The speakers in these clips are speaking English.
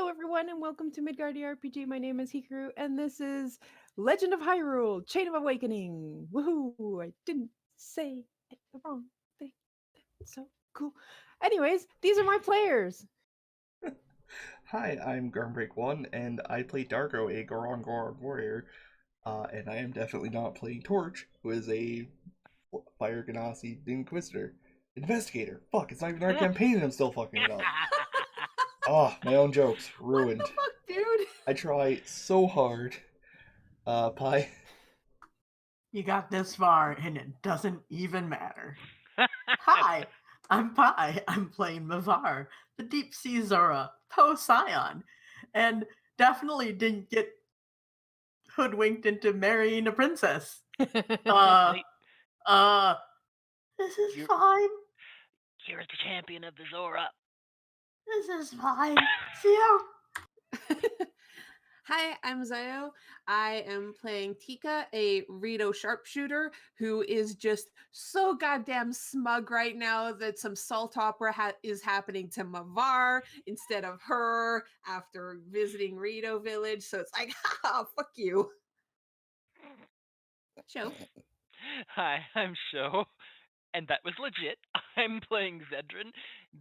Hello, everyone, and welcome to Midgardy RPG. My name is Hikaru, and this is Legend of Hyrule: Chain of Awakening. Woohoo! I didn't say the wrong thing. That's so cool. Anyways, these are my players. Hi, I'm Garmbreak1, and I play Dargo, a Goron Goron warrior, and I am definitely not playing Torch, who is a Fire Ganassi Inquisitor. Investigator! Fuck, it's not even our campaign and I'm still fucking it up. Ah, my own jokes. What the Ruined. fuck, dude? I try so hard. Pie. You got this far and it doesn't even matter. Hi, I'm Pi. I'm playing Mavar, the Deep Sea Zora Scion, and definitely didn't get hoodwinked into marrying a princess. Uh, Wait, uh, this is you're fine. you're the champion of the Zora. This is fine. See you. Hi, I'm Zayo. I am playing Tika, a Rito sharpshooter who is just so goddamn smug right now that some salt opera is happening to Mavar instead of her after visiting Rito Village. So it's like, haha, fuck you. Show. Hi, I'm Sho, and that was legit. I'm playing Zedrin,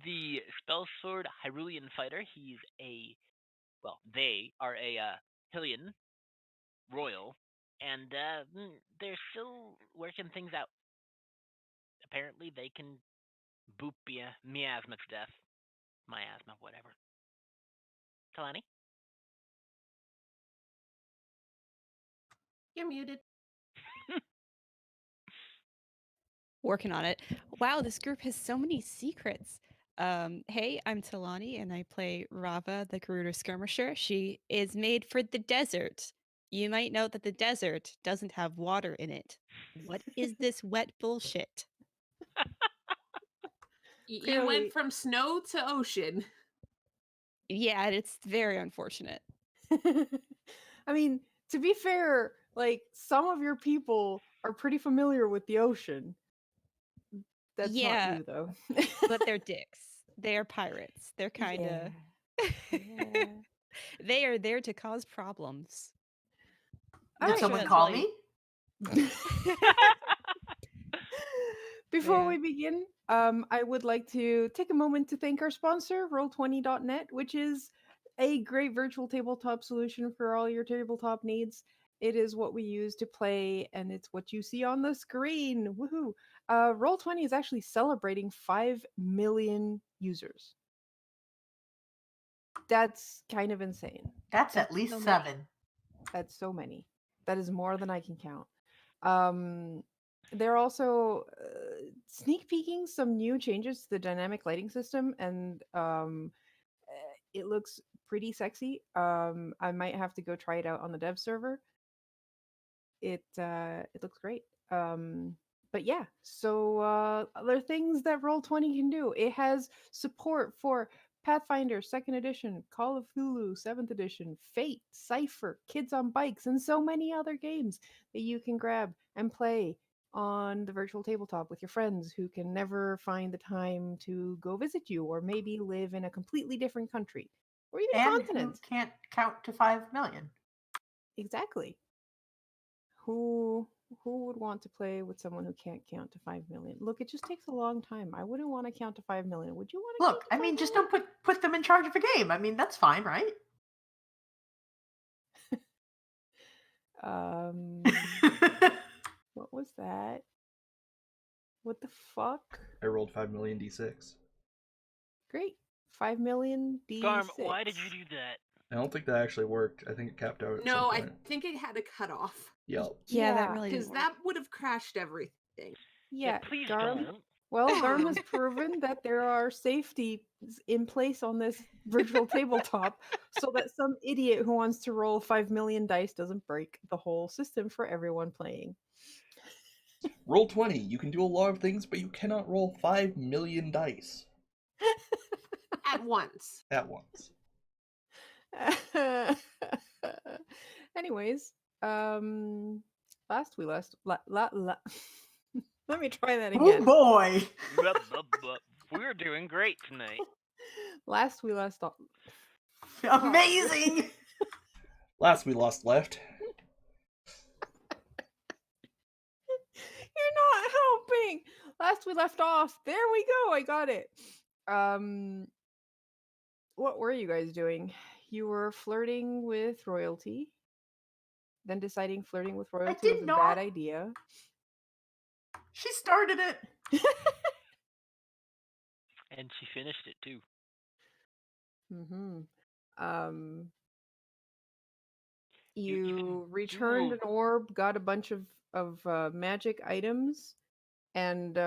the spell sword Hyrulean fighter. They are a Hylian royal, and they're still working things out. Apparently, they can boop miasma to death. Miasma, whatever. Kalani? You're muted. Working on it. Wow, this group has so many secrets. Hey, I'm Talani, and I play Rava, the Garuda skirmisher. She is made for the desert. You might note that the desert doesn't have water in it. What is this wet bullshit? You Clearly. went from snow to ocean. Yeah, it's very unfortunate. I mean, to be fair, like some of your people are pretty familiar with the ocean. That's Yeah. not you, though. But they're dicks. They are pirates. They're kind of. Yeah. They are there to cause problems. All Did right. someone That's call why- me? Before Yeah. we begin, I would like to take a moment to thank our sponsor, Roll20.net, which is a great virtual tabletop solution for all your tabletop needs. It is what we use to play, and it's what you see on the screen. Woohoo! Roll20 is actually celebrating 5 million users. That's kind of insane. That's at least so many. 7. That's so many. That is more than I can count. They're also sneak peeking some new changes to the dynamic lighting system, and it looks pretty sexy. I might have to go try it out on the dev server. It looks great. But yeah, so other things that Roll20 can do. It has support for Pathfinder 2nd Edition, Call of Cthulhu 7th Edition, Fate, Cypher, Kids on Bikes, and so many other games that you can grab and play on the virtual tabletop with your friends who can never find the time to go visit you or maybe live in a completely different country or even And continent. who can't count to 5 million? Exactly. Who would want to play with someone who can't count to 5 million? Look, it just takes a long time. I wouldn't want to count to 5 million. Would you want to Look, count to I 5 mean, just million? don't put them in charge of a game. I mean, that's fine, right? What was that? What the fuck? I rolled 5 million d6. Great. 5 million D6. Garm, why did you do that? I don't think that actually worked. I think it capped out at some No, I point. think it had a cutoff. Yep. Yeah, that Yeah, really Because didn't work. that would have crashed everything. Yeah, Please Garm. don't. Well, Garm has proven that there are safety in place on this virtual tabletop so that some idiot who wants to roll 5 million dice doesn't break the whole system for everyone playing. Roll20. You can do a lot of things, but you cannot roll 5 million dice At once. at once. Anyways, last let me try that Oh again. boy! We're doing great tonight. Last we left off. Amazing! Last we lost left. You're not helping. Last we left off. There we go. I got it. What were you guys doing? You were flirting with royalty, then deciding flirting with royalty was did a not. bad idea. She started it. And she finished it too. Mm-hmm. You You can returned do- an orb, got a bunch of magic items, and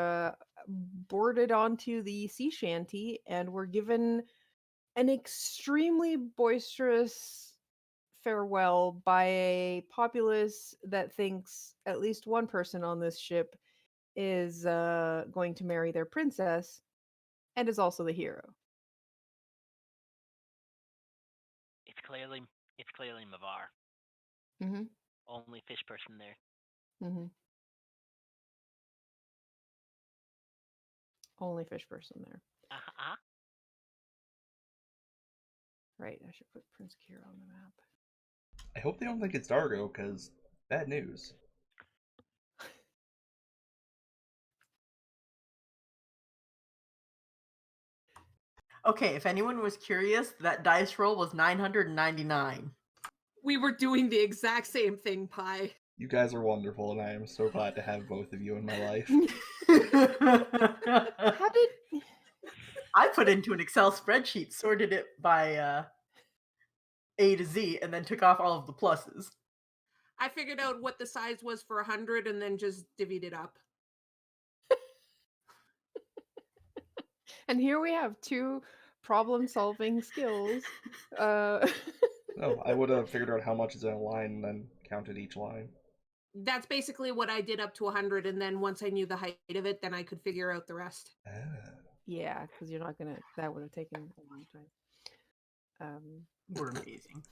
boarded onto the sea shanty, and were given an extremely boisterous farewell by a populace that thinks at least one person on this ship is going to marry their princess and is also the hero. It's clearly Mavar. Mm-hmm. Only fish person there. Mm-hmm. Only fish person there. Uh-huh. Right, I should put Prince Kira on the map. I hope they don't think it's Dargo, because bad news. Okay, if anyone was curious, that dice roll was 999. We were doing the exact same thing, Pi. You guys are wonderful, and I am so glad to have both of you in my life. How did I put into an Excel spreadsheet, sorted it by A to Z, and then took off all of the pluses. I figured out what the size was for 100 and then just divvied it up. And here we have two problem-solving skills. No, I would have figured out how much is in a line and then counted each line. That's basically what I did up to 100, and then once I knew the height of it, then I could figure out the rest. Ah. Yeah, because you're not gonna. That would have taken a long time. We're amazing.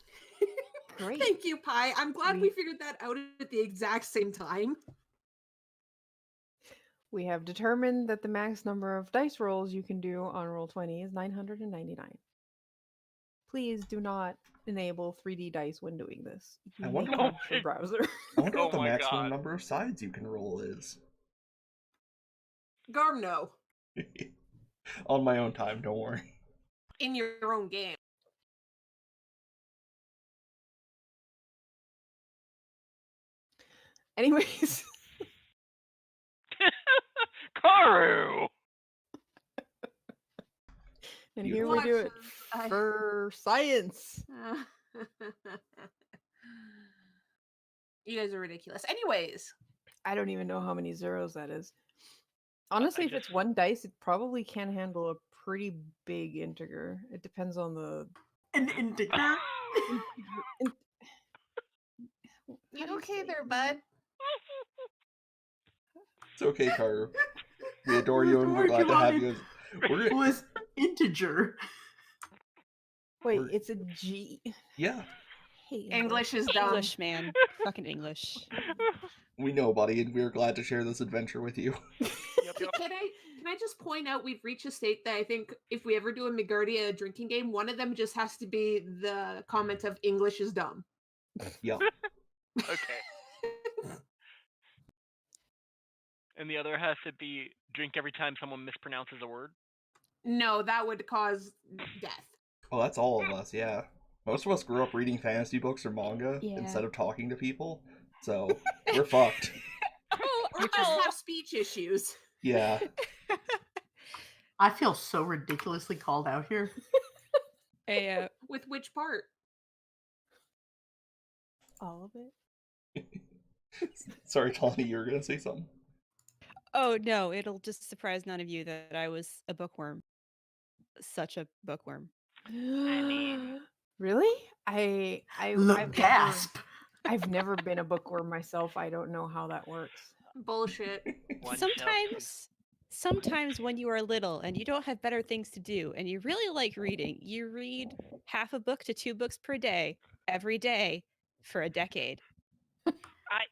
Great. Thank you, Pi. I'm glad we We- figured that out at the exact same time. We have determined that the max number of dice rolls you can do on Roll20 is 999. Please do not enable 3D dice when doing this. You I may wonder crash what- your browser. I wonder Oh what the my maximum God. number of sides you can roll is. Garm, no. On my own time, don't worry. In your own game. Anyways, Karu! and You- here we do it Watch, for science. You guys are ridiculous. Anyways, I don't even know how many zeros that is. Honestly, if it's just- one dice, it probably can handle a pretty big integer. It depends on the. An integer? in- you how do okay say there, it? bud? It's okay, Karu. We adore you and we're glad to have you. We're It was integer. Wait, We're- it's a G. Yeah, Hey, English is dumb. English, man. Fucking English. we know, buddy, and we're glad to share this adventure with you. Yep, yep. Can I just point out we've reached a state that I think if we ever do a Migardia drinking game, one of them just has to be the comment of English is dumb. Yeah. Okay. And the other has to be drink every time someone mispronounces a word. No, that would cause death. Oh, that's all of us, yeah. Most of us grew up reading fantasy books or manga Yeah. instead of talking to people, so we're fucked. We just have speech issues. Yeah. I feel so ridiculously called out here. Hey, With which part? all of it. Sorry, Tawny, you were gonna say something. oh no, it'll just surprise none of you that I was a bookworm. Such a bookworm. mean- really? I've never, Gasp. I've never been a bookworm myself. I don't know how that works. Bullshit. One shall Sometimes when you are little and you don't have better things to do and you really like reading, you read half a book to 2 books per day, every day, for a decade.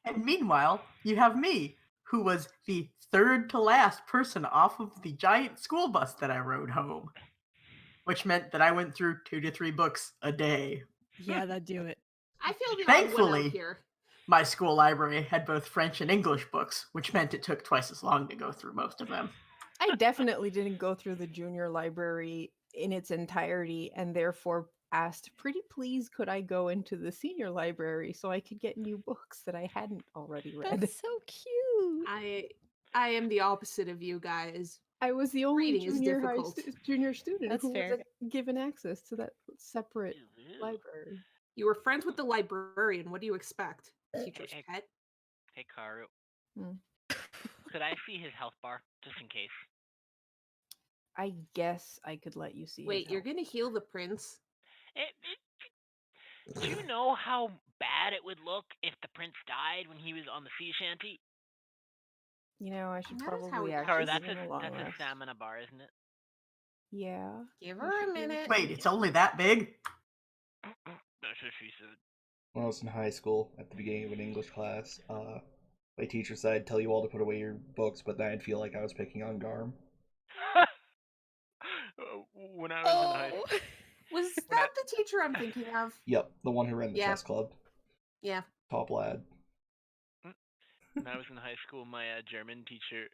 And meanwhile, you have me, who was the third to last person off of the giant school bus that I rode home. which meant that I went through 2 to 3 books a day. Yeah, that'd do it. I feel the odd one out Thankfully, here. my school library had both French and English books, which meant it took twice as long to go through most of them. I definitely didn't go through the junior library in its entirety and therefore asked, pretty please, could I go into the senior library so I could get new books that I hadn't already read? That's so cute. I am the opposite of you guys. I was the only Reading is difficult. junior student That's who fair. was given access to that separate library. You were friends with the librarian. What do you expect? Teacher's Hey, pet? Hey, Karu. Hmm. Could I see his health bar, just in case? I guess I could let you see. his Wait, you're health. gonna heal the prince? Do you know how bad it would look if the prince died when he was on the sea shanty? You know, I should That is how probably it actually Karu, give him a long that's a rest. stamina bar, isn't it? Yeah. Give you her a should be able minute. to Wait, see it's it. only that big? That's what she said. When I was in high school, at the beginning of an English class, my teacher said, "I'd tell you all to put away your books," but then I'd feel like I was picking on Garm. When I was in high Oh. school. Was When I- that the teacher I'm thinking of? Yep, the one who ran the Yeah. chess club. Yeah. Top lad. When I was in high school, my German teacher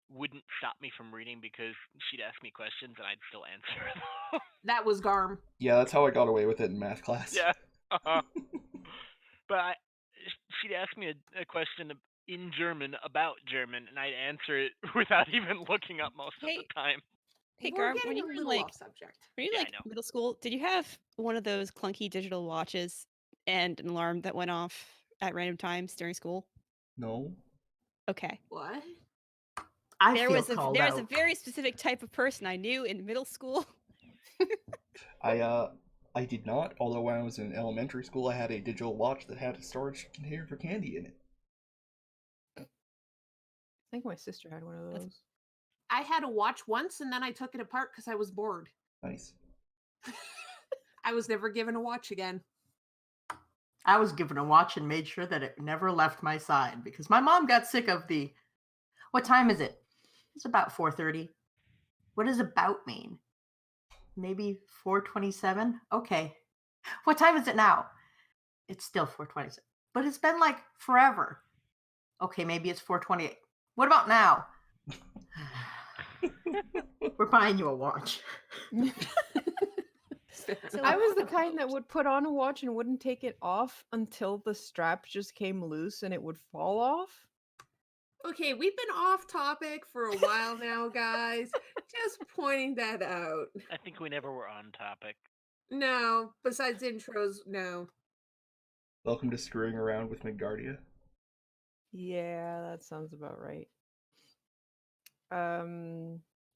wouldn't stop me from reading because she'd ask me questions and I'd still answer them. That was Garm. Yeah, that's how I got away with it in math class. Yeah. But she'd ask me a question in German about German, and I'd answer it without even looking up most of the time. Hey, We're Garm, when getting you a were little like off subject. Yeah, I know. middle school, did you have one of those clunky digital watches and an alarm that went off at random times during school? No. Okay. What? I There feel was called a out. very specific type of person I knew in middle school. I did not, although when I was in elementary school I had a digital watch that had a storage container for candy in it. I think my sister had one of That's- those. I had a watch once and then I took it apart because I was bored. Nice. I was never given a watch again. I was given a watch and made sure that it never left my side because my mom got sick of the. What time is it? It's about 4:30. What does about mean? Maybe 4:27? Okay. What time is it now? It's still 4:27. But it's been like forever. Okay, maybe it's 4:28. What about now? We're buying you a watch. So I was the kind that would put on a watch and wouldn't take it off until the strap just came loose and it would fall off. Okay, we've been off topic for a while now, guys. Just pointing that out. I think we never were on topic. No, besides intros, no. Welcome to Screwing Around with Midgardia. Yeah, that sounds about right.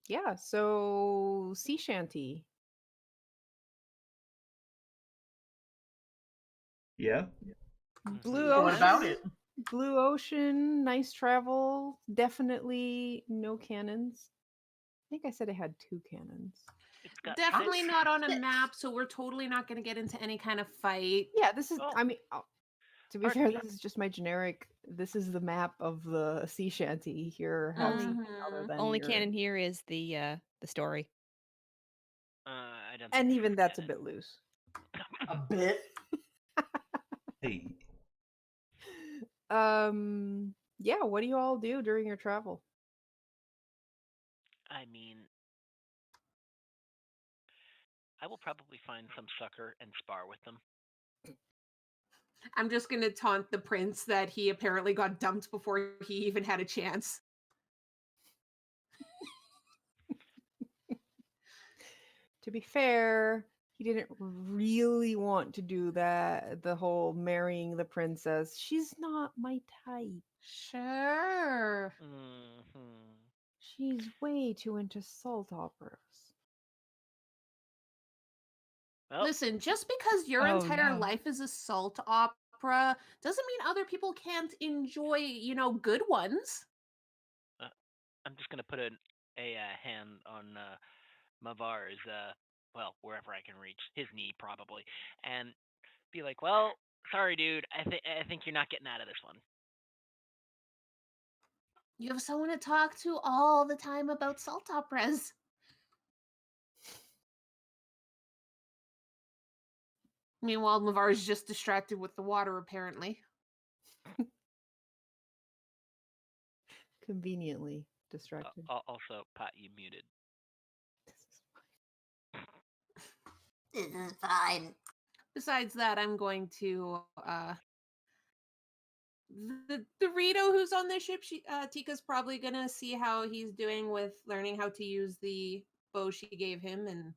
Yeah, so sea shanty. Yeah? Blue Mhm. What ocean. about it? Blue ocean, nice travel. Definitely no cannons. I think I said it had 2 cannons. It's got Definitely six. not on a Six. map, so we're totally not going to get into any kind of fight. Yeah, this is. Oh. I mean, to be Are- fair, this is just my generic. This is the map of the sea shanty. Here has Only- nothing other than Only your- canon here is the story. I don't. and think even it's that's a canon. bit loose. A bit. Hey. Yeah. What do you all do during your travel? I mean, I will probably find some sucker and spar with them. I'm just going to taunt the prince that he apparently got dumped before he even had a chance. To be fair, he didn't really want to do that. The whole marrying the princess. She's not my type. Sure. Mm-hmm. She's way too into salt operas. Well, Listen, just because your Oh, entire no. life is a salt opera doesn't mean other people can't enjoy, good ones. I'm just gonna put a hand on Mavar's wherever I can reach his knee probably, and be like, "Well, sorry, dude. I think you're not getting out of this one." You have someone to talk to all the time about salt operas. Meanwhile, Mavar is just distracted with the water, apparently. Conveniently distracted. Also, Pat, you muted. This is fine. Besides that, I'm going to the Rito who's on the ship. Tika's probably gonna see how he's doing with learning how to use the bow she gave him, and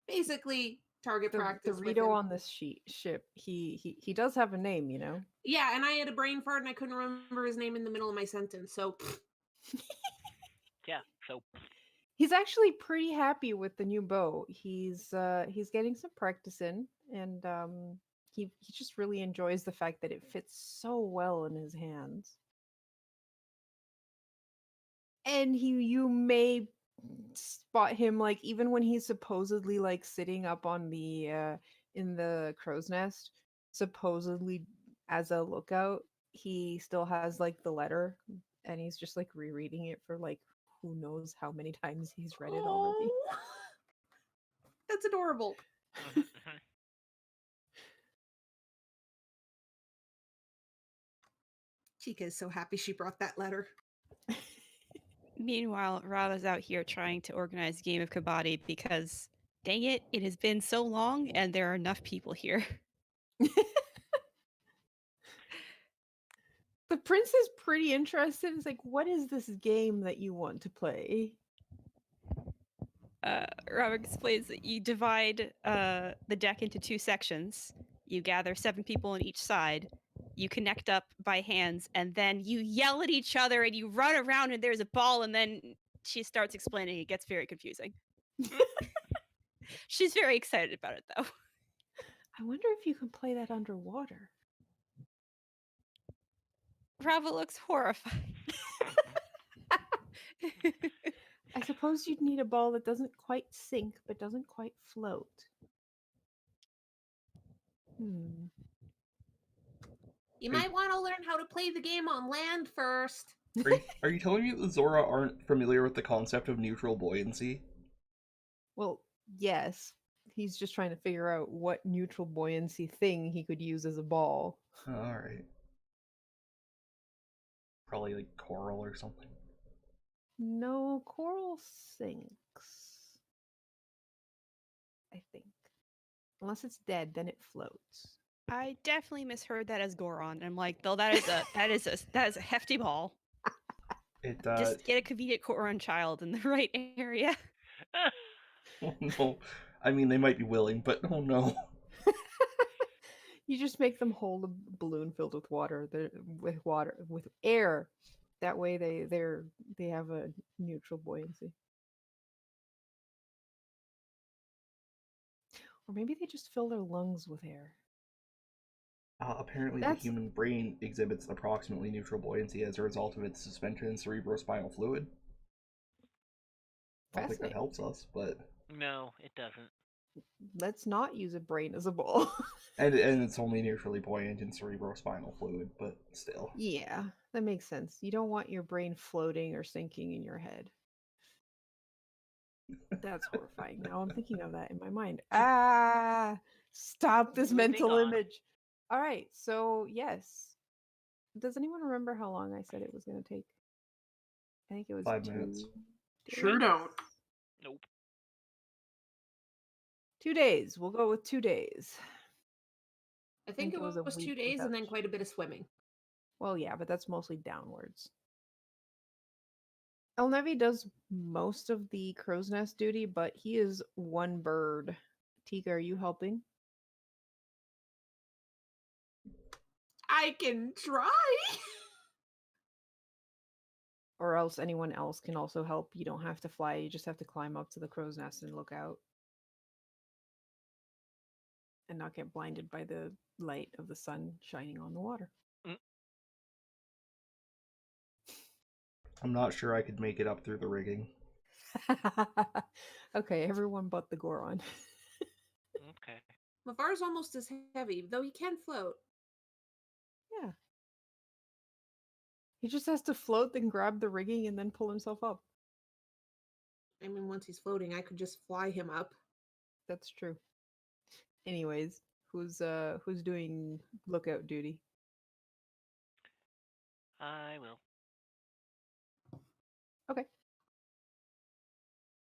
basically target The practice with Rito him. on this ship, he does have a name, you know. Yeah, and I had a brain fart and I couldn't remember his name in the middle of my sentence. So Yeah, so He's actually pretty happy with the new bow. He's getting some practice in, and he just really enjoys the fact that it fits so well in his hands. And you may spot him like even when he's supposedly like sitting up on the in the crow's nest, supposedly as a lookout, he still has like the letter, and he's just like rereading it for like who knows how many times he's read it already. oh, that's adorable. Tika is so happy she brought that letter. Meanwhile, Rava's out here trying to organize a game of kabaddi because, dang it, it has been so long and there are enough people here. The prince is pretty interested. It's like, what is this game that you want to play? Rava explains that you divide the deck into two sections. You gather 7 people on each side. You connect up by hands, and then you yell at each other and you run around and there's a ball, and then she starts explaining. It gets very confusing. She's very excited about it, though. I wonder if you can play that underwater. Rava looks horrified. I suppose you'd need a ball that doesn't quite sink but doesn't quite float. You might want to learn how to play the game on land first. Are you telling me that the Zora aren't familiar with the concept of neutral buoyancy? Well, yes. He's just trying to figure out what neutral buoyancy thing he could use as a ball. Oh, alright. Probably like coral or something. No, coral sinks. I think. Unless it's dead, then it floats. I definitely misheard that as Goron. I'm like, though that is a hefty ball. It Just get a convenient Goron child in the right area. oh no. I mean, they might be willing, but oh no. You just make them hold a balloon filled with water, with air. That way they have a neutral buoyancy. Or maybe they just fill their lungs with air. Apparently, the human brain exhibits approximately neutral buoyancy as a result of its suspension in cerebrospinal fluid. I don't think that helps us, but no, it doesn't. Let's not use a brain as a ball. and it's only neutrally buoyant in cerebrospinal fluid, but still. Yeah, that makes sense. You don't want your brain floating or sinking in your head. That's horrifying. Now I'm thinking of that in my mind. Stop this mental image. All right, so yes. Does anyone remember how long I said it was going to take? I think it was 5 minutes. Sure don't. Nope. 2 days. We'll go with 2 days. I think it was 2 days and then quite a bit of swimming. Well, yeah, but that's mostly downwards. El Nevi does most of the crow's nest duty, but he is one bird. Tika, are you helping? I can try. Or else anyone else can also help. You don't have to fly. You just have to climb up to the crow's nest and look out. And not get blinded by the light of the sun shining on the water. I'm not sure I could make it up through the rigging. Okay, everyone but the Goron. Okay. Mavar's almost as heavy, though he can float. Yeah. He just has to float, then grab the rigging, and then pull himself up. I mean, once he's floating, I could just fly him up. That's true. Anyways, who's doing lookout duty? I will. Okay.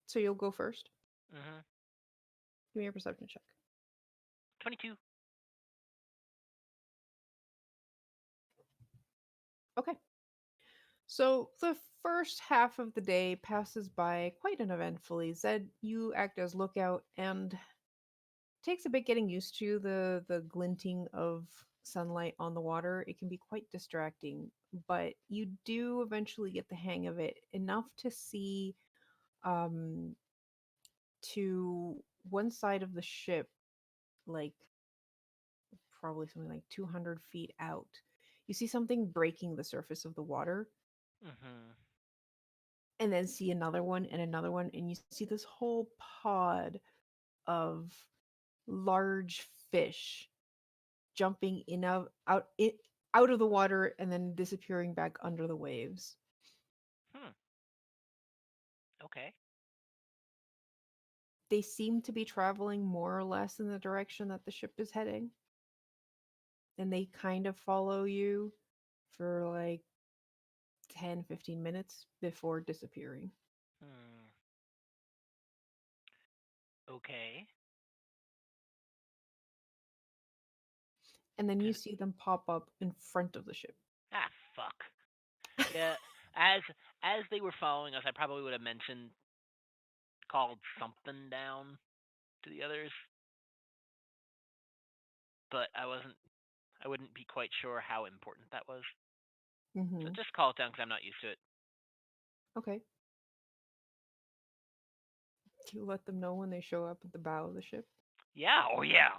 So you'll go first. Mm-hmm. Give me a perception check. 22. Okay. So the first half of the day passes by quite uneventfully. Zed, you act as lookout, and takes a bit getting used to the glinting of sunlight on the water. It can be quite distracting, but you do eventually get the hang of it enough to see um to one side of the ship, like probably something like 200 feet out. You see something breaking the surface of the water, Mm-hmm. and then see another one, and you see this whole pod of large fish jumping in out of the water and then disappearing back under the waves. Hmm. Okay. They seem to be traveling more or less in the direction that the ship is heading. And they kind of follow you for like 10-15 minutes before disappearing. Hmm. Okay. And then you Can see them pop up in front of the ship. fuck. Yeah. As they were following us, I probably would have mentioned called something down to the others, but I wouldn't be quite sure how important that was. So Mm-hmm. just call it down because I'm not used to it. Okay. You let them know when they show up at the bow of the ship. Yeah. Oh yeah.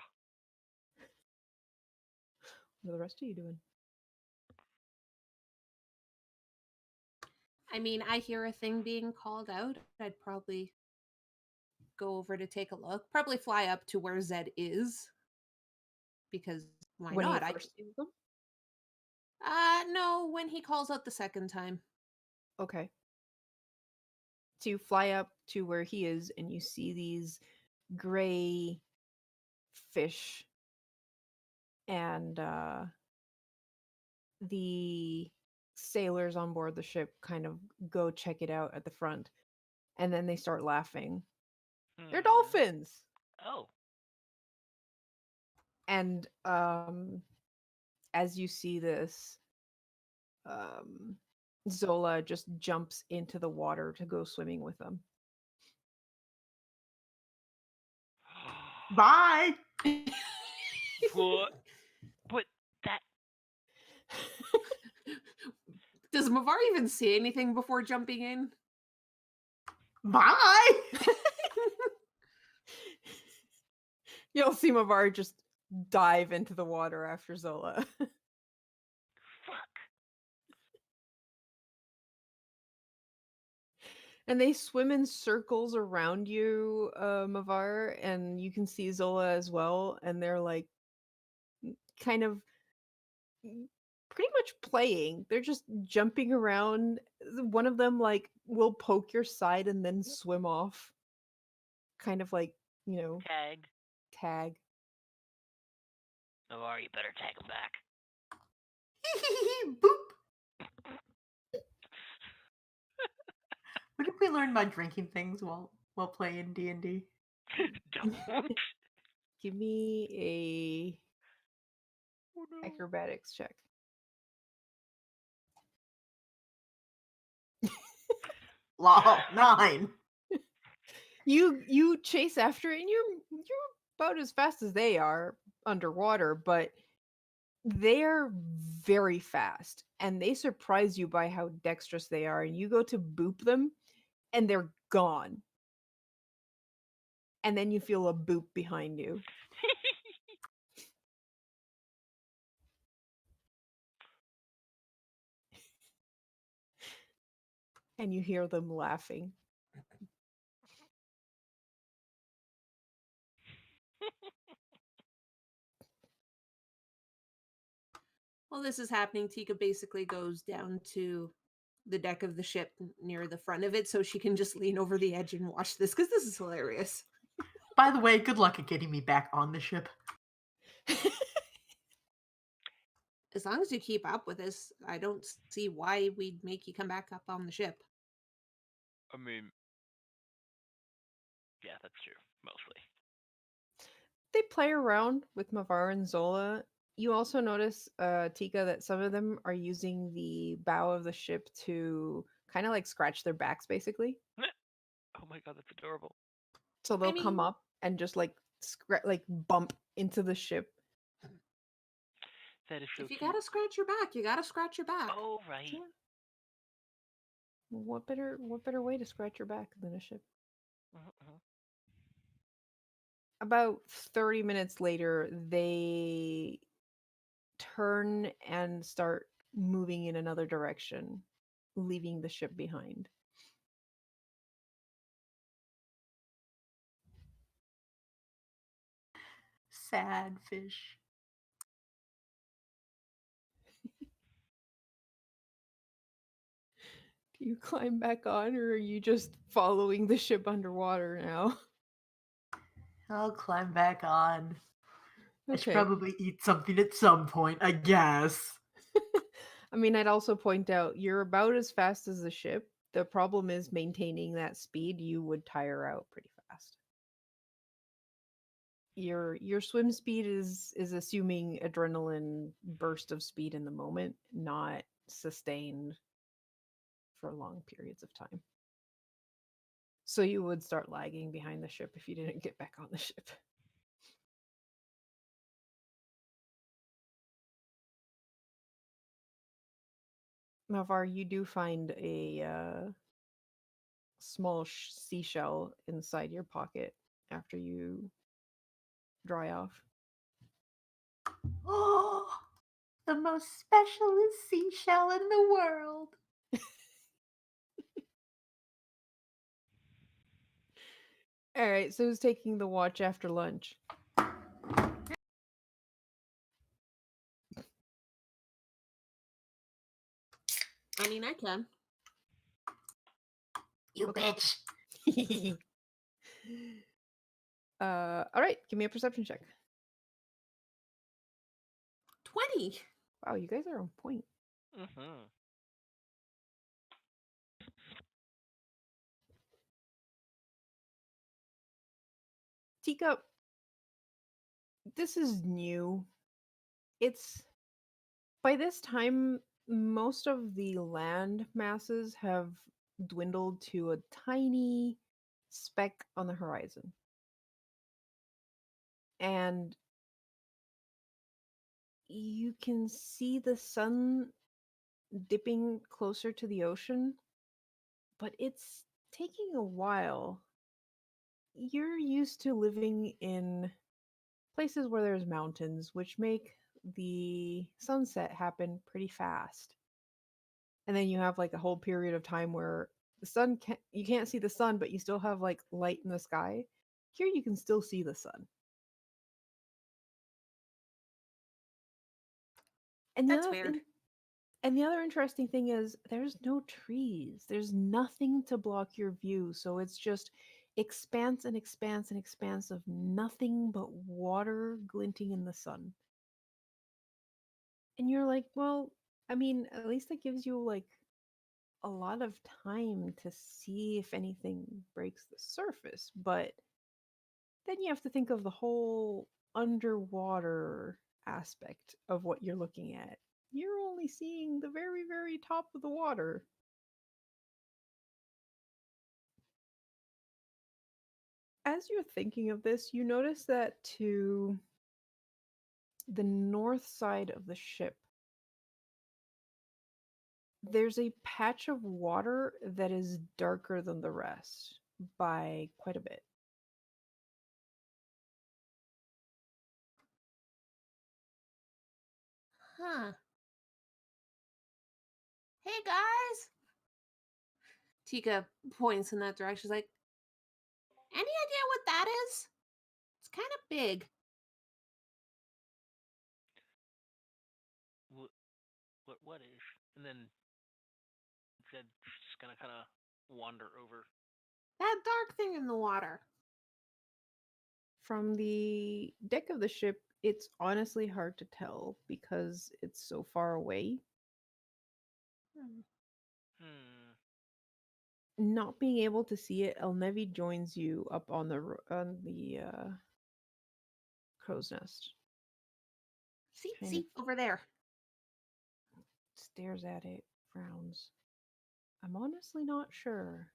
What are the rest of you doing? I mean, I hear a thing being called out. I'd probably go over to take a look. Probably fly up to where Zed is. Because why When he not? first sees them? No, when he calls out the second time. Okay. So you fly up to where he is and you see these gray fish, and the sailors on board the ship kind of go check it out at the front, and then they start laughing. They're Hmm. dolphins. Oh. And as you see this, um Zola just jumps into the water to go swimming with them. Bye. What? But that. Does Mavar even say anything before jumping in? Bye. You'll see Mavar just dive into the water after Zola. Fuck. And they swim in circles around you, Mavar, and you can see Zola as well, and they're like kind of pretty much playing. They're just jumping around. One of them like will poke your side and then swim off. Kind of like, Tag. tag. Oh, you better tag him back. Boop. What did we learn about drinking things while playing D&D? Don't. Give me Oh, a no. acrobatics check. Lol, 9. You chase after it, and you're about as fast as they are underwater, but they're very fast, and they surprise you by how dexterous they are, and you go to boop them and they're gone, and then you feel a boop behind you, and you hear them laughing. While this is happening, Tika basically goes down to the deck of the ship near the front of it so she can just lean over the edge and watch this because this is hilarious. By the way, good luck at getting me back on the ship. As long as you keep up with us, I don't see why we'd make you come back up on the ship. I mean, yeah, that's true, mostly. They play around with Mavar and Zola. You also notice, Tika, that some of them are using the bow of the ship to kind of like scratch their backs, basically. Oh my god, that's adorable. So I they'll come mean, up and just like like bump into the ship. That is so if you cute. gotta scratch your back, you gotta scratch your back. Oh, right. Yeah. What better way to scratch your back than a ship? Mhm. About 30 minutes later, they turn and start moving in another direction, leaving the ship behind. Sad fish. Do you climb back on, or are you just following the ship underwater now? I'll climb back on. I should Okay. probably eat something at some point, I guess. I mean, I'd also point out you're about as fast as the ship. The problem is maintaining that speed. You would tire out pretty fast. Your swim speed is assuming adrenaline burst of speed in the moment, not sustained for long periods of time. So you would start lagging behind the ship if you didn't get back on the ship. Malvar, you do find a small seashell inside your pocket after you dry off. Oh, the most specialist seashell in the world. All right, so who's taking the watch after lunch? I mean, I can. You Okay. bitch. All right, give me a perception check. 20. Wow, you guys are on point. Mhm. Teacup, this is new. It's by this time, most of the land masses have dwindled to a tiny speck on the horizon. And you can see the sun dipping closer to the ocean, but it's taking a while. You're used to living in places where there's mountains, which make the sunset happen pretty fast. And then you have like a whole period of time where the sun can't you can't see the sun, but you still have like light in the sky. Here you can still see the sun. And the That's other weird. thing and the other interesting thing is there's no trees. There's nothing to block your view. So it's just expanse and expanse and expanse of nothing but water glinting in the sun. And you're like, well, I mean, at least that gives you like a lot of time to see if anything breaks the surface. But then you have to think of the whole underwater aspect of what you're looking at. You're only seeing the very, very top of the water. As you're thinking of this, you notice that to the north side of the ship, there's a patch of water that is darker than the rest by quite a bit. Huh. Hey, guys. Tika points in that direction. She's like, any idea what that is? It's kind of big. What is? And then Zed's just gonna kind of wander over. That dark thing in the water. From the deck of the ship, it's honestly hard to tell because it's so far away. Hmm. Not being able to see it, Elnevi joins you up on the crow's nest. See, Kind of over there. stares at it, frowns. I'm honestly not sure.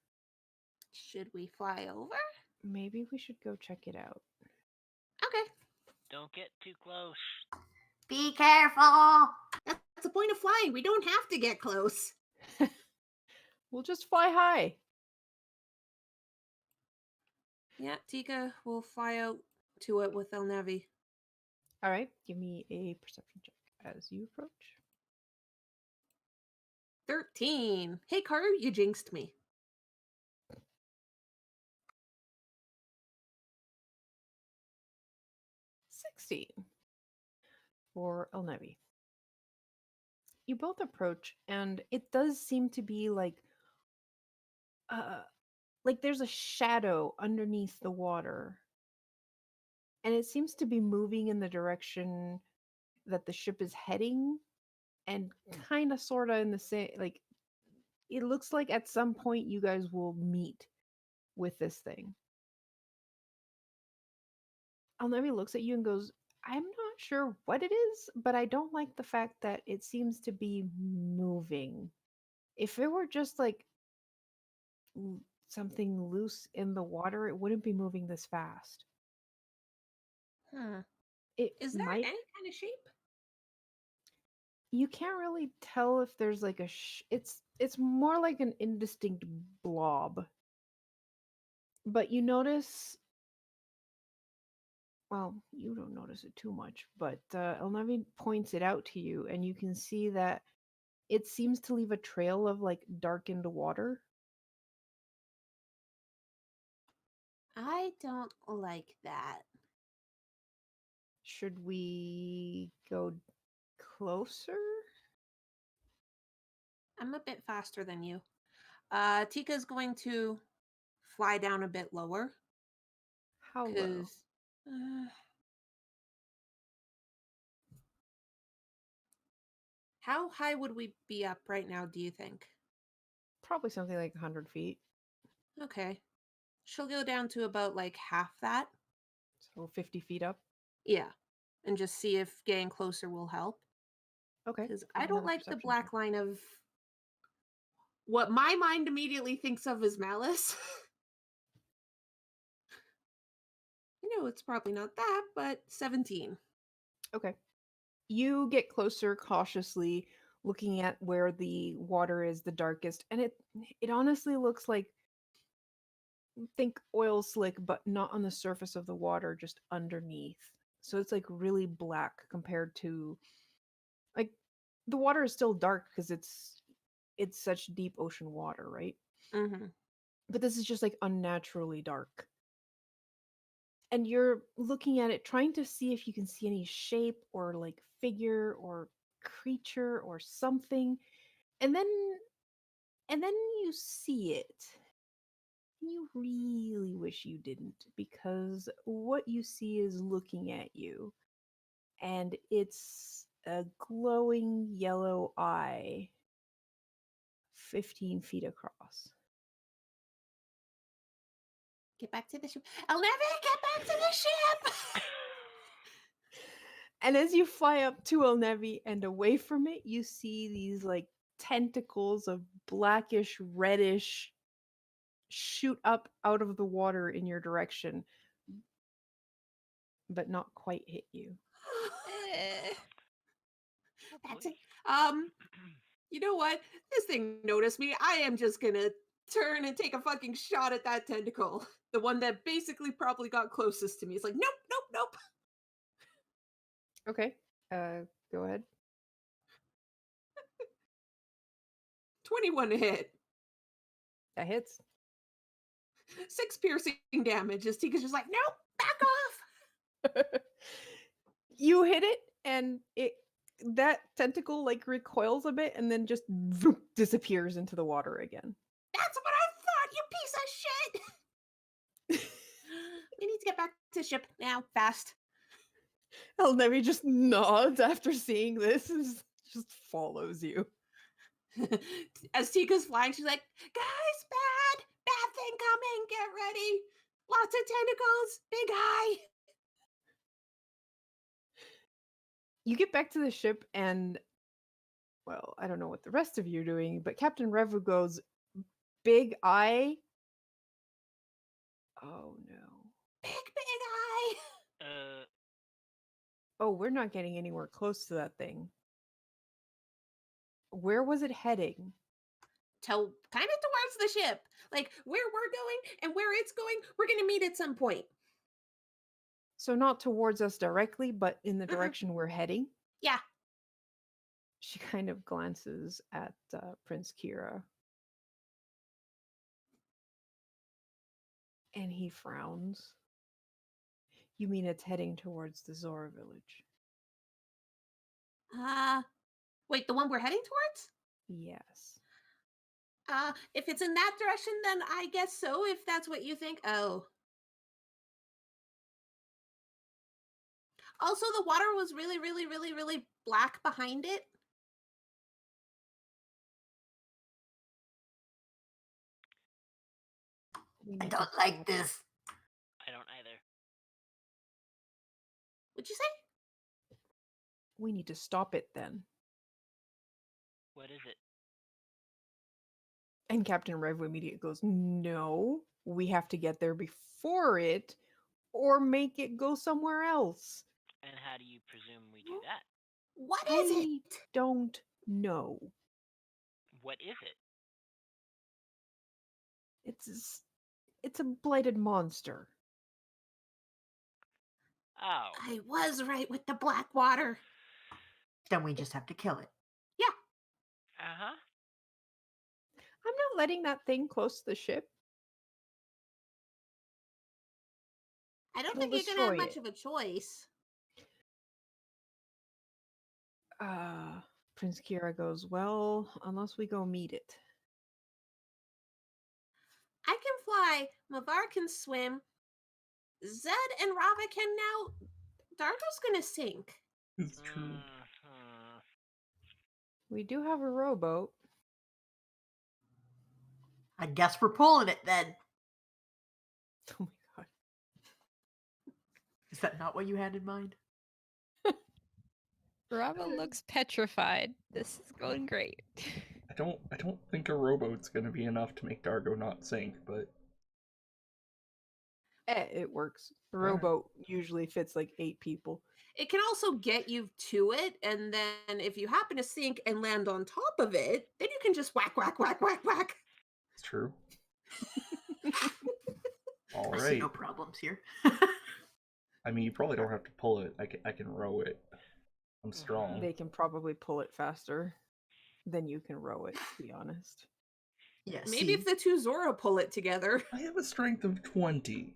Should we fly over? Maybe we should go check it out. Okay. Don't get too close. Be careful. That's the point of flying. We don't have to get close. We'll just fly high. Yeah, Tika will fly out to it with El Nevi. All right, give me a perception check as you approach. 13. Hey, Karu, you jinxed me. 16 for Elnevi. You both approach, and it does seem to be like there's a shadow underneath the water, and it seems to be moving in the direction that the ship is heading, and kind of sort of in the same, like, it looks like at some point you guys will meet with this thing. Elnevi looks at you and goes, I'm not sure what it is, but I don't like the fact that it seems to be moving. If it were just like something loose in the water, it wouldn't be moving this fast. Huh. It Is there might. any kind of shape? You can't really tell if there's like it's more like an indistinct blob. But you notice, well, you don't notice it too much, but Elnavi points it out to you, and you can see that it seems to leave a trail of like darkened water. I don't like that. Should we go closer? I'm a bit faster than you. Tika's going to fly down a bit lower. How low? Because how high would we be up right now, do you think? Probably something like 100 feet. Okay. She'll go down to about like half that. So 50 feet up. Yeah. And just see if getting closer will help. Okay. Because give I me don't another like the perception black check. line of what my mind immediately thinks of as malice. I know it's probably not that, but 17. Okay. You get closer cautiously, looking at where the water is the darkest, and it honestly looks like, think oil slick, but not on the surface of the water, just underneath. So it's like really black compared to, like, the water is still dark because it's such deep ocean water, right? Mm-hmm. But this is just like unnaturally dark. And you're looking at it, trying to see if you can see any shape or like figure or creature or something. And then you see it. You really wish you didn't, because what you see is looking at you, and it's a glowing yellow eye 15 feet across. Get back to the ship. I'll never get back to the ship. And as you fly up to Elnevi and away from it, you see these like tentacles of blackish reddish shoot up out of the water in your direction, but not quite hit you. Eh. That's it. You know what? This thing noticed me. I am just gonna turn and take a fucking shot at that tentacle. The one that basically probably got closest to me. It's like, nope, nope, nope. Okay. Go ahead. 21 to hit. That hits. 6 piercing damage. As Tika's just like, nope, back off. You hit it, and that tentacle like recoils a bit and then just disappears into the water again. That's what I thought, you piece of shit. We need to get back to ship now, fast. Elnevi just nods after seeing this and just follows you. As Tika's flying, she's like, guys, bad thing coming, get ready. Lots of tentacles, big eye. You get back to the ship and, well, I don't know what the rest of you are doing, but Captain Revu goes, big eye? Oh no. Big eye. Oh, we're not getting anywhere close to that thing. Where was it heading? Kind of towards the ship. Like where we're going and where it's going, we're going to meet at some point. So not towards us directly, but in the Mm-mm. direction we're heading? Yeah. She kind of glances at Prince Kira. And he frowns. You mean it's heading towards the Zora village? Wait, the one we're heading towards? Yes. If it's in that direction, then I guess so, if that's what you think. Oh. Also, the water was really, really, really, really black behind it. I don't like this. I don't either. What'd you say? We need to stop it then. What is it? And Captain Revu immediately goes, no, we have to get there before it or make it go somewhere else. And how do you presume we do that? What is I it? don't know. What is it? It's a blighted monster. Oh. I was right with the black water. Then we just have to kill it. Yeah. Uh-huh. I'm not letting that thing close to the ship. I don't It'll think you're going to have destroy much of a choice. Prince Kira goes, well, unless we go meet it. I can fly. Mavar can swim. Zed and Rava can now. Dargo's going to sink. It's true. Mhm. We do have a rowboat. I guess we're pulling it then. Oh my god. Is that not what you had in mind? Rava looks petrified. This is going great. I don't think a rowboat's gonna be enough to make Dargo not sink, but It works. The Alright. rowboat usually fits like 8 people. It can also get you to it, and then if you happen to sink and land on top of it, then you can just whack, whack, whack, whack, whack. it's true. I see Alright. no problems here. I mean, you probably don't have to pull it. I can row it. I'm strong. They can probably pull it faster than you can row it, to be honest. Yeah, Maybe if the two Zora pull it together. I have a strength of 20.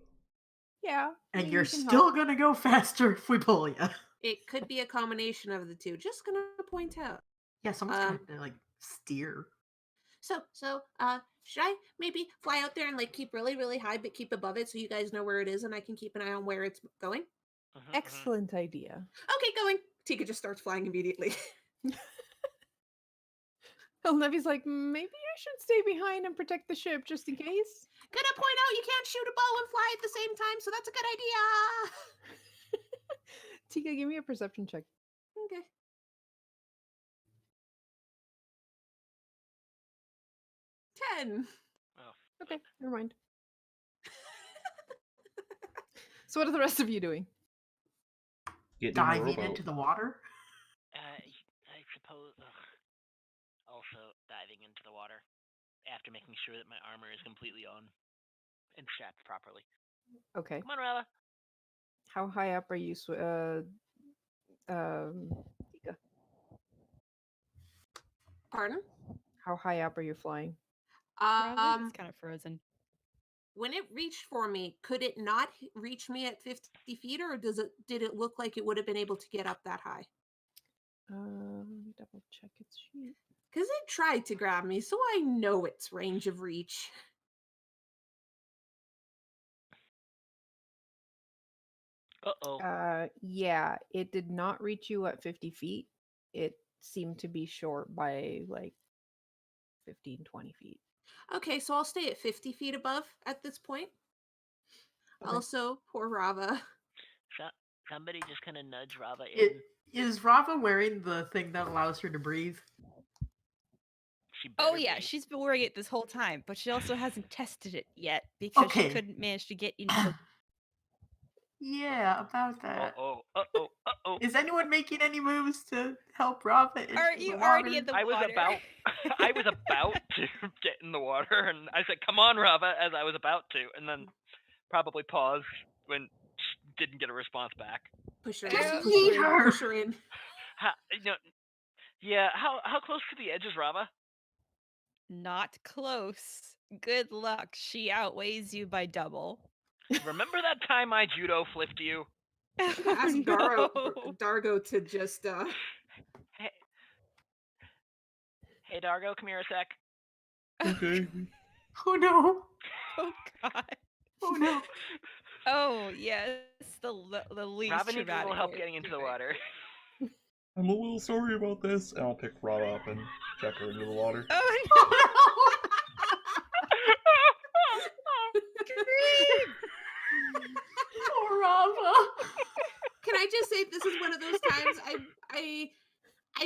Yeah. and maybe you're you can still help. gonna go faster if we pull you. It could be a combination of the two. Just gonna point out. Yeah, someone's gonna have to like steer. So, should I maybe fly out there and like keep really, really high, but keep above it so you guys know where it is and I can keep an eye on where it's going? Mhm, Excellent idea. Okay, going. Tika just starts flying immediately. Well, Nevi's like, maybe I should stay behind and protect the ship just in case. Gonna point out you can't shoot a bow and fly at the same time, so that's a good idea. Tika, give me a perception check. Okay. Ten. Oh. Okay, never mind. So what are the rest of you doing? Getting in the Diving rowboat. into the water. I suppose. Also diving into the water after making sure that my armor is completely on and strapped properly. Okay. Come on, Rava. How high up are you, Tika? Pardon? How high up are you flying? Rava is kind of frozen. When it reached for me, could it not reach me at 50 feet, or did it look like it would have been able to get up that high? Let me double check its sheet. Because it tried to grab me, so I know its range of reach. Uh-oh. Yeah, it did not reach you at 50 feet. It seemed to be short by like 15, 20 feet. Okay, so I'll stay at 50 feet above at this point. Okay. Also, poor Rava. So, somebody just kind of nudge Rava It, in. is Rava wearing the thing that allows her to breathe? She Oh better yeah, be. she's been wearing it this whole time, but she also hasn't tested it yet because she Okay. couldn't manage to get into the. Yeah, about that. Uh-oh. Uh-oh. Uh-oh. Is anyone making any moves to help Rava into Are the you water? already in the I was water? about I was about to get in the water, and I said, "Come on, Rava," as I was about to, and then probably paused when didn't get a response back. Push her Just in. yeet her. Push her in. Yeah. How close to the edge is Rava? Not close. Good luck. She outweighs you by double. Remember that time I judo flipped you? Ask no. Dargo to just Hey, hey, Dargo, come here a sec. Okay. Oh no. Oh god. Oh no. Oh yes, the least Rava needs a little traumatic help way getting to into do the it. water. I'm a little sorry about this, and I'll pick Rava up and check her into the water. Oh Oh no! Scream! no. Poor Rava. Can I just say this is one of those times I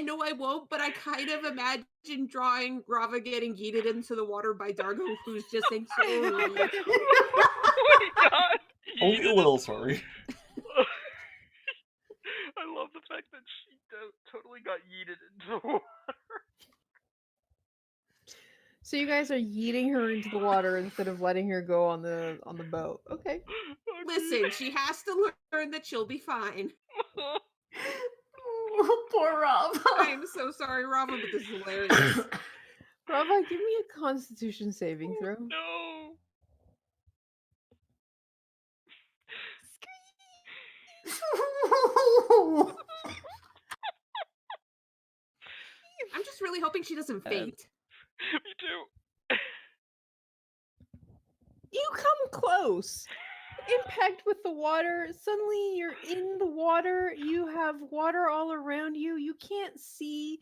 know I won't, but I kind of imagine drawing Rava getting yeeted into the water by Dargo, who's just saying sorry. Oh my god! Only a little sorry. I love the fact that she totally got yeeted into the water. So you guys are yeeting her into the water instead of letting her go on the boat. Okay. Listen, she has to learn that she'll be fine. Poor Rava. I am so sorry, Rava, but this is hilarious. Rava, give me a Constitution saving throw. No. I'm just really hoping she doesn't faint. Me too. You come close. Impact with the water. Suddenly you're in the water. You have water all around you. You can't see.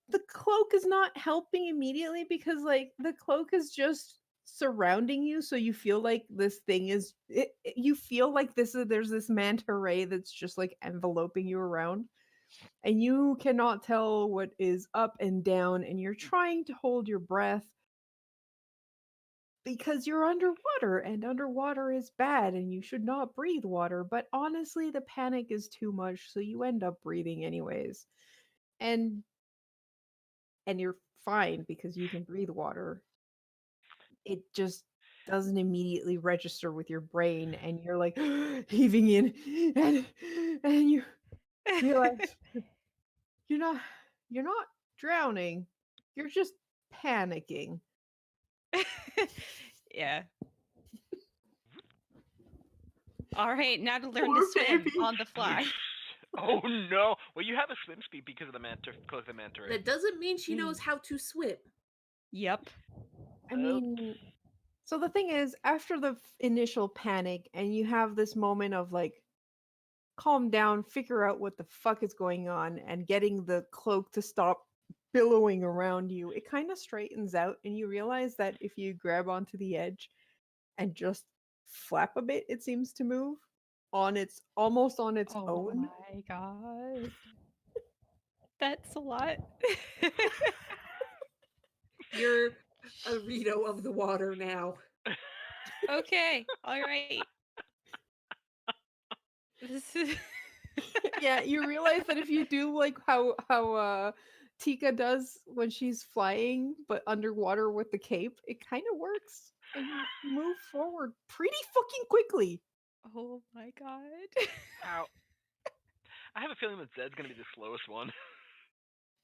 The cloak is not helping immediately because like the cloak is just surrounding you, so you feel like this thing is you feel like there's this manta ray that's just like enveloping you around, and you cannot tell what is up and down, and you're trying to hold your breath because you're underwater, and underwater is bad and you should not breathe water, but honestly the panic is too much, so you end up breathing anyways. And you're fine because you can breathe water. It just doesn't immediately register with your brain, and you're like heaving in, and you realize you're not you're not drowning. You're just panicking. Yeah. All right, now to learn Poor to swim baby. on the fly. Oh no! Well, you have a swim speed because of the close the manta ray. That doesn't mean she knows how to swim. Yep. I mean, so the thing is, after the initial panic, and you have this moment of like, calm down, figure out what the fuck is going on, and getting the cloak to stop billowing around you, it kind of straightens out, and you realize that if you grab onto the edge and just flap a bit, it seems to move on its almost on its Oh own. my god. That's a lot. You're a Rito of the water now. Okay, all right. This is Yeah, you realize that if you do like how Tika does when she's flying but underwater with the cape, it kind of works, and you move forward pretty fucking quickly. Oh my god. How? I have a feeling that Zed's gonna be the slowest one.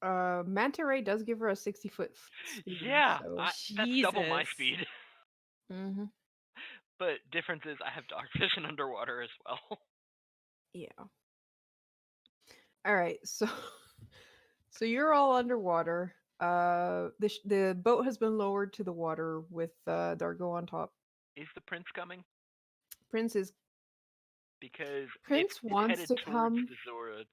Manta Ray does give her a 60-foot speed. Yeah, So. that's double my Jesus. speed. Mm-hmm. But difference is I have dog vision underwater as well. Yeah. All right, so so you're all underwater. The boat has been lowered to the water with Dargo on top. Is the prince coming? Prince is because Prince it's wants headed to towards come. the Zora.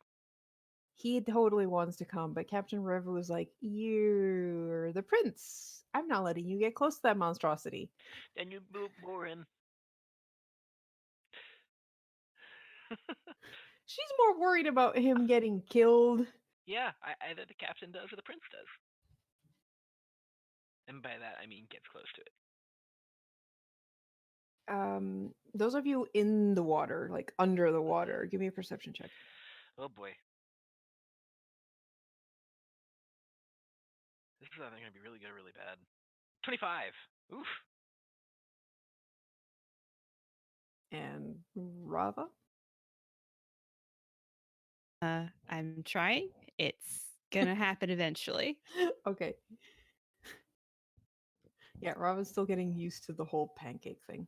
He totally wants to come, but Captain River was like, "You're the prince. I'm not letting you get close to that monstrosity." Then you move more in. She's more worried about him getting killed. Yeah, either the captain does or the prince does. And by that, I mean gets close to it. Those of you in the water, like under the water, give me a perception check. Oh boy. This is either going to be really good or really bad. 25. Oof. And Rava? I'm trying. It's gonna happen eventually. Okay. Yeah, Rava's still getting used to the whole pancake thing.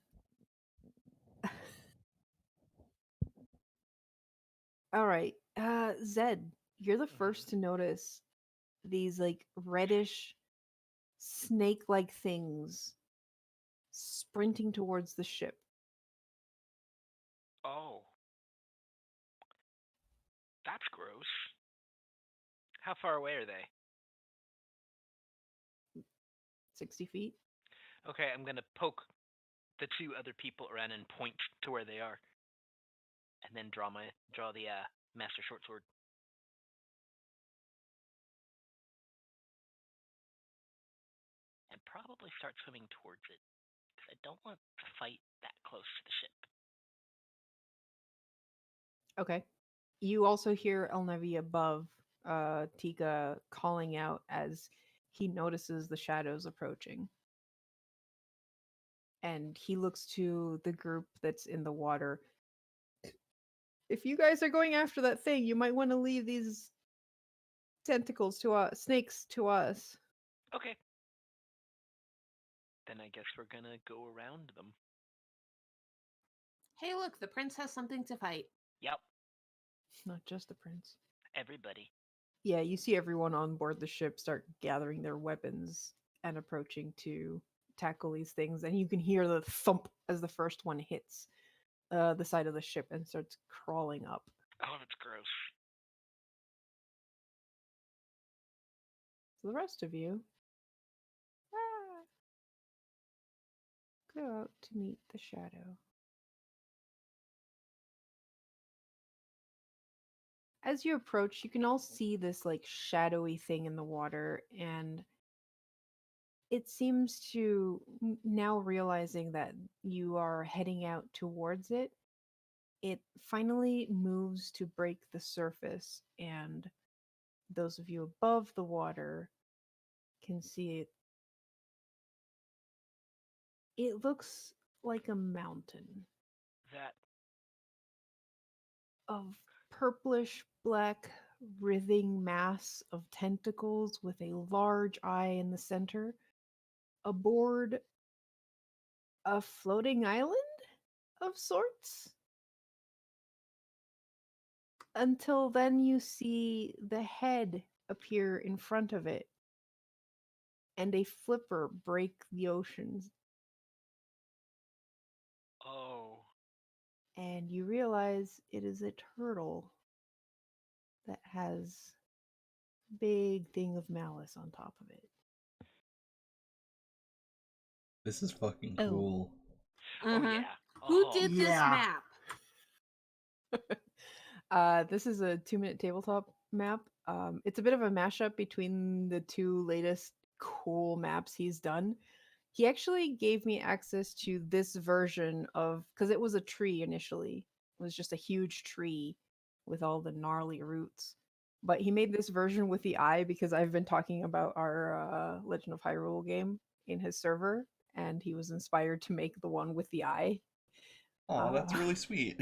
All right. Zed, you're the first to notice these like reddish snake-like things sprinting towards the ship. Oh. That's gross. How far away are they? 60 feet. Okay, I'm going to poke the two other people around and point to where they are. And then draw the master short sword. And probably start swimming towards it. Because I don't want to fight that close to the ship. Okay. You also hear Elnevi above Tika calling out as he notices the shadows approaching. And he looks to the group that's in the water. If you guys are going after that thing, you might want to leave these tentacles to us, snakes to us. Okay. Then I guess we're going to go around them. Hey, look, the prince has something to fight. Yep. Not just the prince. Everybody. Yeah, you see everyone on board the ship start gathering their weapons and approaching to tackle these things, and you can hear the thump as the first one hits the side of the ship and starts crawling up. Oh, that's gross. So the rest of you go out to meet the shadow. As you approach, you can all see this like shadowy thing in the water, and it seems to now realizing that you are heading out towards it. It finally moves to break the surface, and those of you above the water can see it. It looks like a mountain That. of purplish black writhing mass of tentacles with a large eye in the center aboard a floating island of sorts. Until then, you see the head appear in front of it and a flipper break the oceans. Oh. And you realize it is a turtle that has a big thing of malice on top of it. This is fucking Oh. cool. Oh, Mhm. yeah. Who Oh. did this Yeah. map? This is a 2-minute tabletop map. It's a bit of a mashup between the two latest cool maps he's done. He actually gave me access to this version of, because it was a tree initially. It was just a huge tree with all the gnarly roots. But he made this version with the eye because I've been talking about our Legend of Hyrule game in his server, and he was inspired to make the one with the eye. Aw, that's Uh, really sweet.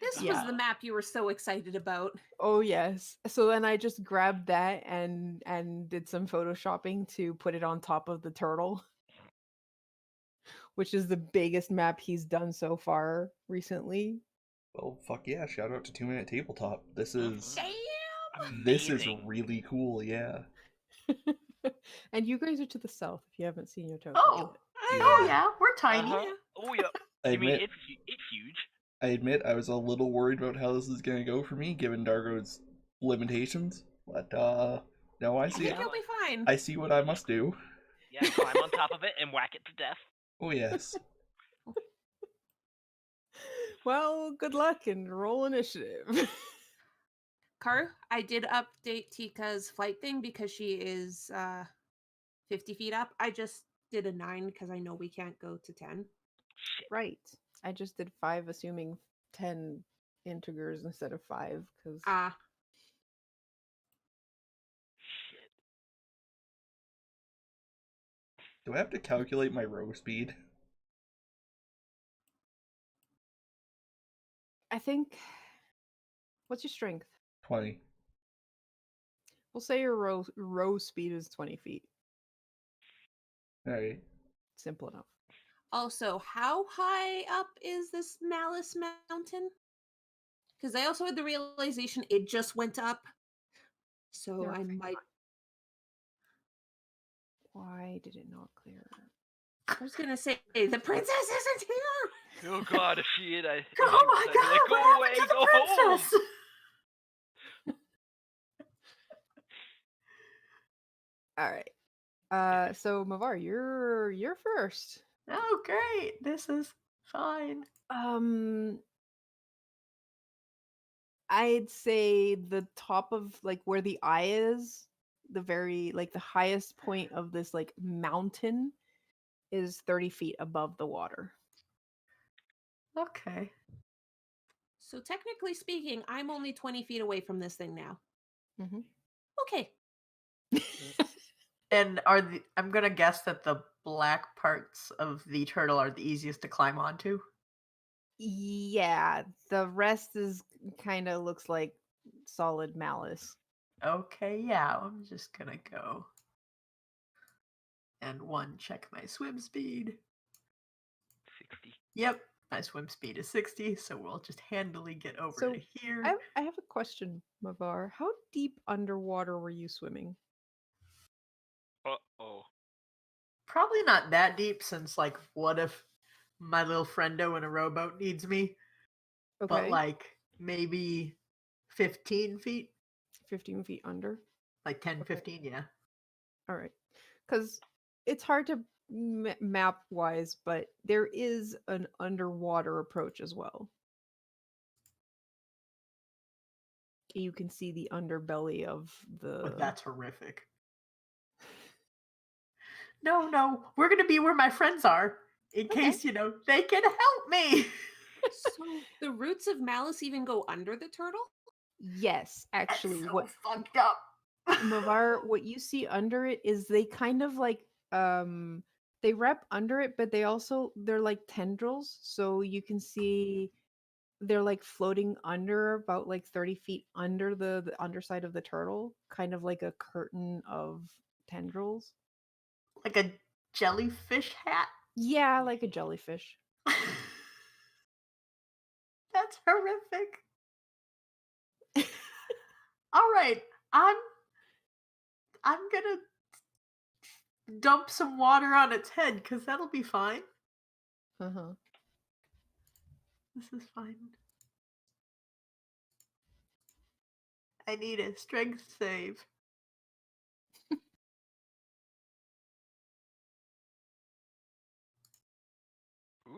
This Yeah. was the map you were so excited about. Oh yes. So then I just grabbed that and did some photoshopping to put it on top of the turtle, which is the biggest map he's done so far recently. Well, fuck yeah! Shout out to 2-minute tabletop. This is Damn! this is Amazing. really cool. Yeah. And you guys are to the south if you haven't seen your token Oh, yet. oh Yeah. yeah, we're tiny. Uh-huh. Oh, yeah. I You mean admit, it's huge? I admit I was a little worried about how this is going to go for me, given Dargo's limitations. But no, I I see think it. you'll be fine. I see what I must do. Yeah, climb on top of it and whack it to death. Oh yes. Well, good luck and roll initiative. Karu, I did update Tika's flight thing because she is 50 feet up. I just did a 9 because I know we can't go to 10. Shit. Right. I just did 5, assuming 10 integers instead of 5, because Ah, Shit. Do I have to calculate my row speed? I think. What's your strength? 20. We'll say your row speed is 20 feet. Alright. Simple enough. also, how high up is this Malice Mountain? Because I also had the realization it just went up. So There I are- might. Why did it not clear? I was going to say, the princess isn't here! Oh god, if she had, if she Oh was, my I'd be god, like, what go happened away, to the go home. princess? All right. So Mavar, you're first. Oh, great. This is fine. I'd say the top of like where the eye is, the very like the highest point of this like mountain is 30 feet above the water. Okay. So technically speaking, I'm only 20 feet away from this thing now. Mhm. Okay. And I'm gonna guess that the black parts of the turtle are the easiest to climb onto. Yeah, the rest is kind of looks like solid malice. Okay, yeah, I'm just gonna go. And check my swim speed. 60. Yep, my swim speed is 60, so we'll just handily get over So, to here. I have a question, Mavar. How deep underwater were you swimming? Uh-oh. Probably not that deep, since, like, what if my little friendo in a rowboat needs me? Okay. But, like, maybe 15 feet? 15 feet under. Like 10, Okay. 15, yeah. All right. Because it's hard to map wise, but there is an underwater approach as well. You can see the underbelly of the. But that's horrific. No, we're gonna be where my friends are, in Okay. case, they can help me! So the roots of Malice even go under the turtle? Yes, actually, That's so what fucked up. Mavar, what you see under it is they kind of like they wrap under it, but they're like tendrils, so you can see they're like floating under about like 30 feet under the underside of the turtle, kind of like a curtain of tendrils. Like a jellyfish hat? Yeah, like a jellyfish. That's horrific. All right, I'm gonna dump some water on its head, because that'll be fine. Uh-huh. This is fine. I need a strength save.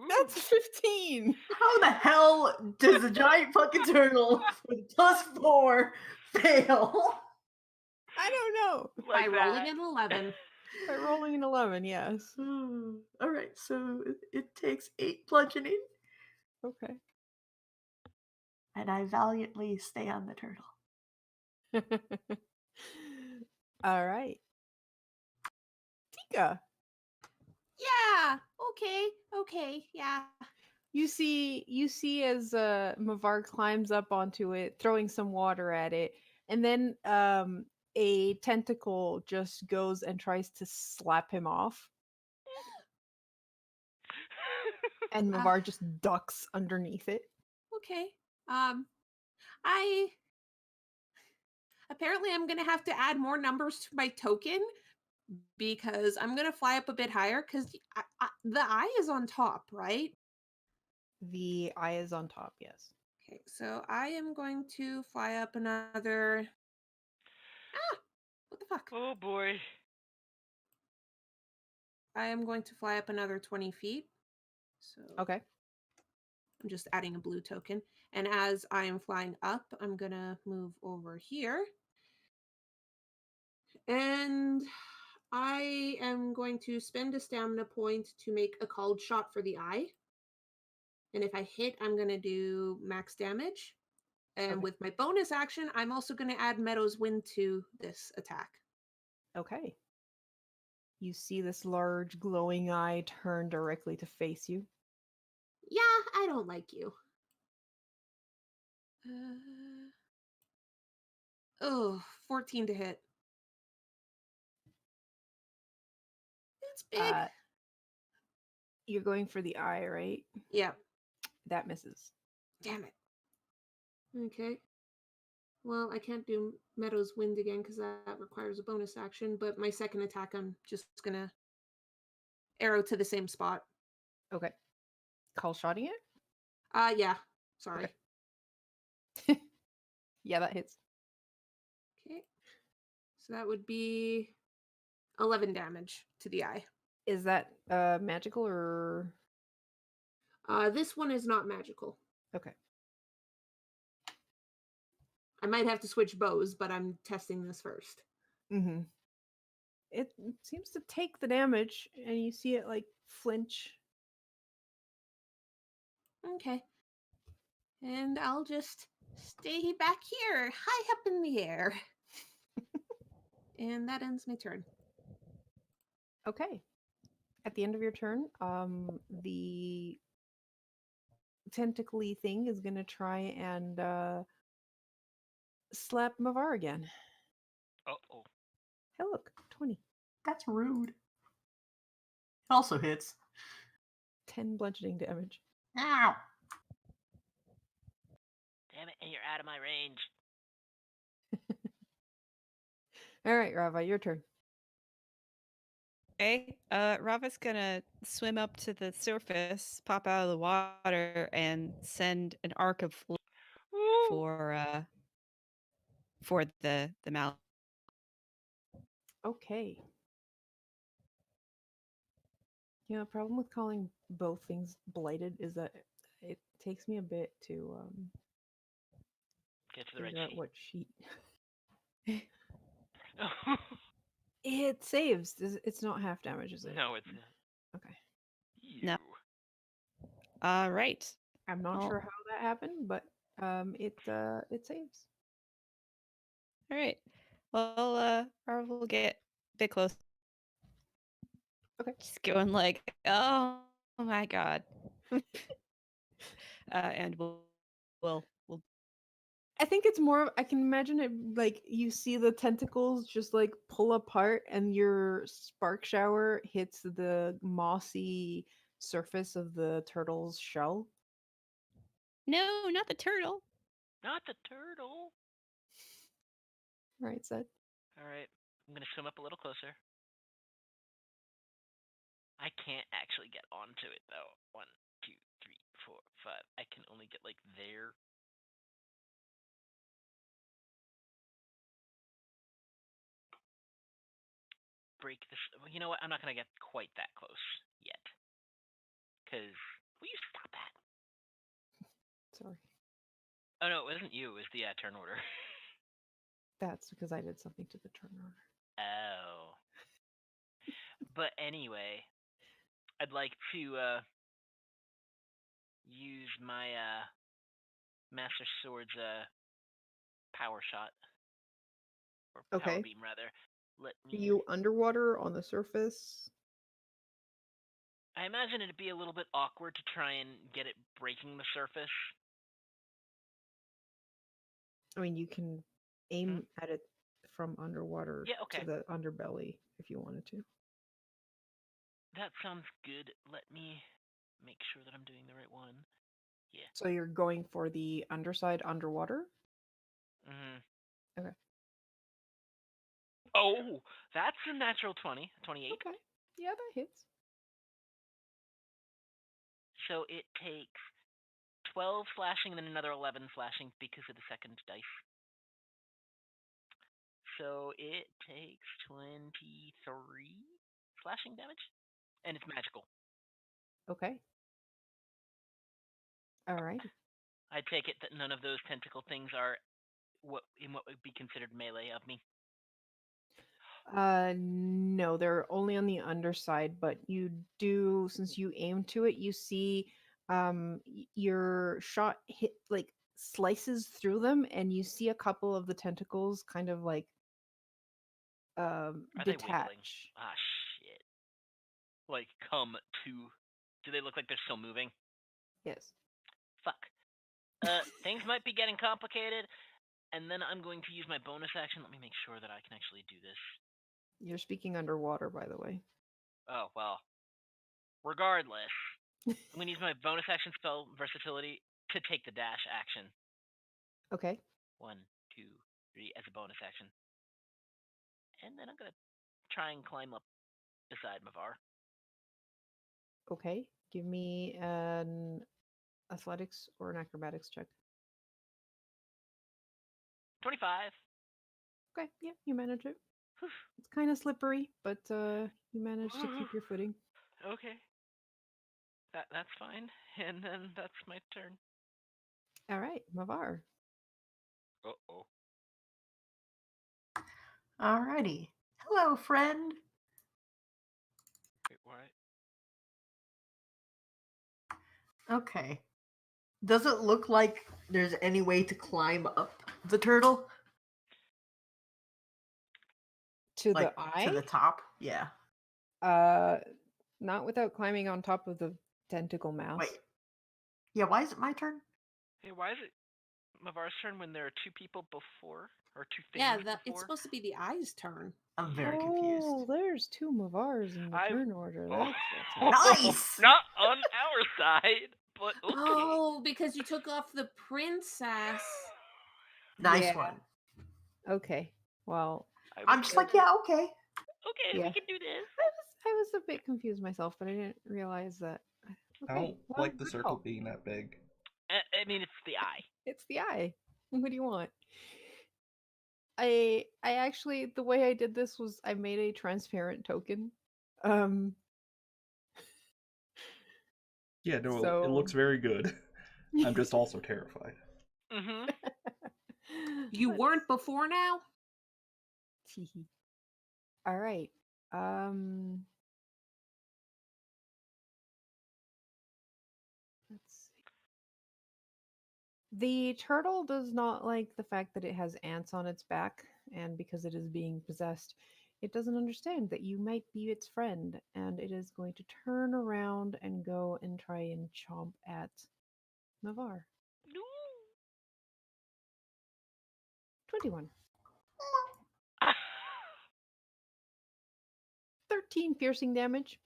That's 15. How the hell does a giant fucking turtle with +4 fail? I don't know. By Like rolling that. an 11. By rolling an 11, yes. All right, so it takes 8 bludgeoning, Okay. and I valiantly stay on the turtle. All right. Tika. Yeah. Okay. Yeah. You see as Mavar climbs up onto it, throwing some water at it, and then a tentacle just goes and tries to slap him off, and Ah. Mavar just ducks underneath it. Okay. Apparently I'm gonna have to add more numbers to my token because I'm gonna fly up a bit higher because the eye is on top, right? The eye is on top, yes. Okay, so I am going to fly up another. Ah! What the fuck? Oh boy. I am going to fly up another 20 feet. So Okay. I'm just adding a blue token. And as I am flying up, I'm going to move over here. And I am going to spend a stamina point to make a called shot for the eye. And if I hit, I'm going to do max damage. And Okay. with my bonus action, I'm also going to add Meadow's Wind to this attack. Okay. You see this large glowing eye turn directly to face you. Yeah, I don't like you. Oh, 14 to hit. It's big. You're going for the eye, right? Yeah, That misses. damn it. Okay. Well, I can't do Meadow's Wind again because that requires a bonus action, but my second attack, I'm just going to arrow to the same spot. Okay. Call shotting it? Yeah, sorry. Okay. Yeah, that hits. Okay. So that would be 11 damage to the eye. Is that magical or This one is not magical. okay? I might have to switch bows, but I'm testing this first. Mm-hmm. It seems to take the damage, and you see it like flinch. Okay. And I'll just stay back here, high up in the air. And that ends my turn. Okay. At the end of your turn, the tentacly thing is gonna try and slap Mavar again. Uh-oh. Hey, look, 20. That's rude. It also hits. 10 bludgeoning damage. Ow! Damn it, and you're out of my range. All right, Rava, your turn. Okay. Rava's gonna swim up to the surface, pop out of the water, and send an arc of light Woo! for the mouth. Okay. You know, the problem with calling both things blighted is that it takes me a bit to Get to the right figure out sheet. what sheet. It saves. It's not half damage, is it? No, it's not. Okay. No. You. All right. I'm not Oh. sure how that happened, but it saves. All right. Well, Rava will get a bit close. Okay. Just going like, oh my god. And we'll I think it's more. I can imagine it like you see the tentacles just like pull apart, and your spark shower hits the mossy surface of the turtle's shell. No, not the turtle. Not the turtle. Right, Seth? All right. I'm going to swim up a little closer. I can't actually get onto it, though. 1, 2, 3, 4, 5. I can only get, like, there. Break this. Well, you know what? I'm not going to get quite that close yet. Because. Will you stop that? Sorry. Oh, no, it wasn't you. It was the turn order. That's because I did something to the turn order. Oh. But anyway, I'd like to use my Master Sword's power shot. Or power Okay. beam, rather. Let Are me. you underwater on the surface? I imagine it'd be a little bit awkward to try and get it breaking the surface. I mean, you can aim at it from underwater Yeah, okay. to the underbelly if you wanted to. That sounds good. Let me make sure that I'm doing the right one. Yeah. So you're going for the underside underwater? Mm-hmm. Okay. Oh, that's a natural 20, 28. Okay. Yeah, that hits. So it takes 12 slashing and then another 11 slashing because of the second dice. So it takes 23 slashing damage, and it's magical. Okay. Alrighty. I take it that none of those tentacle things are what would be considered melee of me. No, they're only on the underside, but you do, since you aim to it, you see your shot hit, like, slices through them, and you see a couple of the tentacles kind of like Are they wiggling? detach. Ah, shit. Like, come to. Do they look like they're still moving? Yes. Fuck. Things might be getting complicated, and then I'm going to use my bonus action. Let me make sure that I can actually do this. You're speaking underwater, by the way. Oh, well. Regardless, I'm going to use my bonus action spell versatility to take the dash action. Okay. 1, 2, 3 as a bonus action. And then I'm going to try and climb up beside Mavar. Okay. Give me an athletics or an acrobatics check. 25. Okay. Yeah, you manage it. Whew. It's kind of slippery, but you manage to keep your footing. Okay. That's fine. And then that's my turn. All right, Mavar. Uh-oh. Alrighty. Hello, friend. Wait, what? Okay. Does it look like there's any way to climb up the turtle? To Like the eye? to the top? Yeah. Not without climbing on top of the tentacle mass. Wait. Yeah, why is it my turn? Hey, why is it Mavar's turn when there are two people before? Or two things Yeah, before? it's supposed to be the eye's turn. I'm very Oh, confused. there's two Mavars in the I've- turn order. Oh. That's Nice! Not on our side, but okay. Oh, because you took off the princess. Nice Yeah. one. okay. Well, I'm just like, yeah, okay. Okay, Yeah. we can do this. I was a bit confused myself, but I didn't realize that. I Okay, don't well, like the circle wow. being that big. I mean, it's the eye. It's the eye. What do you want? I actually, the way I did this was I made a transparent token. Yeah, no, So it looks very good. I'm just also terrified. Mm-hmm. You weren't before now? Teehee. All right. Let's see. The turtle does not like the fact that it has ants on its back, and because it is being possessed, it doesn't understand that you might be its friend, and it is going to turn around and go and try and chomp at Mavar. No. 21. 13 piercing damage.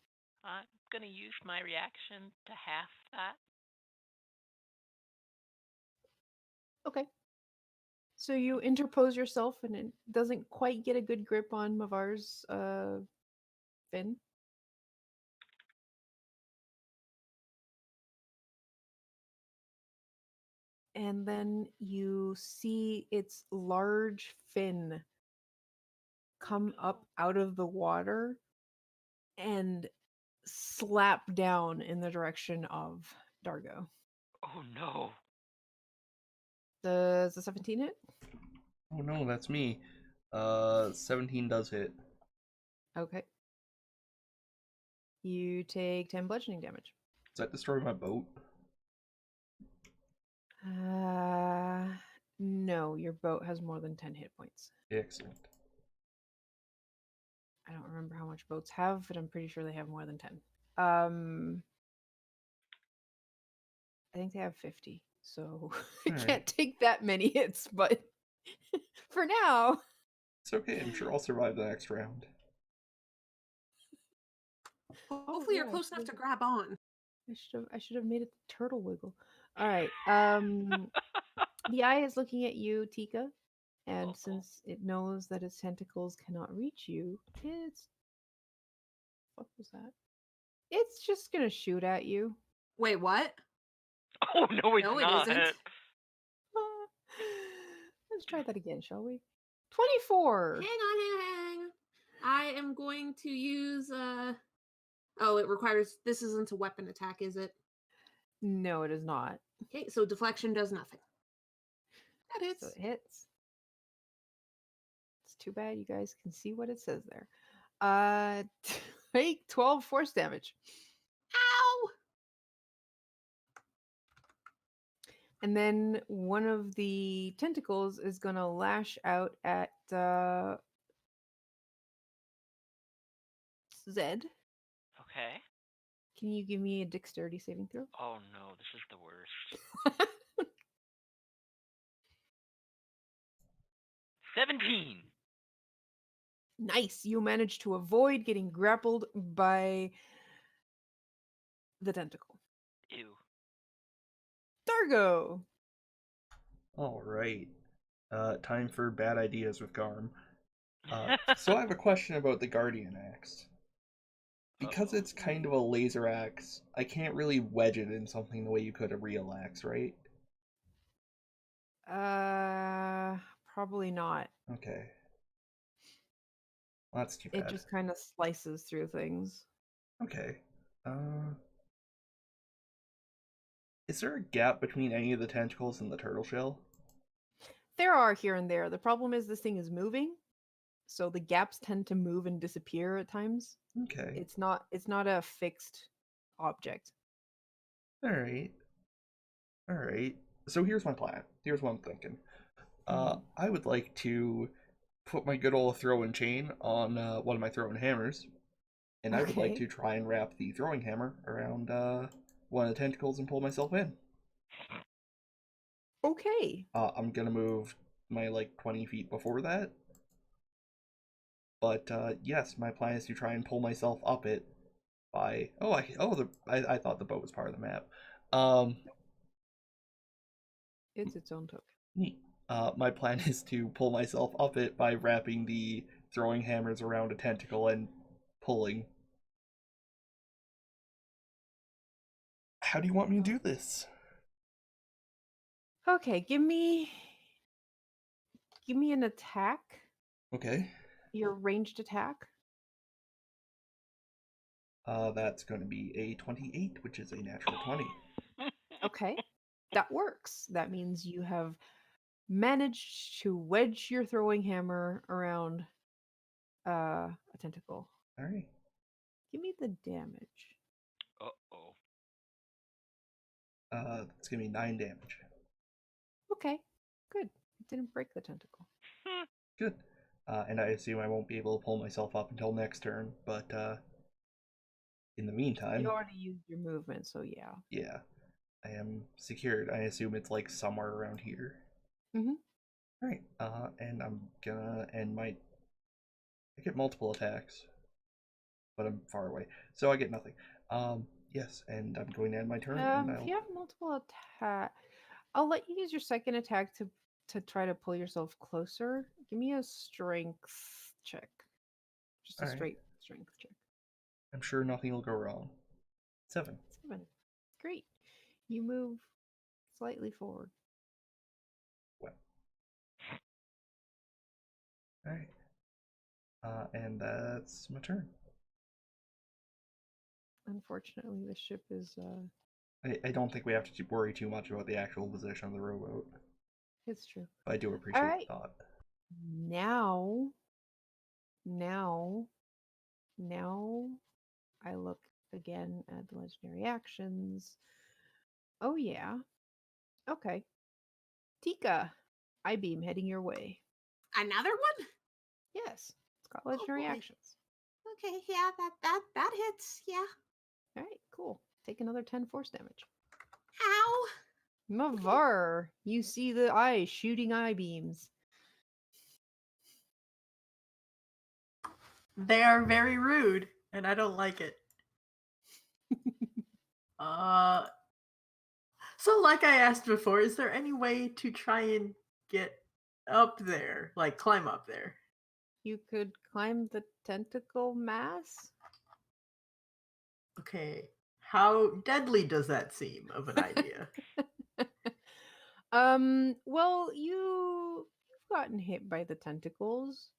I'm gonna use my reaction to half that. Okay. So you interpose yourself, and it doesn't quite get a good grip on Mavar's fin. And then you see its large fin come up out of the water and slap down in the direction of Dargo. Oh no. Does the 17 hit? Oh no, that's me. 17 does hit. Okay. You take 10 bludgeoning damage. Does that destroy my boat? No, your boat has more than 10 hit points. Excellent. I don't remember how much boats have, but I'm pretty sure they have more than 10. I think they have 50, so I Alright. can't take that many hits, but for now. It's okay, I'm sure I'll survive the next round. Hopefully you're close enough to grab on. I should have made it the turtle wiggle. All right. The eye is looking at you, Tika, and Uh-oh. since it knows that its tentacles cannot reach you, what was that? It's just gonna shoot at you. Wait, what? Oh no, it's No, it not. isn't. Let's try that again, shall we? 24. Hang on. I am going to use oh, it requires this isn't a weapon attack, is it? No, it is not. Okay, so deflection does nothing. That So hits. it hits. It's too bad you guys can see what it says there. Take 12 force damage. Ow! And then one of the tentacles is going to lash out at Zed. Okay. Can you give me a dexterity saving throw? Oh no, this is the worst. 17. Nice. You managed to avoid getting grappled by the tentacle. Ew. Dargo. All right. Time for bad ideas with Garm. So I have a question about the Guardian Axe. Because it's kind of a laser axe, I can't really wedge it in something the way you could a real axe, right? Probably not. Okay. Well, that's too It bad. just kind of slices through things. Okay. Is there a gap between any of the tentacles and the turtle shell? There are here and there. The problem is this thing is moving, so the gaps tend to move and disappear at times. Okay. It's not a fixed object. Alright. Alright. So here's my plan. Here's what I'm thinking. I would like to put my good old throwing chain on one of my throwing hammers. And I would like Okay. to try and wrap the throwing hammer around one of the tentacles and pull myself in. Okay. I'm gonna move my 20 feet before that. But yes, my plan is to try and pull myself up it by I thought the boat was part of the map. It's its own token. Neat. My plan is to pull myself up it by wrapping the throwing hammers around a tentacle and pulling. How do you want me to do this? Okay, give me an attack. Okay. Your ranged attack. That's going to be a 28, which is a natural 20. Okay. That works. That means you have managed to wedge your throwing hammer around a tentacle. All right. Give me the damage. Uh-oh. That's going to be 9 damage. Okay. Good. It didn't break the tentacle. Good. And I assume I won't be able to pull myself up until next turn, but in the meantime, You already used your movement, so yeah. yeah, I am secured. I assume it's somewhere around here. Mhm. All right. And I'm gonna end my. I get multiple attacks, but I'm far away, so I get nothing. Yes, and I'm going to end my turn. And If you have multiple attack, I'll let you use your second attack to try to pull yourself closer. Give me a strength check. Just a All right. straight strength check. I'm sure nothing will go wrong. 7. 7. Great. You move slightly forward. Well. All right. And that's my turn. Unfortunately, the ship is I don't think we have to worry too much about the actual position of the rowboat. it's true. But I do appreciate Alright. the thought. Now I look again at the legendary actions. Oh yeah. Okay. Tika, I-beam heading your way. Another one? Yes. It's got legendary boy. actions. Okay, yeah, that hits. Yeah. Alright, cool. Take another 10 force damage. Ow. Mavar, you see the eyes shooting eye beams. They are very rude, and I don't like it. So like I asked before, is there any way to try and get up there, like climb up there? You could climb the tentacle mass. Okay, How deadly does that seem of an idea? Well, you've gotten hit by the tentacles.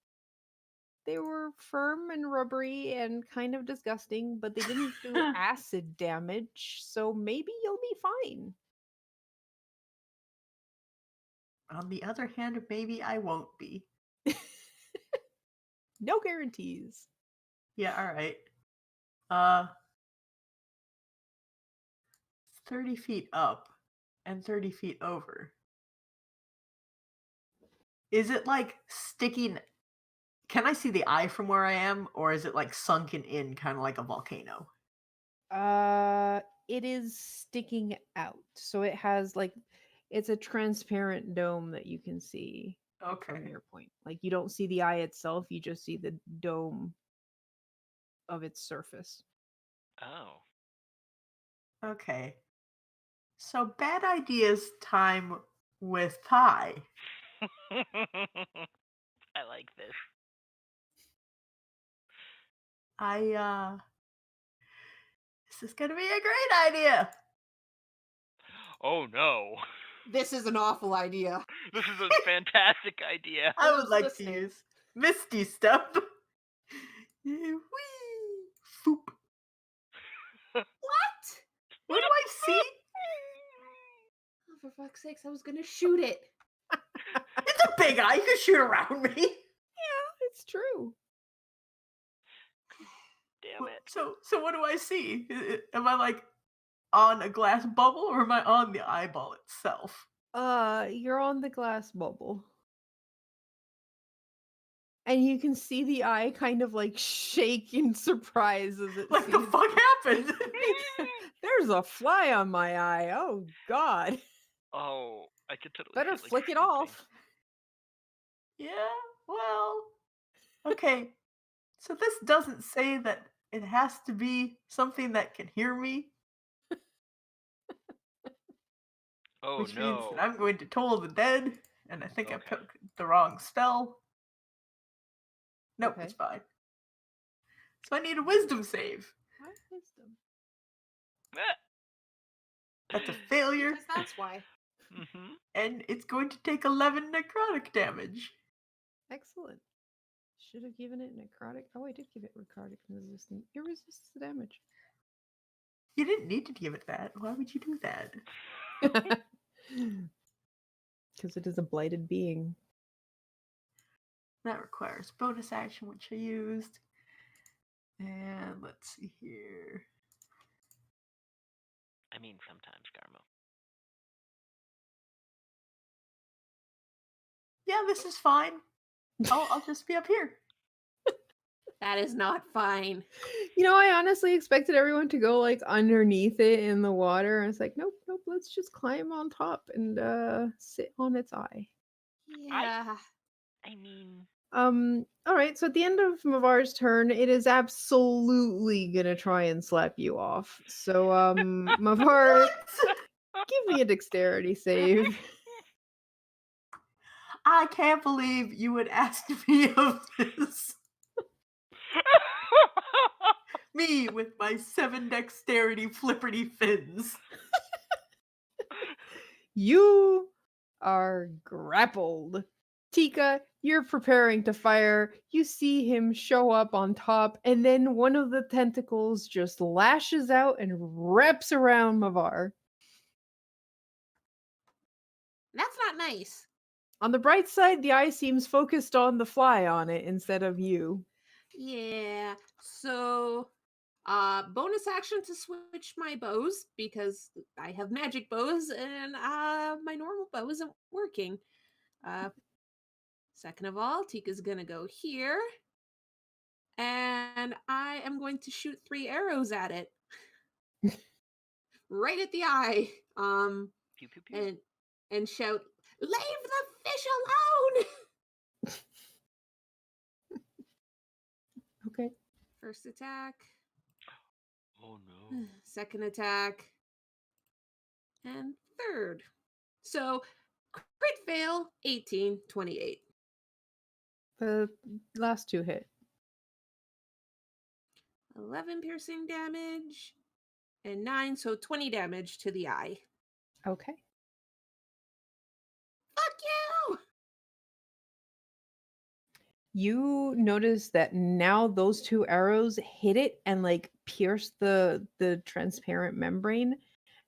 They were firm and rubbery and kind of disgusting, but they didn't do acid damage, so maybe you'll be fine. On the other hand, maybe I won't be. No guarantees. Yeah, all right. 30 feet up and 30 feet over. Is it like sticking? Can I see the eye from where I am, or is it like sunken in, kind of like a volcano? It is sticking out. So it has like it's a transparent dome that you can see from Okay. your point. Like you don't see the eye itself, you just see the dome of its surface. Oh. Okay. So bad ideas time with pie. I like this. This is gonna be a great idea. Oh no. This is an awful idea. This is a fantastic idea. I For would those like listening. to use Misty Step. Whee! Foop. What? What do I see? Oh, for fuck's sakes, I was gonna shoot it. It's a big eye. You can shoot around me. Yeah, it's true. Damn it. So what do I see? Am I like on a glass bubble, or am I on the eyeball itself? You're on the glass bubble. And you can see the eye kind of like shake in surprise as it Like sees. the fuck happened? There's a fly on my eye. Oh god. Oh, I could totally Better see like flick it shooting. off. Yeah, well, okay. So this doesn't say that it has to be something that can hear me, Oh which means no. that I'm going to toll the dead, and I think I Okay. picked the wrong spell. Nope, Okay. it's fine. So I need a wisdom save. Why wisdom? That's a failure, Because that's why. Mm-hmm. and it's going to take 11 necrotic damage. Excellent. Should have given it necrotic. Oh, I did give it necrotic resistant. It resists the damage. You didn't need to give it that. Why would you do that? Because it is a blighted being. That requires bonus action, which I used. And let's see here. I mean, sometimes, Garmo. Yeah, this is fine. I'll just be up here. That is not fine. You know, I honestly expected everyone to go like underneath it in the water. And it's like, nope, let's just climb on top and sit on its eye. Yeah. I mean, All right, so at the end of Mavar's turn, it is absolutely gonna try and slap you off. So Mavar, give me a dexterity save. I can't believe you would ask me of this. Me with my 7 dexterity flipperty fins. You are grappled. Tika, you're preparing to fire. You see him show up on top, and then one of the tentacles just lashes out and wraps around Mavar. That's not nice. On the bright side, the eye seems focused on the fly on it instead of you. Yeah. So bonus action to switch my bows because I have magic bows and my normal bow isn't working. Second of all, Tika's gonna go here. And I am going to shoot 3 arrows at it. Right at the eye. pew pew pew. And shout, "Leave the fish alone!" Okay. First attack. Oh no. Second attack. And third. So crit fail, 18, 28. The last two hit. 11 piercing damage and 9, so 20 damage to the eye. Okay. Fuck you! You notice that now those two arrows hit it and like pierce the transparent membrane,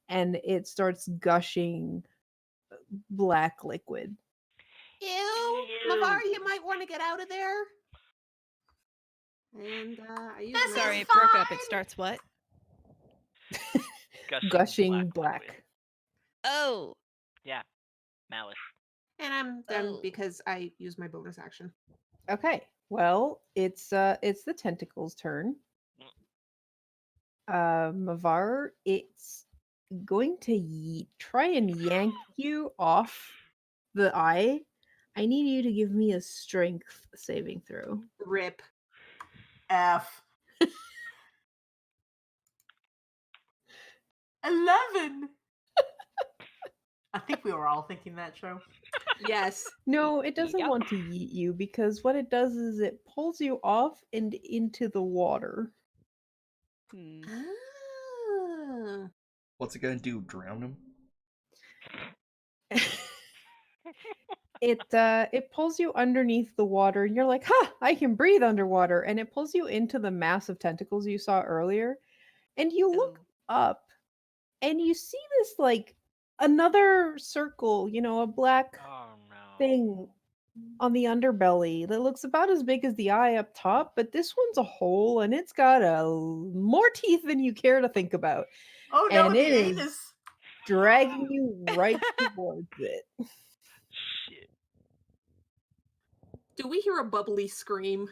and it starts gushing black liquid. Ew! Mavar, you might want to get out of there. And I use This my Sorry, is it broke up. It fine. starts what? Gushing black. liquid. Oh. Yeah, malice. and I'm done Oh. because I use my bonus action. Okay. Well, it's the tentacles' turn. Mavar, it's going to try and yank you off the eye. I need you to give me a strength saving throw. Rip. F. 11. I think we were all thinking that, show. Yes. No, it doesn't Yep. want to yeet you because what it does is it pulls you off and into the water. Hmm. Ah. What's it gonna do? Drown him? It pulls you underneath the water and you're like, "Ha, I can breathe underwater." And it pulls you into the mass of tentacles you saw earlier. And you look up and you see this like another circle, a black Oh no. thing on the underbelly that looks about as big as the eye up top, but this one's a hole and it's got more teeth than you care to think about. Oh no, And the it is anus. dragging you right towards it. Shit. Do we hear a bubbly scream?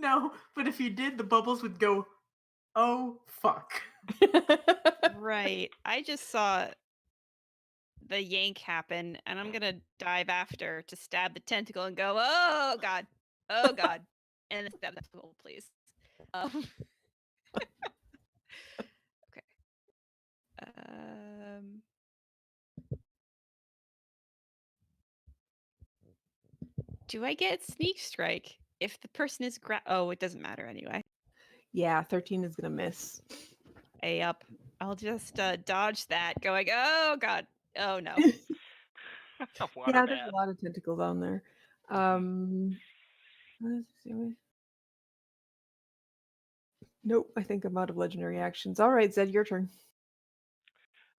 No, but if you did, the bubbles would go, oh fuck. Right. I just saw the yank happen, and I'm gonna dive after to stab the tentacle and go, oh god, and then stab the tentacle, please. Okay. Do I get sneak strike if the person is oh, it doesn't matter anyway. Yeah, 13 is gonna miss. Up. I'll just dodge that, going, oh god, oh no. Water Yeah, there's bath. a lot of tentacles on there. Let's see. Nope, I think I'm out of legendary actions. All right, Zed, your turn.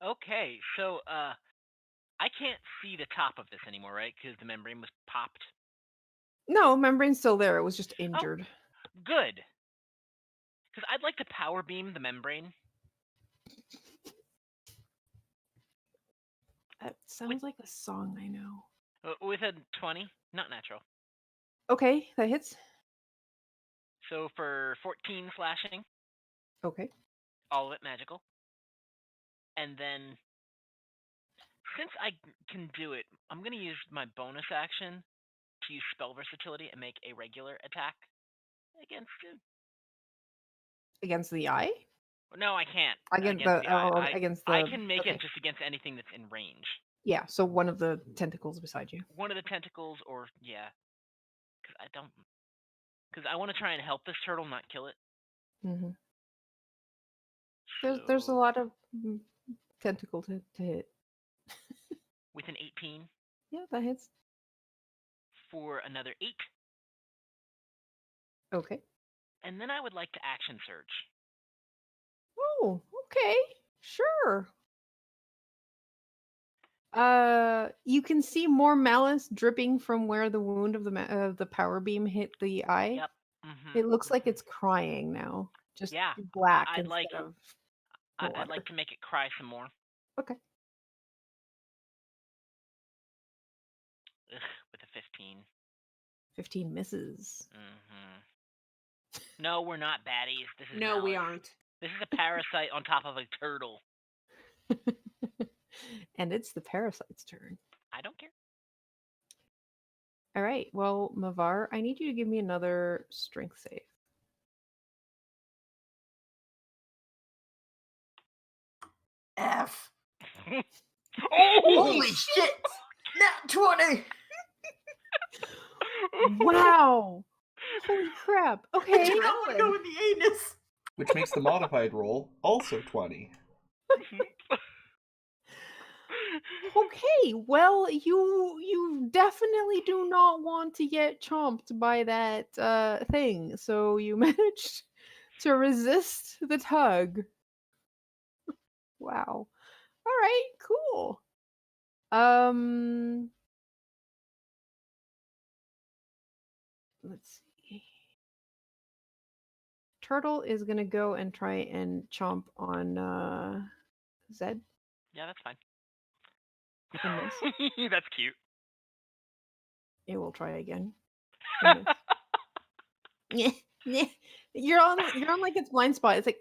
Okay, so I can't see the top of this anymore, right? Because the membrane was popped. No, membrane's still there. It was just injured. Good. Because I'd like to power beam the membrane. That sounds like a song I know. With a 20, not natural. Okay, that hits. So for 14 slashing, Okay. all of it magical. And then, since I can do it, I'm going to use my bonus action to use spell versatility and make a regular attack against it. Against the eye? No, I can't. Against the eye. against the I can make okay. it just against anything that's in range. Yeah, so one of the tentacles beside you. One of the tentacles, or yeah, because I want to try and help this turtle, not kill it. Mm-hmm. There's a lot of tentacle to hit. With an 18. Yeah, that hits. For another 8. Okay. And then I would like to action surge. Oh, okay. Sure. You can see more malice dripping from where the wound of the power beam hit the eye. Yep. It looks like it's crying now. Just Yeah, black I'd instead like- of I'd water. like to make it cry some more. Okay. With a 15. 15 misses. No, we're not baddies. This is No, we malice. aren't. This is a parasite on top of a turtle. And it's the parasite's turn. I don't care. All right. Well, Mavar, I need you to give me another strength save. F. Oh! Holy shit! Nat 20! Wow. Holy crap. I Okay. do not want to go in the anus. which makes the modified roll also 20. Okay, well, you definitely do not want to get chomped by that thing. So you managed to resist the tug. Wow. All right, cool. Um let's see. Turtle is going to go and try and chomp on Zed Yeah, that's fine. and miss. That's cute. It will try again and miss. Yeah, yeah. You're on like its blind spot. It's like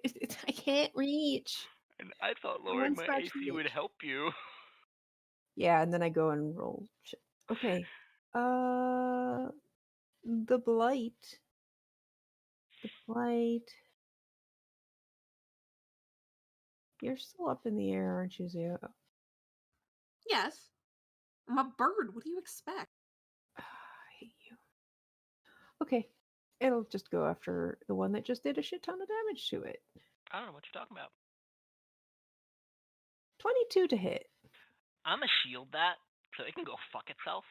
I can't reach. And I thought It lowering won't my scratch the AC would itch. help you. Yeah, and then I go and roll shit. Okay. The blight. The blight. You're still up in the air, aren't you, Zio? Yes. I'm a bird. What do you expect? I hate you. Okay. It'll just go after the one that just did a shit ton of damage to it. I don't know what you're talking about. 22 to hit. I'm a shield that, so it can go fuck itself.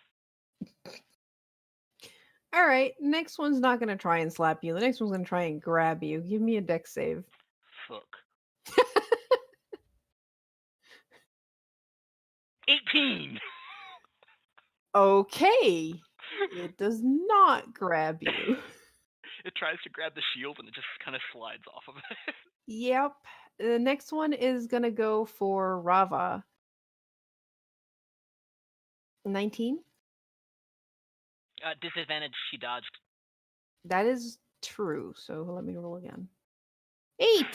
All right. Next one's not going to try and slap you. The next one's going to try and grab you. Give me a dex save. Fuck. 18! Okay. It does not grab you. It tries to grab the shield and it just kind of slides off of it. Yep. The next one is going to go for Rava. 19. Disadvantage, she dodged. That is true. So let me roll again. 8.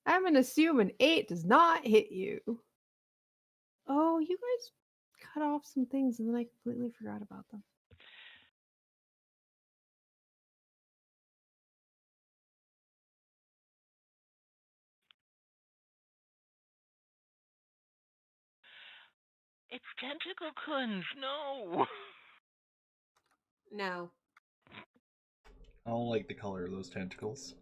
I'm going to assume an 8 does not hit you. Oh, you guys cut off some things and then I completely forgot about them. It's tentacle coons, no! No. I don't like the color of those tentacles.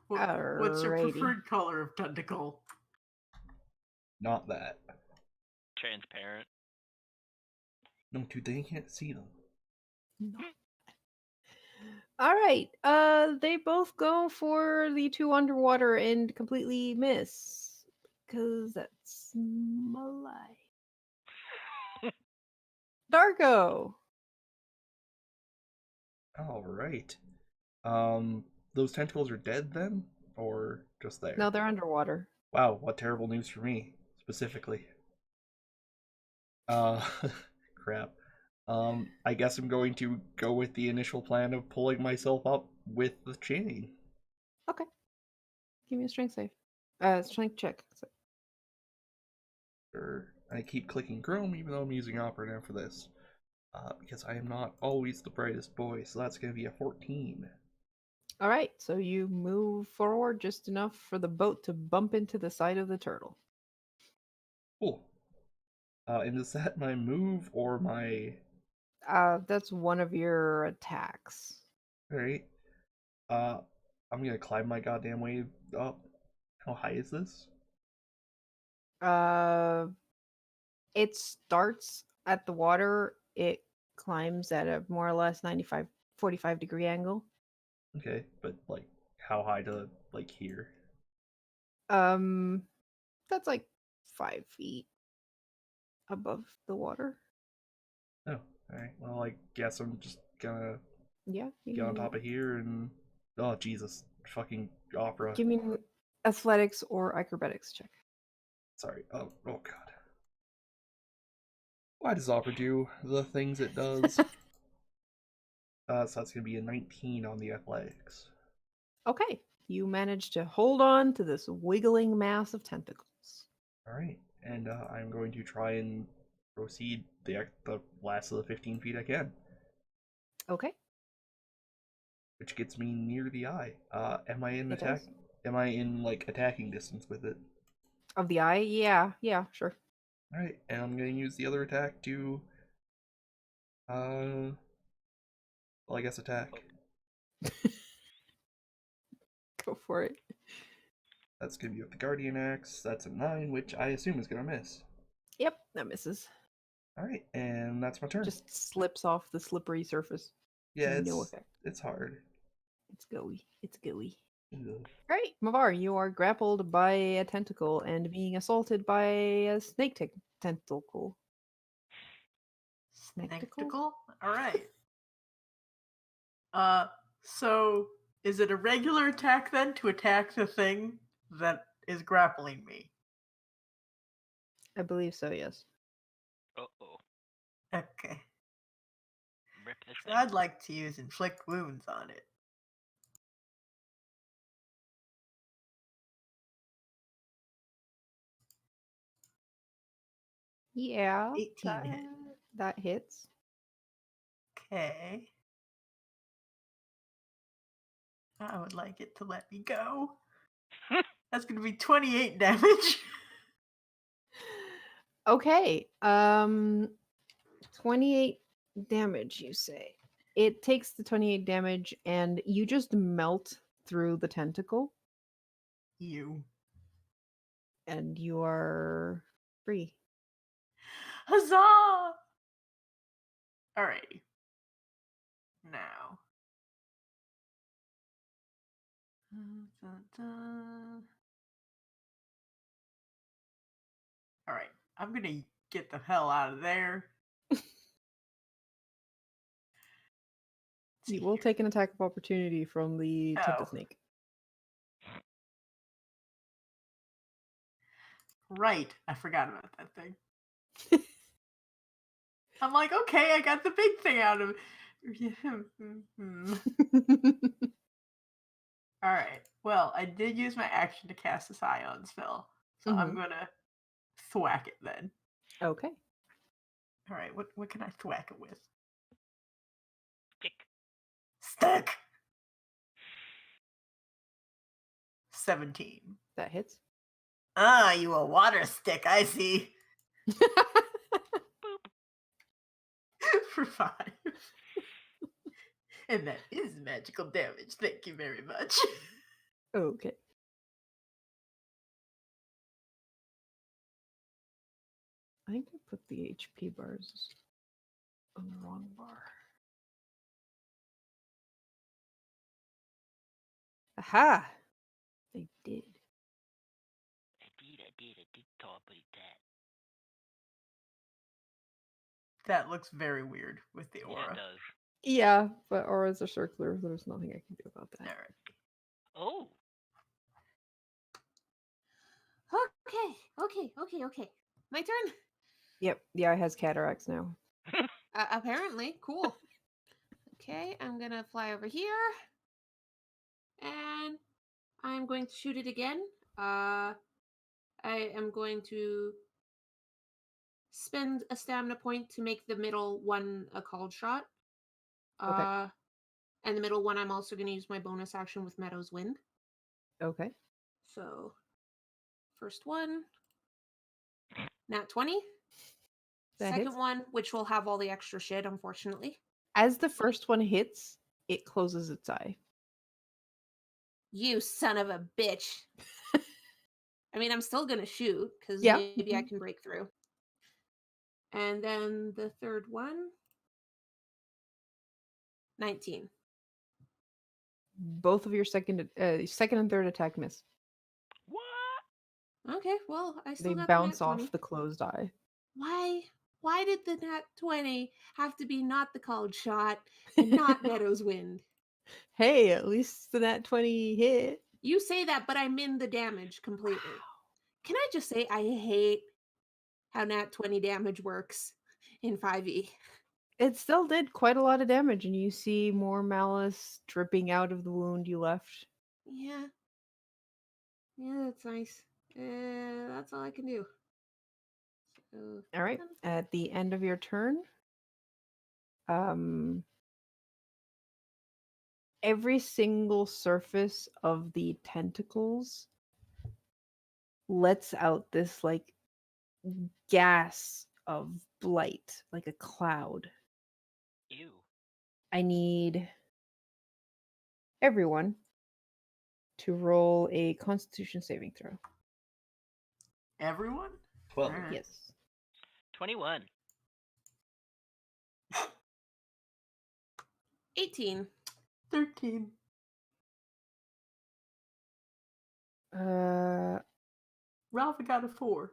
What's your Alrighty. preferred color of tentacle? Not that. Transparent. No, dude, they can't see them. No. All right. They both go for the 2 underwater and completely miss because that's my life. Darko. All right. Those tentacles are dead then, or just there? No, they're underwater. Wow, what terrible news for me specifically. Uh, crap. I guess I'm going to go with the initial plan of pulling myself up with the chain. Okay. Give me a strength save. Strength check. I keep clicking Chrome even though I'm using Opera now for this. Because I am not always the brightest boy, so that's going to be a 14. All right. So you move forward just enough for the boat to bump into the side of the turtle. Cool. And is that my move or my... That's one of your attacks. Alright. I'm gonna climb my goddamn way up. How high is this? Uh, it starts at the water. It climbs at a more or less 45 degree angle. Okay, but like, how high to like here? Um, that's like 5 feet above the water. Oh, alright. Well, I guess I'm just gonna Yeah, you get can on do top that. of here and... Oh, Jesus. Fucking Opera. Give me an athletics or acrobatics check. Sorry. Oh god. Why does Opera do the things it does? So that's gonna be a 19 on the athletics. Okay, you manage to hold on to this wiggling mass of tentacles. Alright, and I'm going to try and proceed the last of the 15 feet I can. Okay, Which gets me near the eye. Am I in it attack? does. Am I in like attacking distance with it? Of the eye? Yeah, sure. Alright, and I'm gonna use the other attack to Well, I guess attack. Go for it. That's gonna be with the Guardian Axe. That's a 9, which I assume is gonna miss. Yep, that misses. Alright, and that's my turn. Just slips off the slippery surface. Yeah, No effect. it's hard. It's gooey. It's gooey. Ugh. Right, Mavar, you are grappled by a tentacle and being assaulted by a snake tentacle. Snecticle? Alright. So is it a regular attack then to attack the thing that is grappling me? I believe so, yes. Uh-oh. Okay. Rip this So thing. I'd like to use inflict wounds on it. Yeah. 18 hit. That hits. Okay. I would like it to let me go. That's going to be 28 damage. Okay. 28 damage, you say. It takes the 28 damage and you just melt through the tentacle You. and you are free. Huzzah! Alrighty. Now. Alright. I'm going to get the hell out of there. You will take an attack of opportunity from the Oh. Snake. Right. I forgot about that thing. I'm like, okay, I got the big thing out of it. Alright. Well, I did use my action to cast a Scion spell. So I'm gonna thwack it then. Okay. Alright, what can I thwack it with? Stick. Stick! 17. That hits. Ah, you a water stick, I see. For 5. And that is magical damage. Thank you very much. Okay. I think I put the HP bars on the wrong bar. Aha! I did. I did talk about that. That looks very weird with the Yeah, aura. it does. Yeah, but auras are circular. There's nothing I can do about that. Alright. Oh. Okay. My turn? Yep, the eye has cataracts now. Apparently. Cool. Okay, I'm gonna fly over here. And I'm going to shoot it again. I am going to spend a stamina point to make the middle one a called shot. Okay. And the middle one, I'm also going to use my bonus action with Meadow's Wind. Okay. So, first one, nat 20. That Second hits. one, which will have all the extra shit, unfortunately. As the first one hits, it closes its eye. You son of a bitch. I mean, I'm still going to shoot, because Yeah. maybe I can break through. And then the third one, 19. Both of your second and third attack miss. What? Okay, well, I still They got bounce the nat 20. off the closed eye. Why did the nat 20 have to be not the called shot and not Meadow's Wind? Hey, at least the nat 20 hit. You say that, but I'm in the damage completely. Can I just say I hate how nat 20 damage works in 5e? It still did quite a lot of damage, and you see more malice dripping out of the wound you left. Yeah. Yeah, that's nice. That's all I can do. So, All right. At the end of your turn, every single surface of the tentacles lets out this like gas of blight, like a cloud. Ew. I need everyone to roll a Constitution saving throw. Everyone? 12. Alright. Yes. 21. 18. 13. Ralph got a 4.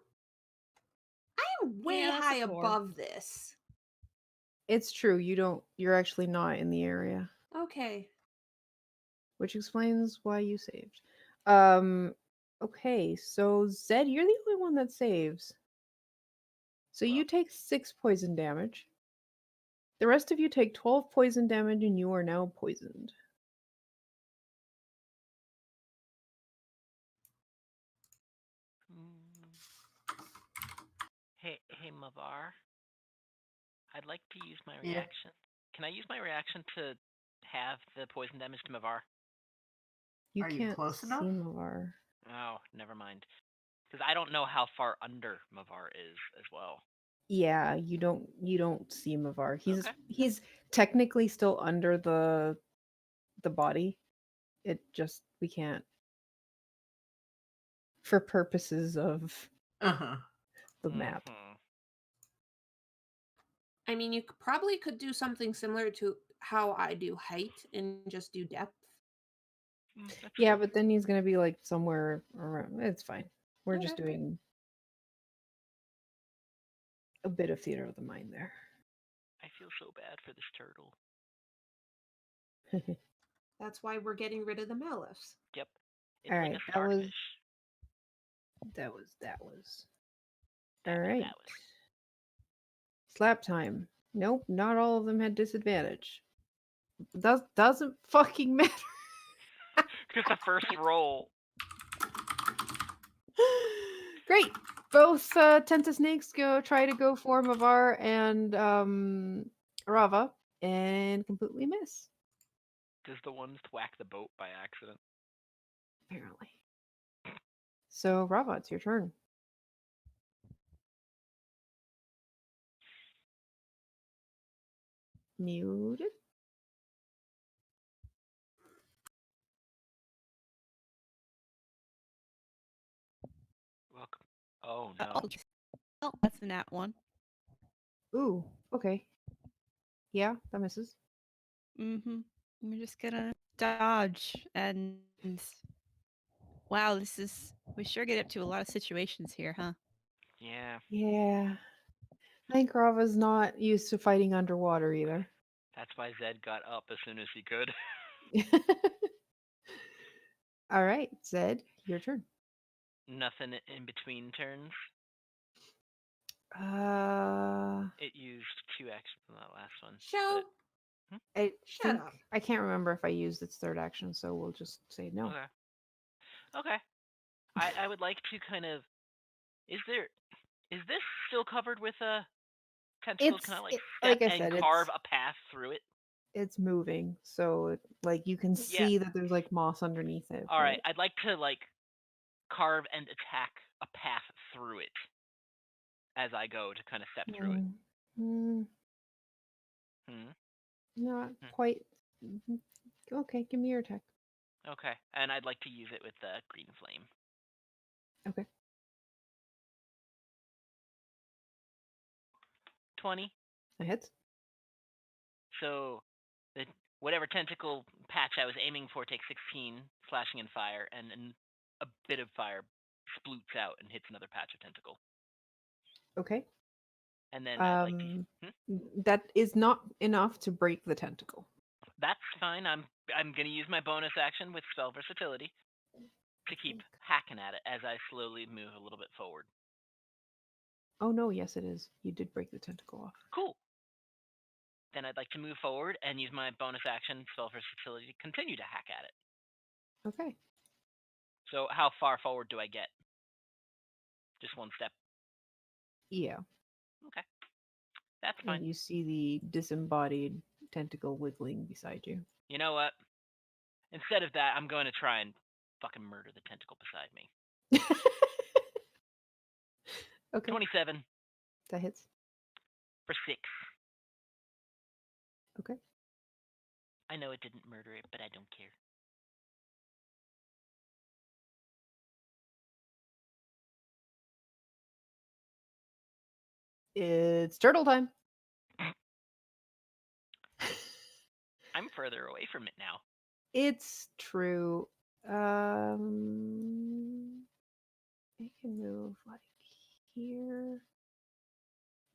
I am way Yeah, that's a high 4. above this. It's true. You're actually not in the area, Okay. which explains why you saved. Okay, so Zed, you're the only one that saves. So you take 6 poison damage. The rest of you take 12 poison damage and you are now poisoned. Hey, Mavar. I'd like to use my Yeah. reaction. Can I use my reaction to have the poison damage to Mavar? You Are you can't close enough? see Mavar. Oh, never mind. Because I don't know how far under Mavar is as well. Yeah, you don't see Mavar. Okay. He's technically still under the body. It just we can't for purposes of Uh-huh. the map. Mhm. I mean, you probably could do something similar to how I do height and just do depth. That's Yeah, true. but then he's gonna be like somewhere around. It's fine. We're just Okay. doing a bit of theater of the mind there. I feel so bad for this turtle. That's why we're getting rid of the Malifs. Yep. It's All like right, a starfish. that was. That All was right. Slap time. Nope, not all of them had disadvantage. Doesn't fucking matter. Because the first roll. Great. Both Tenta snakes try to go for Mavar and Rava and completely miss. Does the ones whack the boat by accident? Apparently. So Rava, it's your turn. Muted. Welcome. Oh Oh, no. oh, that's a nat 1. Ooh, okay. Yeah, that misses. Mm-hmm. We're just gonna dodge and wow, we sure get up to a lot of situations here, huh? Yeah. Yeah. I think Rava's not used to fighting underwater either. That's why Zed got up as soon as he could. All right, Zed, your turn. Nothing in between turns. It used 2 actions in that last one. Show. I Shut think up. I can't remember if I used its third action, so we'll just say no. Okay. Okay. I would like to kind of. Is this still covered with tentacles? Can I like step like I and said, carve a path through it? it's moving, so like you can Yeah. see that there's like moss underneath it. All right. I'd like to like carve and attack a path through it as I go to kind of step through it. Not quite. Okay, give me your attack. Okay, and I'd like to use it with the green flame. Okay. 20. That hits. So the whatever tentacle patch I was aiming for takes 16 slashing and fire, and a bit of fire sploots out and hits another patch of tentacle. Okay. And then I'd like to. That is not enough to break the tentacle. That's fine. I'm gonna use my bonus action with spell versatility to keep hacking at it as I slowly move a little bit forward. Oh no, yes it is. You did break the tentacle off. Cool. Then I'd like to move forward and use my bonus action spell versatility to continue to hack at it. Okay. So how far forward do I get? Just one step. Yeah. Okay. That's fine. And you see the disembodied tentacle wiggling beside you. You know what? Instead of that, I'm going to try and fucking murder the tentacle beside me. Okay. 27 That hits. for 6. Okay. I know it didn't murder it, but I don't care. It's turtle time. I'm further away from it now. It's true. It can move like here.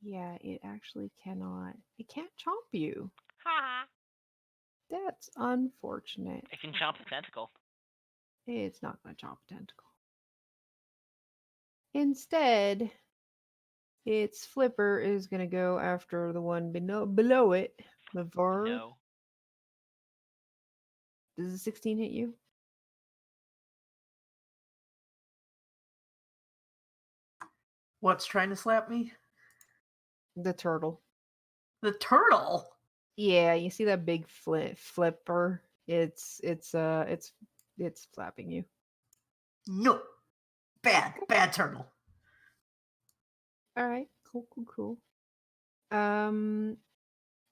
Yeah, it actually cannot. It can't chomp you. Ha! That's unfortunate. It can chomp the tentacle. It's not going to chomp a tentacle. Instead, its flipper is going to go after the one below it. Mavar. No. Does a 16 hit you? What's trying to slap me? The turtle. The turtle. Yeah, you see that big flipper? It's flapping you. No. Bad turtle. All right, cool. All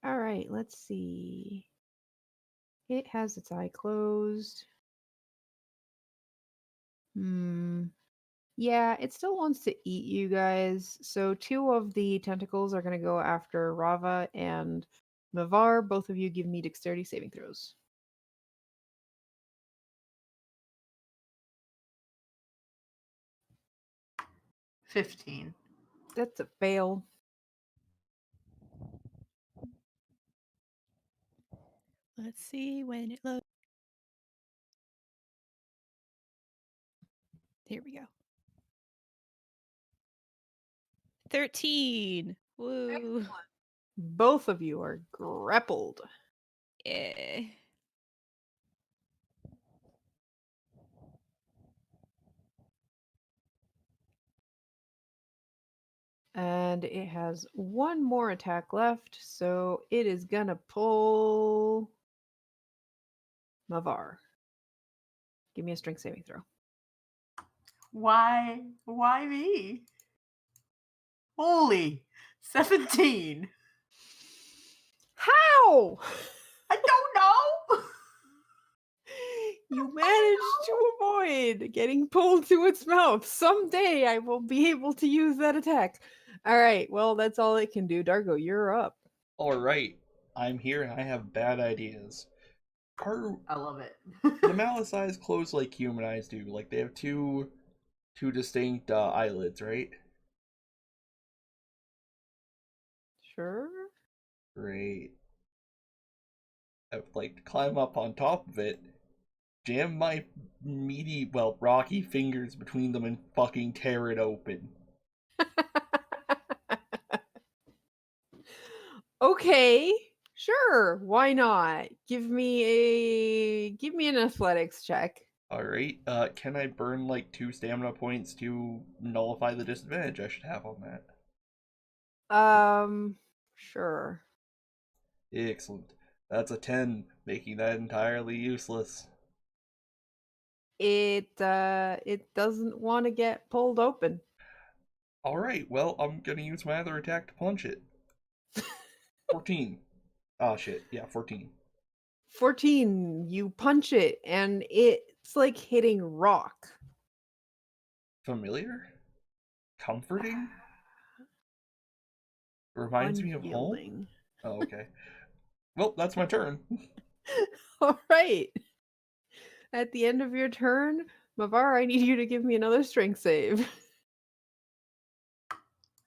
right, let's see. It has its eye closed. Yeah, it still wants to eat you guys. So 2 of the tentacles are going to go after Rava and Mavar. Both of you give me dexterity saving throws. 15. That's a fail. Let's see when it loads. Here we go. 13. Woo. Both of you are grappled. Yeah. And it has 1 more attack left, so it is gonna pull Mavar. Give me a strength saving throw. Why me? Holy 17. How? I don't know. You managed to avoid getting pulled to its mouth. Someday I will be able to use that attack. All right, well, that's all it can do. Dargo, you're up. Alright, I'm here and I have bad ideas. Are I love it. the malice eyes closed like human eyes do? Like they have two distinct eyelids, right? Sure. Great. I would like to climb up on top of it, jam my meaty, well, rocky fingers between them and fucking tear it open. Okay, sure. Why not? Give me an athletics check. Alright, can I burn like 2 stamina points to nullify the disadvantage I should have on that? Sure. Excellent. That's a 10, making that entirely useless. It doesn't want to get pulled open. Alright, well, I'm gonna use my other attack to punch it. 14. Oh shit, yeah, 14. 14, you punch it and it's like hitting rock. Familiar? Comforting? Reminds me of home? Unyielding. Oh, okay. Well, that's my turn. All right. At the end of your turn, Mavar, I need you to give me another strength save.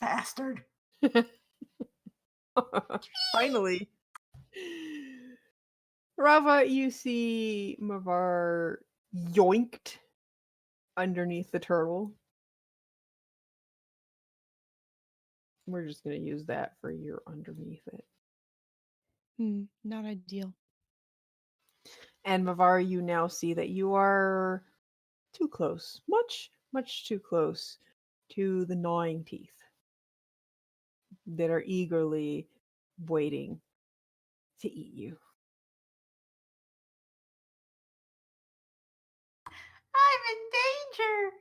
Bastard. Finally. Rava, you see Mavar yoinked underneath the turtle. We're just going to use that for your underneath it. Not ideal. And Mavar, you now see that you are too close. Much too close to the gnawing teeth that are eagerly waiting to eat you. I'm in danger.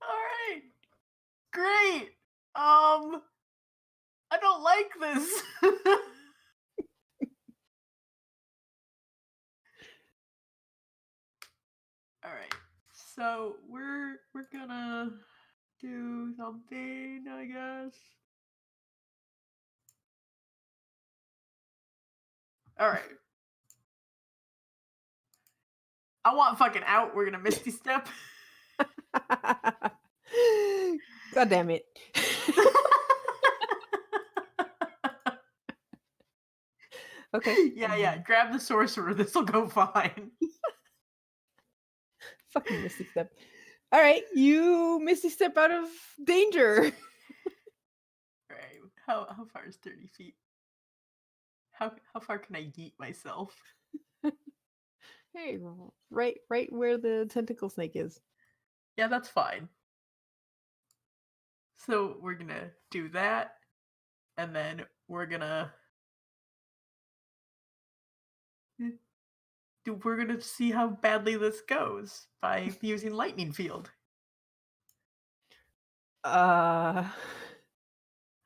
All right. Great. I don't like this. All right. So we're gonna do something, I guess. All right. I want fucking out. We're gonna Misty Step. God damn it. Okay. Yeah. Grab the sorcerer. This will go fine. Fucking Misty Step. All right, you Misty Step out of danger. Right. How far is 30 feet? How far can I yeet myself? Hey, right where the tentacle snake is. Yeah, that's fine. So we're gonna do that, and then we're gonna see how badly this goes by using lightning field. Uh,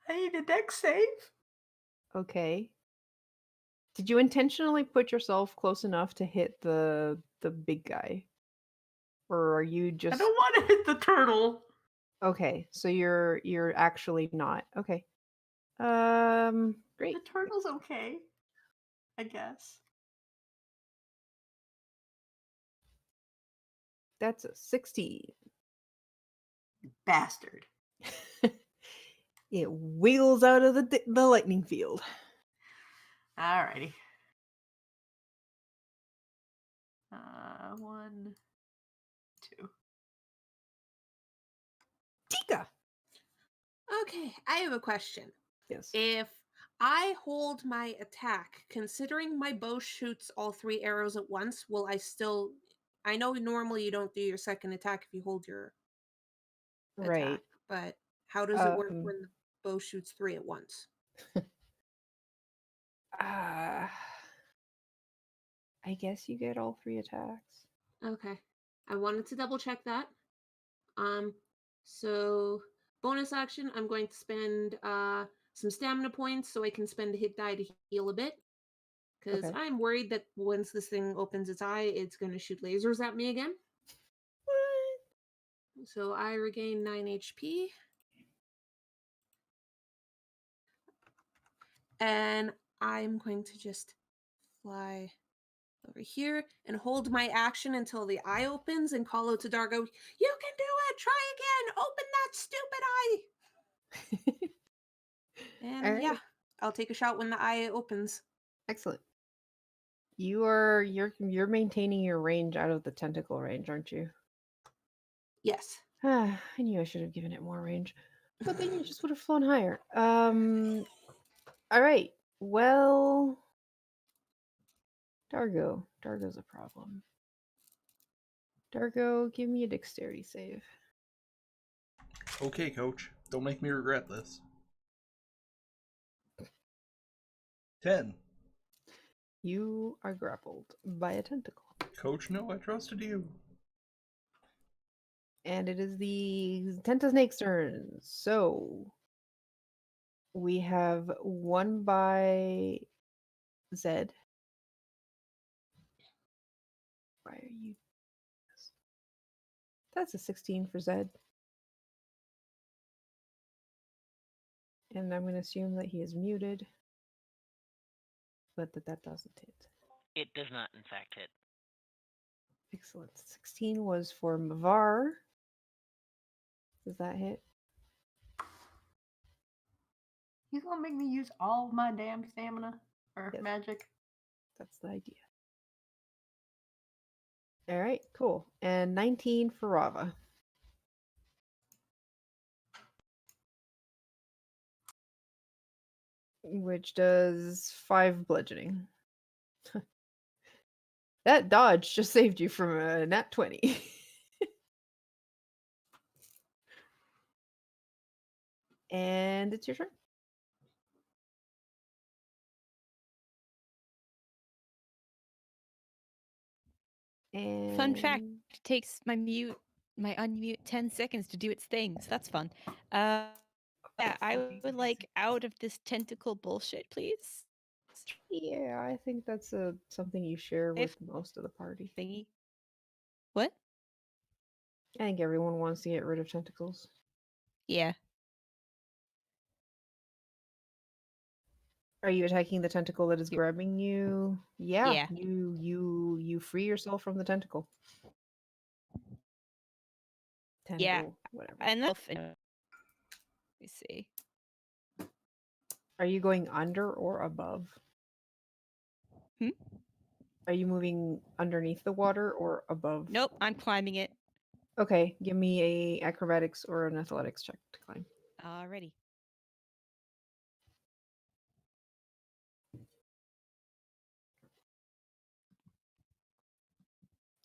I need a deck save. okay. Did you intentionally put yourself close enough to hit the big guy? Or are you I just don't want to hit the turtle. Okay, so you're actually not. Okay. Great. The turtle's okay, I guess. That's a 16. Bastard. It wiggles out of the lightning field. Alrighty. 1, 2. Tika. Okay, I have a question. Yes. If I hold my attack, considering my bow shoots all 3 arrows at once, will I still? I know normally you don't do your second attack if you hold your Right. attack, but how does it work Um when the bow shoots 3 at once? uh, I guess you get all 3 attacks. Okay, I wanted to double check that. So bonus action, I'm going to spend some stamina points so I can spend a hit die to heal a bit. Because Okay. I'm worried that once this thing opens its eye, it's going to shoot lasers at me again. What? So I regain 9 HP. And I'm going to just fly over here and hold my action until the eye opens and call out to Dargo, "You can do it! Try again! Open that stupid eye!" And All right. yeah, I'll take a shot when the eye opens. Excellent. You're maintaining your range out of the tentacle range, aren't you? Yes. I knew I should have given it more range. But then you just would have flown higher. All right. Well, Dargo's a problem. Dargo, give me a dexterity save. Okay, coach. Don't make me regret this. 10. You are grappled by a tentacle. Coach, no, I trusted you. And it is the Tentasnake's turn. So we have 1 by Zed. Why are you? That's a 16 for Zed. And I'm going to assume that he is muted, but that doesn't hit. It does not, in fact, hit. Excellent. 16 was for Mavar. Does that hit? He's gonna make me use all of my damn stamina or Yes. magic. That's the idea. All right, cool. And 19 for Rava. Which does 5 bludgeoning. That dodge just saved you from a nat 20. And it's your turn. And Fun fact: it takes my unmute 10 seconds to do its thing, so that's fun. Yeah, I would like out of this tentacle bullshit, please. Yeah, I think that's something you share If- with most of the party. Thingy. What? I think everyone wants to get rid of tentacles. Yeah. Are you attacking the tentacle that is grabbing you? Yeah, Yeah. you free yourself from the tentacle. Tentacle, whatever. And let me see. Are you going under or above? Hmm? Are you moving underneath the water or above? Nope, I'm climbing it. Okay, give me a acrobatics or an athletics check to climb. Alrighty.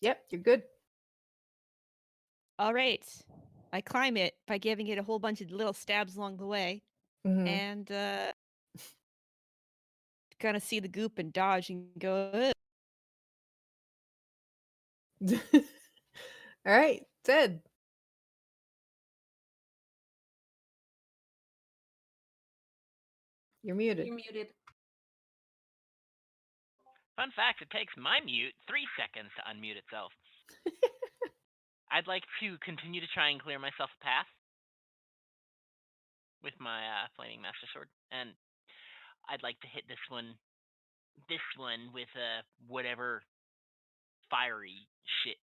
Yep, you're good. All right. I climb it by giving it a whole bunch of little stabs along the way. Mhm. And gonna see the goop and dodge and go, "Ugh." All right, Ted. You're muted. You're muted. Fun fact: it takes my mute 3 seconds to unmute itself. I'd like to continue to try and clear myself a path with my flaming master sword, and I'd like to hit this one with whatever fiery shit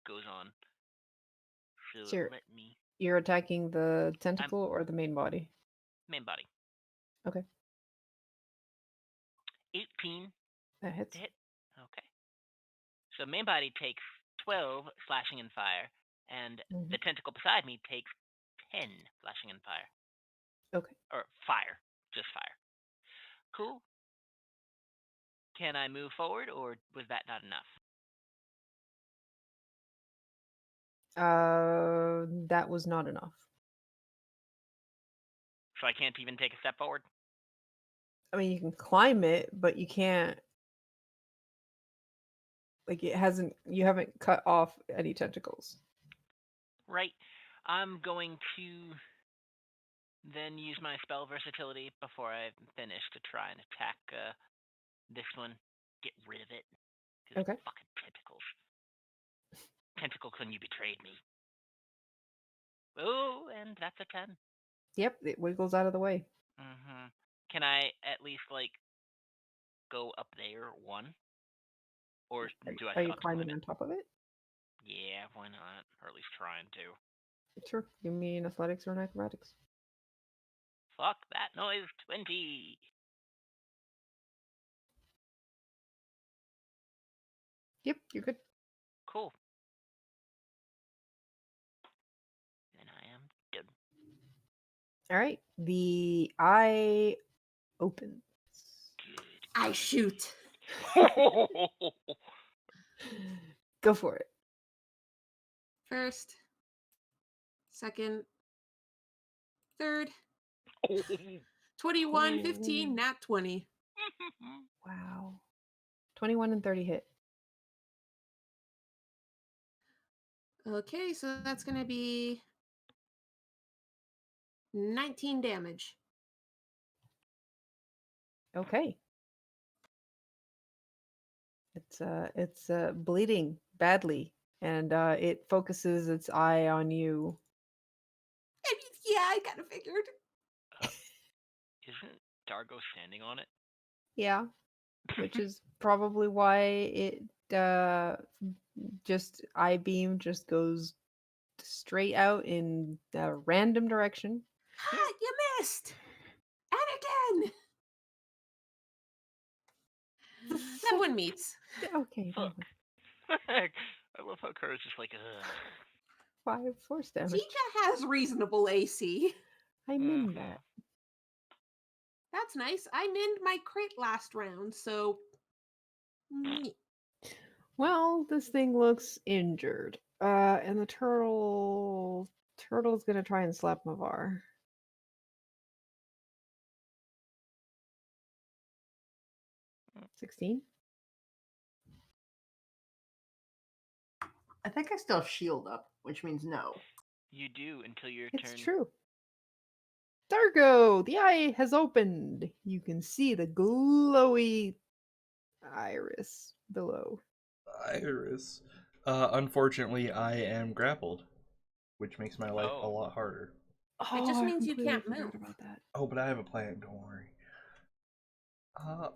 goes on. So Sure. let me You're attacking the tentacle or the main body? main body. Okay. 18 That hits. to hit. Okay. So main body takes 12 slashing and fire, and Mhm. the tentacle beside me takes 10 slashing and fire. Okay. Or fire. Just fire. Cool. Can I move forward, or was that not enough? That was not enough. So I can't even take a step forward? I mean, you can climb it, but you can't. Like, you haven't cut off any tentacles. Right. I'm going to then use my spell versatility before I finish to try and attack this one. Get rid of it. 'Cause Okay. fucking tentacles. Tentacle, couldn't you betrayed me? Oh, and that's a 10. Yep, it wiggles out of the way. Mm-hmm. Can I at least, like, go up there one? Or do I Are still you have to climb climbing it? on top of it? Yeah, why not? Or at least trying to. Sure. Give me an athletics or an acrobatics. Fuck that noise, 20. Yep, you're good. Cool. Then I am done. All right. The eye opens. I shoot. Go for it. First, second, third. 21, 15, nat 20. Wow. 21 and 30 hit. Okay, so that's going to be 19 damage. Okay. It's bleeding badly, and it focuses its eye on you. I mean, yeah, I kind of figured. Isn't Dargo standing on it? Yeah, which is probably why it just eye beam just goes straight out in a random direction. Ah, you missed! And again! That one meets. Okay, Fuck. I love how Kara's just like, ugh. 5 force damage. Tika has reasonable AC. I min that. That's nice. I minned my crit last round, so. Well, this thing looks injured. And the turtle's gonna try and slap Mavar. Mm. 16. I think I still have shield up, which means no. You do until your It's turn. true. Dargo, the eye has opened. You can see the glowy iris below. Iris. Unfortunately, I am grappled, which makes my life a Oh. lot harder. Oh, just I means you completely can't forgot move. about that. Oh, but I have a plan. Don't worry.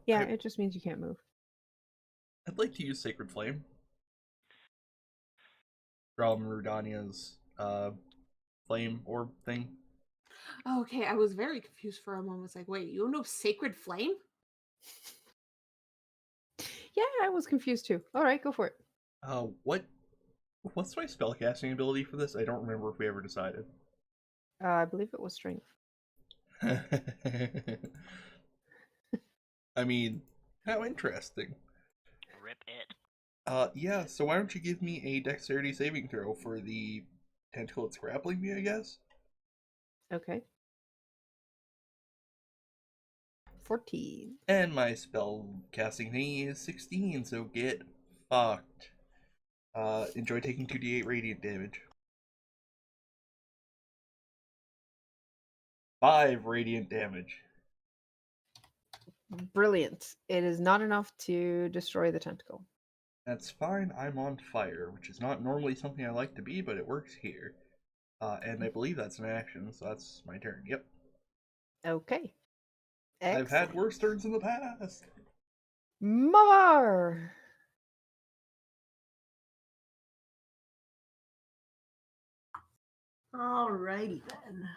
Yeah, it just means you can't move. I'd like to use Sacred Flame from Rudania's flame orb thing. Okay, I was very confused for a moment. It's like, wait, you know Sacred Flame? Yeah, I was confused too. All right, go for it. What's my spellcasting ability for this? I don't remember if we ever decided. I believe it was strength. I mean, how interesting. Rip it. Yeah, so why don't you give me a dexterity saving throw for the tentacle that's grappling me, I guess? Okay. 14. And my spell casting thingy is 16, so get fucked. Enjoy taking 2d8 radiant damage. 5 radiant damage. Brilliant. It is not enough to destroy the tentacle. That's fine, I'm on fire, which is not normally something I like to be, but it works here. And I believe that's an action, so that's my turn. Yep. Okay. I've had Excellent. worse turns in the past. Mavar! Alrighty then.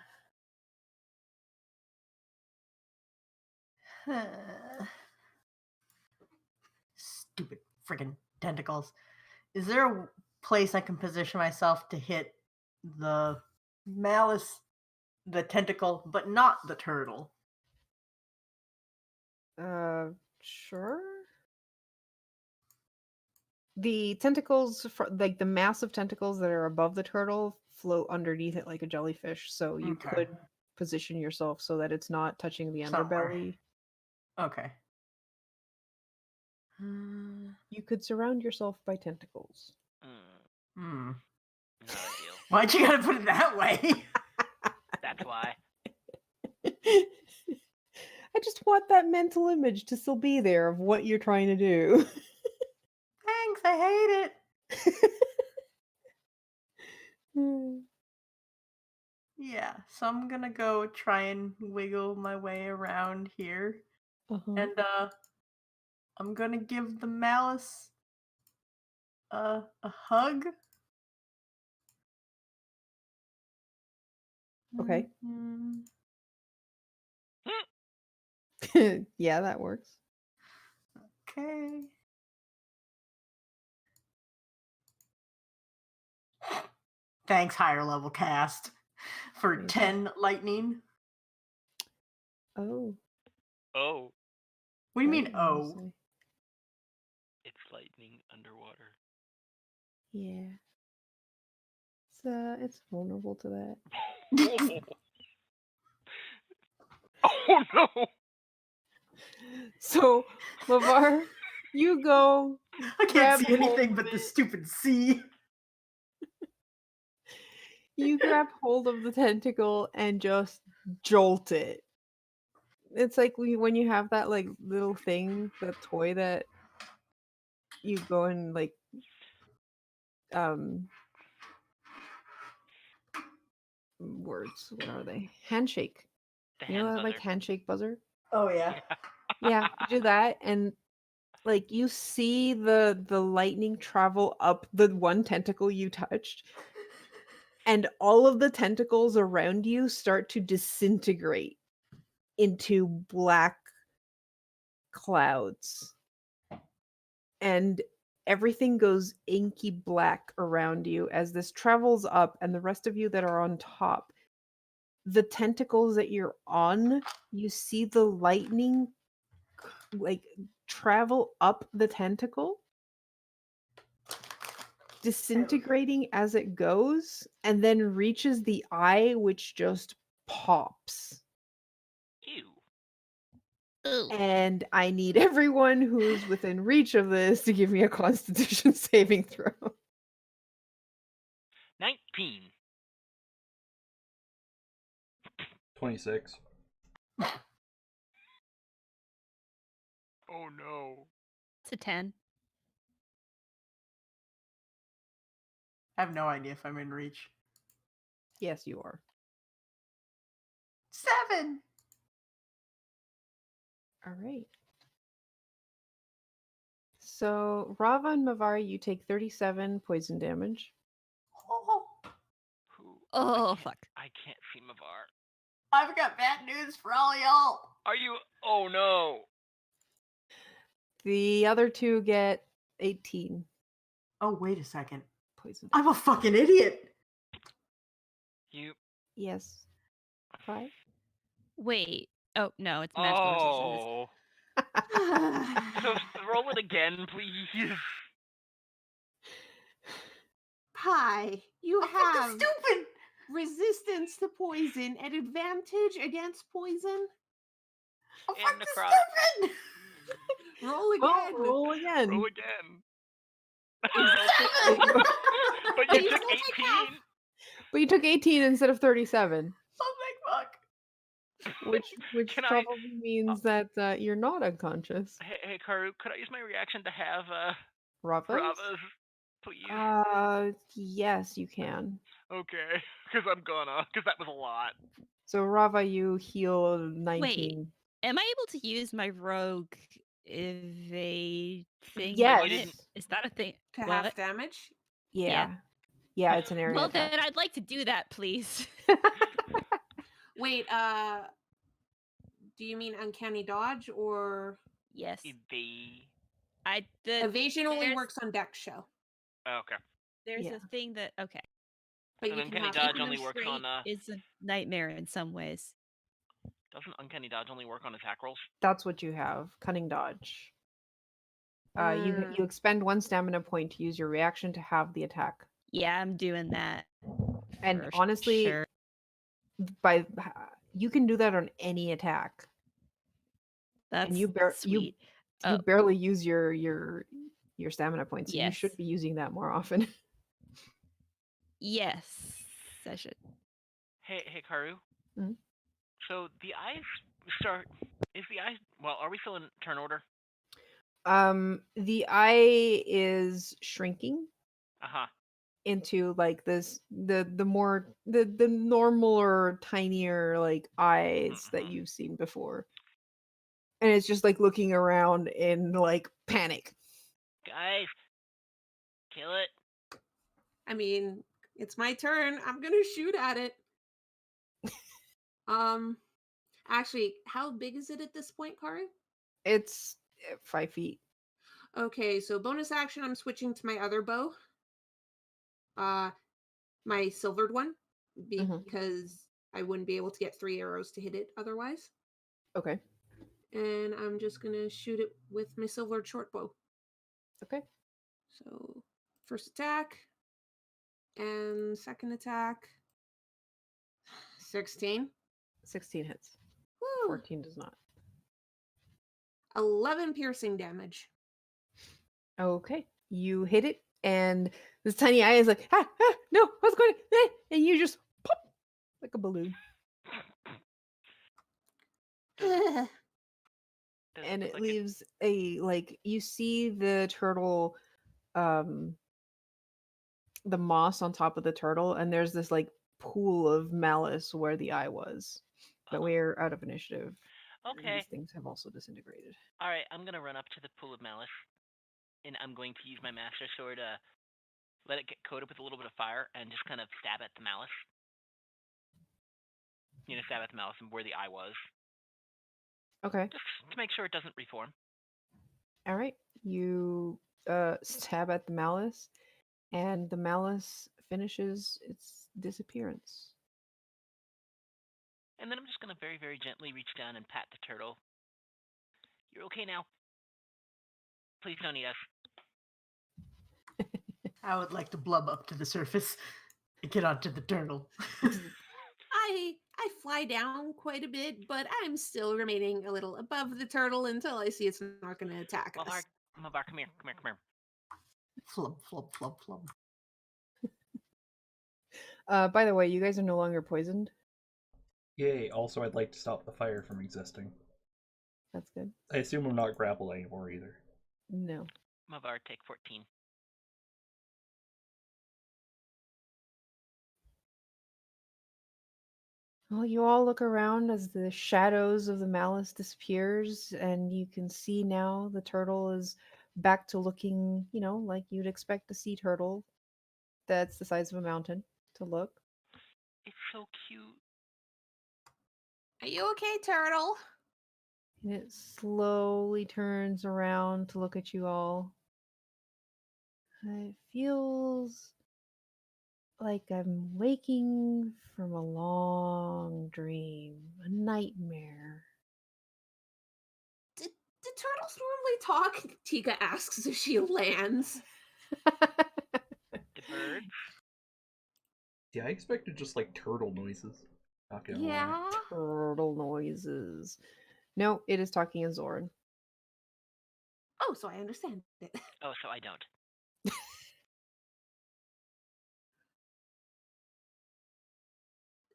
Stupid friggin' tentacles. Is there a place I can position myself to hit the malice, the tentacle, but not the turtle? Sure. The tentacles, like the massive tentacles that are above the turtle, float underneath it like a jellyfish. So you Okay. could position yourself so that it's not touching the Somewhere. underbelly. Okay. You could surround yourself by tentacles. Hmm. Not ideal. Why'd you gotta put it that way? That's why. I just want that mental image to still be there of what you're trying to do. Thanks, I hate it. Yeah, so I'm gonna go try and wiggle my way around here. Uh-huh. And I'm gonna give the malice a hug. Okay. Mhm. Yeah, that works. Okay. Thanks, higher level cast, for Amazing. 10 lightning. Oh. Oh, What do you what mean, did you oh? say? it's lightning underwater. Yeah. It's vulnerable to that. Oh no! So, Mavar, you go I grab can't see hold anything of but the it. stupid sea. You grab hold of the tentacle and just jolt it. It's like when you have that like little thing, the toy that you go and like um words, what are they? Handshake. The You know hand that like buzzer. handshake buzzer? Oh, yeah. Yeah, you do that and like you see the lightning travel up the one tentacle you touched and all of the tentacles around you start to disintegrate into black clouds. And everything goes inky black around you as this travels up, and the rest of you that are on top, the tentacles that you're on, you see the lightning like travel up the tentacle, disintegrating as it goes, and then reaches the eye, which just pops. Ew. And I need everyone who's within reach of this to give me a Constitution saving throw. 19. 26. Oh no. It's a 10. I have no idea if I'm in reach. Yes, you are. 7. All right. So, Rava and Mavari, you take 37 poison damage. Oh, Who? Oh, fuck. I can't see Mavar. I've got bad news for all y'all. Are you? Oh no. The other two get 18 Oh, wait a second. poison. I'm a fucking idiot. You. Yes. 5. Wait. Oh, no, it's magical resistance. Oh. So roll it again, please. Pie, you I'm have fucking stupid. resistance to poison and advantage against poison. I'm And fucking necrotic. stupid. Roll Well, again. roll again. Roll again. Seven. But you You took still take 18. half. But you took 18 instead of 37, Oh my fuck. which Can I- probably means that you're not unconscious. Hey, Karu, could I use my reaction to have Rava's? Rava's, please? Yes, you can. Okay, because I'm gonna, because that was a lot. So Rava, you heal 19. Am I able to use my rogue evade thing? Yes. on it? Is that a thing? To What? half damage. Yeah. Yeah, it's an area Well, attack. then I'd like to do that, please. Wait, do you mean uncanny dodge or Yes. Evade. evasion only there's- works on deck show? Oh, okay. There's Yeah. a thing that okay. But And you can uncanny have dodge Keeping only them works straight on is a nightmare in some ways. Doesn't uncanny dodge only work on attack rolls? That's what you have. Cunning dodge. You expend 1 stamina point to use your reaction to have the attack. Yeah, I'm doing that. And for honestly, sure. you can do that on any attack. That's And you sweet. you barely use your stamina points, so you Yes. should be using that more often. Yes, I should. Hey, Karu. Mhm. So the eyes start. Is the eyes? Well, are we still in turn order? The eye is shrinking Uh huh. into like this the normal or tinier like eyes that Mhm. you've seen before. And it's just like looking around in like panic. Guys, kill it. I mean, it's my turn. I'm gonna shoot at it. Actually, how big is it at this point, Karu? It's 5 feet. Okay, so bonus action, I'm switching to my other bow. My silvered one, because I wouldn't be able to get 3 arrows to hit it otherwise. Okay. And I'm just gonna shoot it with my silvered short bow. Okay. So first attack and second attack. 16. 16 hits. Woo! 14 does not. 11 piercing damage. Okay. You hit it, and this tiny eye is like, no, what's going on? And you just pop like a balloon. Does And look it like leaves a, like, you see the turtle, the moss on top of the turtle, and there's this, like, pool of malice where the eye was. But we're out of initiative. and Okay. These things have also disintegrated. All right, I'm gonna run up to the pool of malice, and I'm going to use my master sword to let it get coated with a little bit of fire and just kind of stab at the malice. You know, stab at the malice and where the eye was, Okay. just to make sure it doesn't reform. All right. You stab at the malice, and the malice finishes its disappearance. And then I'm just gonna very, very gently reach down and pat the turtle. You're okay now. Please don't eat us. I would like to blub up to the surface and get onto the turtle. I fly down quite a bit, but I'm still remaining a little above the turtle until I see it's not going to attack us. Mavar, come here. Flub, flub, flub, flub. By the way, you guys are no longer poisoned. Yay, also I'd like to stop the fire from existing. That's good. I assume I'm not grappled anymore either. No. Mavar, take 14. Well, you all look around as the shadows of the malice disappears, and you can see now the turtle is back to looking, like you'd expect a sea turtle that's the size of a mountain to look. It's so cute. Are you okay, turtle? And it slowly turns around to look at you all. It feels like I'm waking from a long dream, a nightmare. Did turtles normally talk? Tika asks as she lands. The birds. Yeah, I expected just like turtle noises. Not gonna lie. Yeah. Turtle noises. No, it is talking as Zoran. Oh, so I understand it. Oh, so I don't.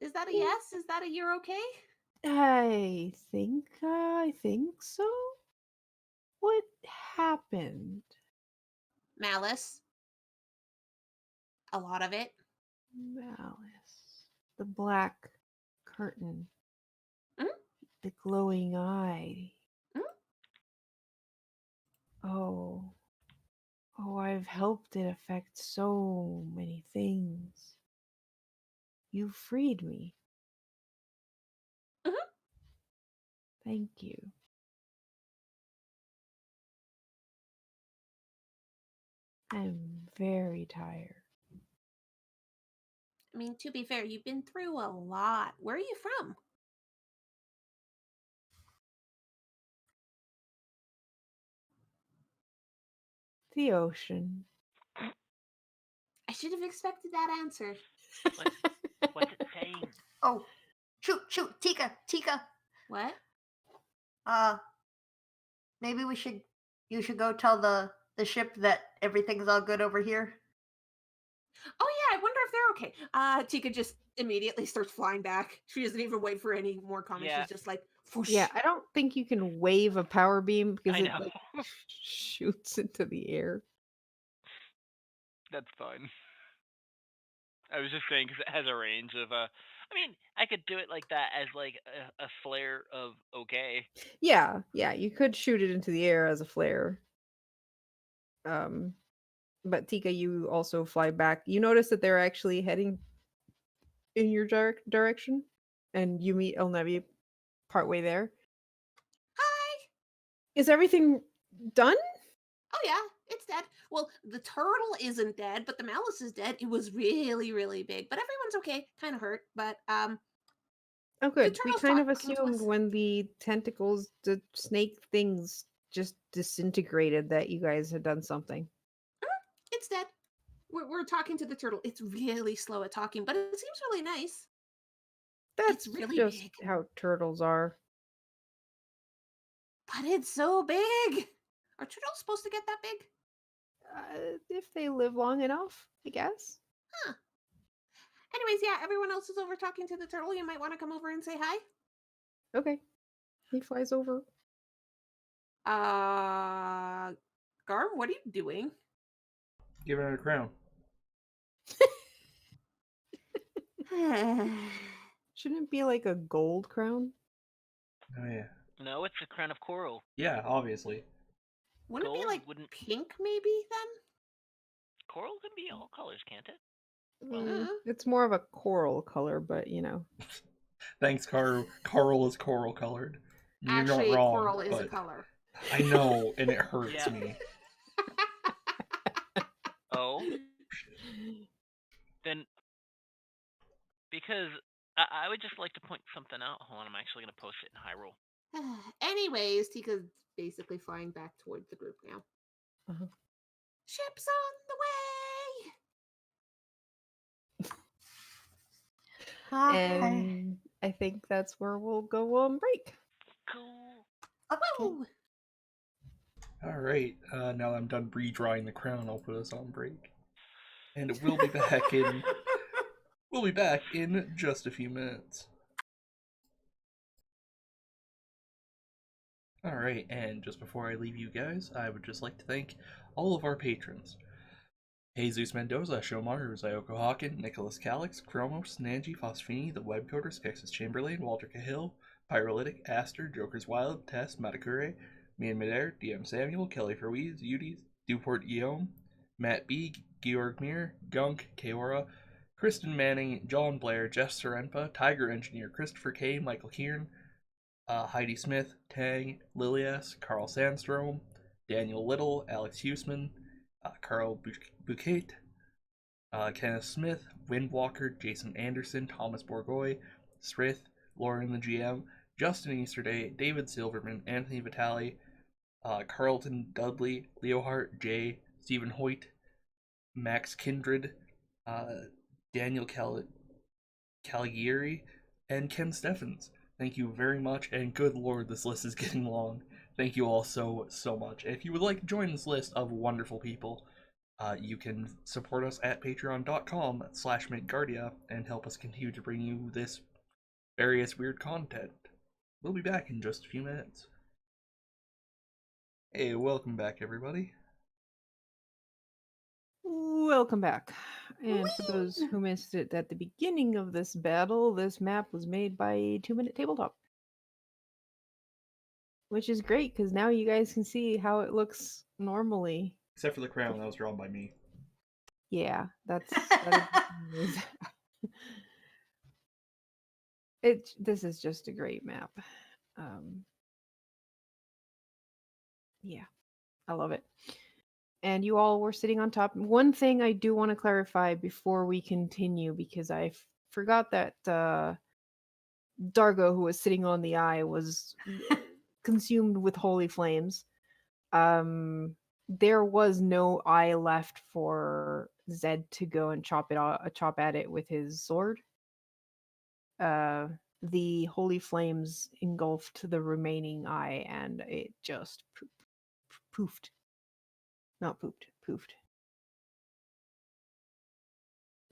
Is that a yes? Is that a you're okay? I think so. What happened? Malice. A lot of it. Malice. The black curtain. Mm? The glowing eye. Mm? Oh. Oh, I've helped it affect so many things. You freed me. Mhm. Thank you. I'm very tired. I mean, to be fair, you've been through a lot. Where are you from? The ocean. I should have expected that answer. What's it saying? Oh, shoot, Tika. What? Maybe you should go tell the ship that everything's all good over here. Oh yeah, I wonder if they're okay. Tika just immediately starts flying back. She doesn't even wait for any more comments. Yeah. She's just like, whoosh. Yeah, I don't think you can wave a power beam because I it know. like shoots into the air. That's fine. I was just saying because it has a range of. I mean, I could do it like that as like a flare of okay. Yeah, you could shoot it into the air as a flare. But Tika, you also fly back. You notice that they're actually heading in your direction, and you meet Elnevi partway there. Hi. Is everything done? Oh yeah, it's dead. Well, the turtle isn't dead, but the malice is dead. It was really, really big, but everyone's okay. Kind of hurt, but Oh, the good. We turtle's kind of talking to assumed us. when the tentacles, the snake things just disintegrated that you guys had done something. It's dead. We're talking to the turtle. It's really slow at talking, but it seems really nice. That's It's really just big. how turtles are. But it's so big. Are turtles supposed to get that big? If they live long enough, I guess. Huh. Anyways, yeah, everyone else is over talking to the turtle. You might want to come over and say hi. Okay. He flies over. Garm, what are you doing? Give it a crown. Shouldn't it be like a gold crown? Oh yeah. No, it's a crown of coral. Yeah, obviously. Wouldn't it be Gold like wouldn't. pink maybe then? Coral can be all colors, can't it? It's more of a coral color, but Thanks, Karu. Coral is coral colored. You're not Actually, wrong, coral is a but color. I know, and it hurts Yeah. me. Oh, then because I would just like to point something out. Hold on, I'm actually gonna post it in Hyrule. Anyways, Tika's basically flying back towards the group now. Uh-huh. Ship's on the way. Hi. And I think that's where we'll go on break. Cool. Okay. Woo! Alright, now that I'm done redrawing the crown, I'll put us on break. And we'll be back in just a few minutes. Alright, and just before I leave you guys, I would just like to thank all of our patrons. Jesus Mendoza, Shomaru, Ryoko Hawken, Nicholas Calix, Chromos, Nanji, Fosfini, The Webcoders, Kexus Chamberlain, Walter Cahill, Pyrolytic, Aster, Joker's Wild, Tess, Matakure, Me and Midair, DM Samuel, Kelly Ferwies, Udis, Duport Guillaume, Matt B, Georg Muir, Gunk, Kaora, Kristen Manning, John Blair, Jeff Serenpa, Tiger Engineer, Christopher K, Michael Kieran, Heidi Smith, Tang, Lilias, Carl Sandstrom, Daniel Little, Alex Huseman, Carl Bouquet, Kenneth Smith, Windwalker, Jason Anderson, Thomas Borgoy, Srith, Lauren the GM, Justin Easterday, David Silverman, Anthony Vitale, Carlton Dudley, Leo Hart, Jay, Stephen Hoyt, Max Kindred, Daniel Caligari, and Ken Steffens. Thank you very much, and good lord, this list is getting long. Thank you all so much. If you would like to join this list of wonderful people, you can support us at patreon.com/midgardia and help us continue to bring you this various weird content. We'll be back in just a few minutes. Hey, welcome back, everybody. Welcome back. And for those Whee! who missed it at the beginning of this battle, this map was made by a 2-minute tabletop. Which is great because now you guys can see how it looks normally. Except for the crown, that was drawn by me. Yeah, that is this is just a great map. Yeah, I love it. And you all were sitting on top. One thing I do want to clarify before we continue, because I forgot that Dargo, who was sitting on the eye, was consumed with holy flames. There was no eye left for Zed to go and chop at it with his sword. The holy flames engulfed the remaining eye, and it just poofed. Not pooped, poofed.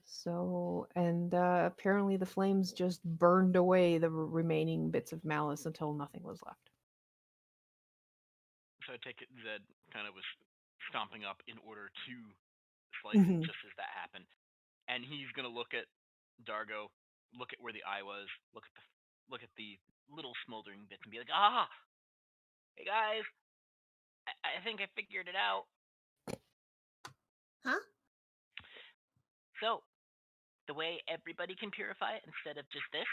So, and apparently the flames just burned away the remaining bits of malice until nothing was left. So I take it Zed kind of was stomping up in order to slice it just as that happened. And he's gonna look at Dargo, look at where the eye was, look at the little smoldering bits and be like, ah, hey guys, I think I figured it out. Huh? So, the way everybody can purify it instead of just this,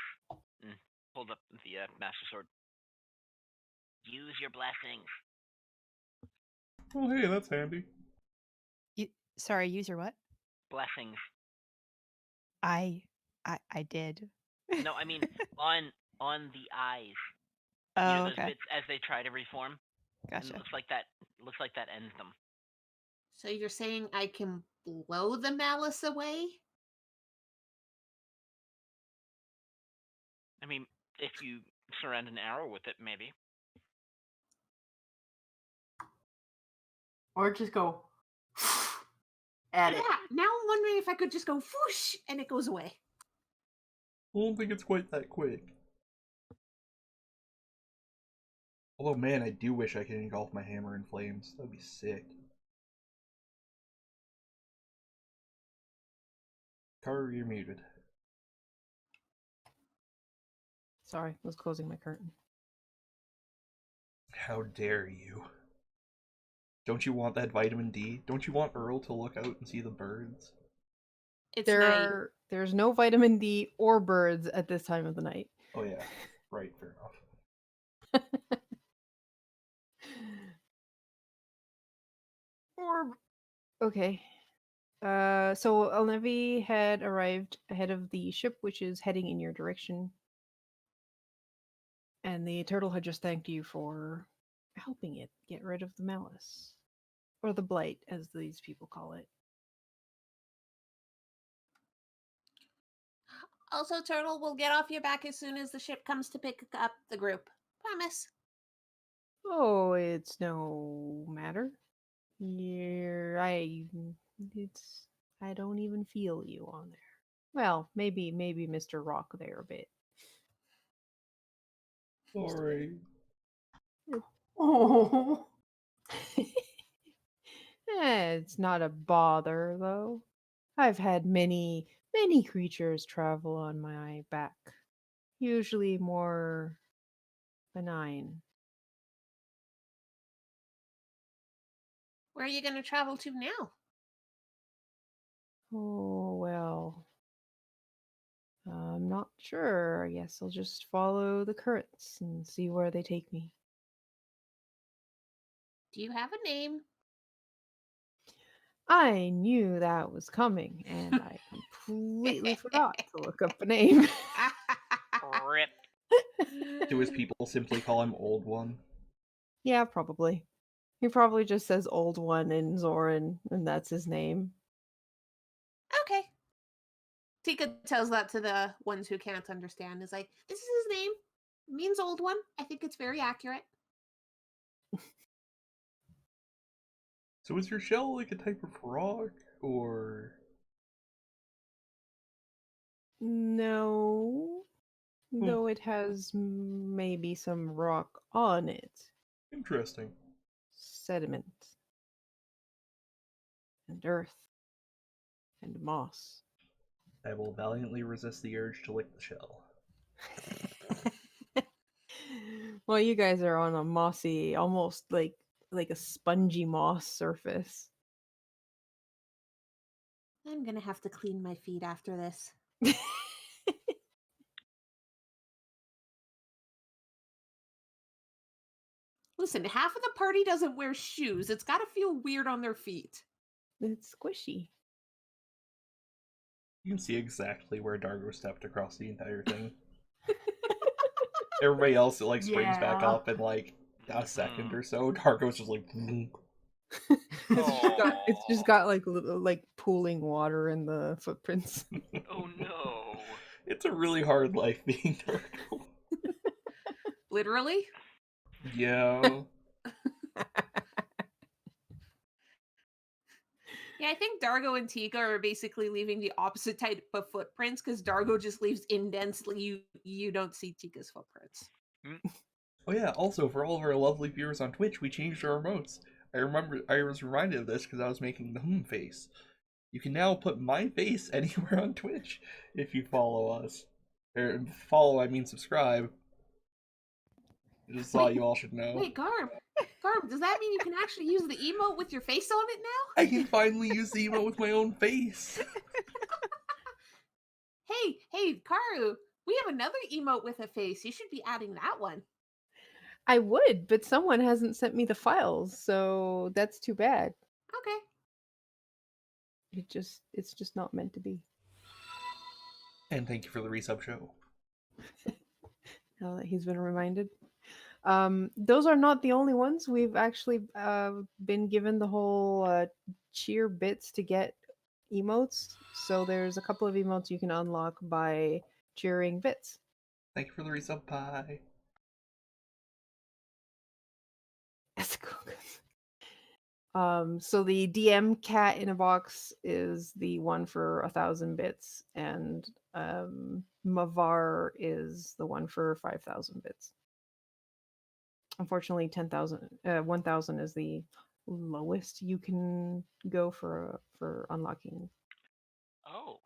hold up the Master Sword. Use your blessings. Oh, hey, that's handy. Sorry, use your what? Blessings. I did. No, I mean on the eyes. Oh, You know those okay. bits as they try to reform. And Gotcha. it looks like that ends them. So you're saying I can blow the malice away? I mean, if you surround an arrow with it, maybe. Or just go at Yeah, it. now I'm wondering if I could just go whoosh and it goes away. I don't think it's quite that quick. Although, man, I do wish I could engulf my hammer in flames. That'd be sick. Karu, you're muted. Sorry, I was closing my curtain. How dare you? Don't you want that vitamin D? Don't you want Earl to look out and see the birds? It's night. There's no vitamin D or birds at this time of the night. Oh yeah, right, fair enough. Okay. So Elnevi had arrived ahead of the ship, which is heading in your direction. And the turtle had just thanked you for helping it get rid of the malice. Or the blight, as these people call it. Also, Turtle, we'll get off your back as soon as the ship comes to pick up the group. Promise. Oh, it's no matter. I don't even feel you on there. Well, maybe Mr. Rock there a bit. Sorry. Oh, It's not a bother, though. I've had many creatures travel on my back, usually more benign. Where are you going to travel to now? Oh, well, I'm not sure. I guess I'll just follow the currents and see where they take me. Do you have a name? I knew that was coming, and I completely forgot to look up a name. Rip. Do his people simply call him Old One? Yeah, probably. He probably just says Old One in Zoran, and that's his name. Okay. Tika tells that to the ones who can't understand. Is like, this is his name. It means old one. I think it's very accurate. So is your shell like a type of rock, or... No, Hmm, though it has maybe some rock on it. interesting. Sediment, and earth, and moss. I will valiantly resist the urge to lick the shell. Well, you guys are on a mossy, almost like a spongy moss surface. I'm gonna have to clean my feet after this. Listen, half of the party doesn't wear shoes. It's gotta feel weird on their feet. It's squishy. You can see exactly where Dargo stepped across the entire thing. Everybody else it like springs back Yeah. up in like a second or so. Dargo's just like It's just got like little like pooling water in the footprints. Oh no. it's a really hard life being Dargo. Literally. Yeah. Yeah, I think Dargo and Tika are basically leaving the opposite type of footprints because Dargo just leaves indensely. You don't see Tika's footprints. Oh yeah, also for all of our lovely viewers on Twitch, we changed our emotes. I was reminded of this because I was making the face. You can now put my face anywhere on Twitch if you follow us. Or follow, I mean subscribe. I just thought you all should know. Wait, Garb. Garb, does that mean you can actually use the emote with your face on it now? I can finally use the emote with my own face. Hey, Karu, we have another emote with a face. You should be adding that one. I would, but someone hasn't sent me the files, so that's too bad. Okay. It's just not meant to be. And thank you for the resub show. Now that he's been reminded. Those are not the only ones. We've actually been given the whole cheer bits to get emotes. So there's a couple of emotes you can unlock by cheering bits. Thank you for the resub pie. That's cool. So the DM cat in a box is the one for 1,000 bits, and Mavar is the one for 5,000 bits. Unfortunately, 1,000 is the lowest you can go for unlocking. Oh.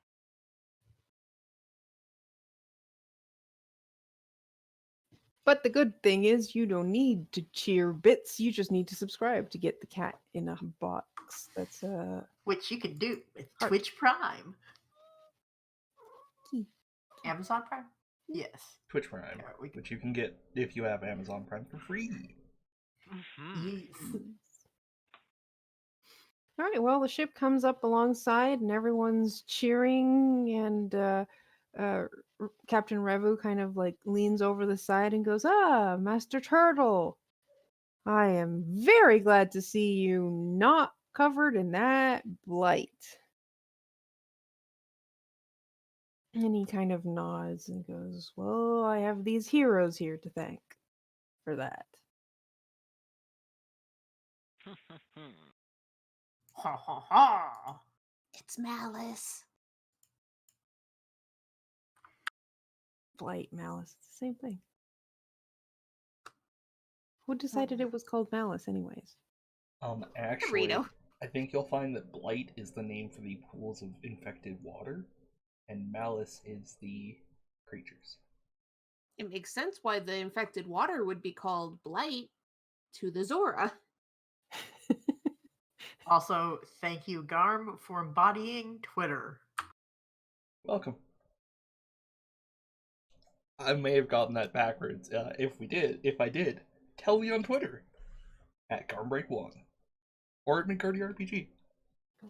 But the good thing is you don't need to cheer bits. You just need to subscribe to get the cat in a box. That's Which you can do with Heart. Twitch Prime. Key. Amazon Prime? Yes. Twitch Prime, Yeah, which you can get if you have Amazon Prime for free. Yes. All right, well, the ship comes up alongside and everyone's cheering, and Captain Revu kind of like leans over the side and goes, "Ah, Master Turtle, I am very glad to see you not covered in that blight." And he kind of nods and goes, "Well, I have these heroes here to thank for that." Ha ha ha. It's Malice. Blight, malice, it's the same thing. Who decided it was called Malice, anyways? Actually, Dorito. I think you'll find that Blight is the name for the pools of infected water, and Malice is the creatures. It makes sense why the infected water would be called Blight to the Zora. Also, thank you, Garm, for embodying Twitter. Welcome. I may have gotten that backwards. If I did, tell me on Twitter at Garmbreak1 or at McCarty RPG.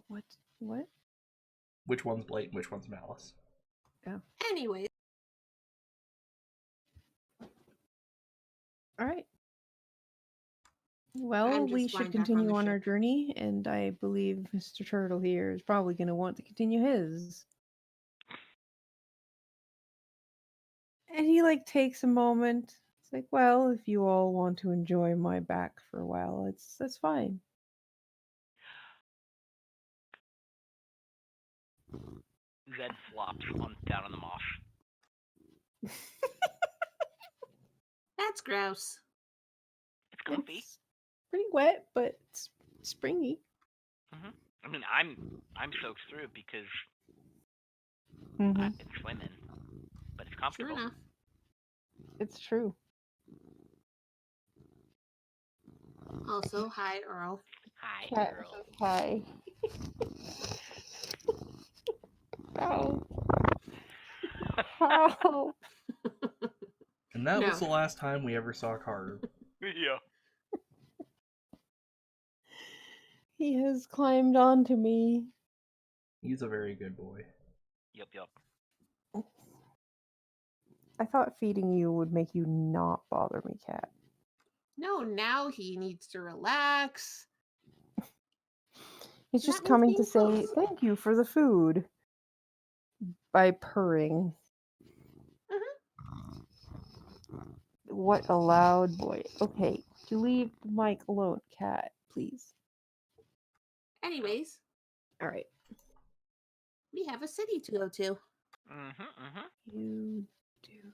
What? What? Which one's Blight and which one's Malice? Anyways, All right. Well, I'm we just should flying back on continue the on ship. our journey, and I believe Mr. Turtle here is probably going to want to continue his. And he like takes a moment. It's like, well, if you all want to enjoy my back for a while, that's fine. Zed flops down on the moss. That's gross. It's comfy. It's pretty wet, but it's springy. I mean, I'm soaked through because Mm-hmm. I've been swimming, but it's True comfortable. enough. It's true. Also, hi, Earl. Hi, Cat girl. says hi. Ow. Ow. And that was No. the last time we ever saw Karu. Yeah. He has climbed onto me. He's a very good boy. Yup. I thought feeding you would make you not bother me, Cat. No, now he needs to relax. He's That just means coming to being say close. thank you for the food by purring. What a loud boy. Okay, to leave the mic alone, Cat, please. Anyways, All right. we have a city to go to. You do.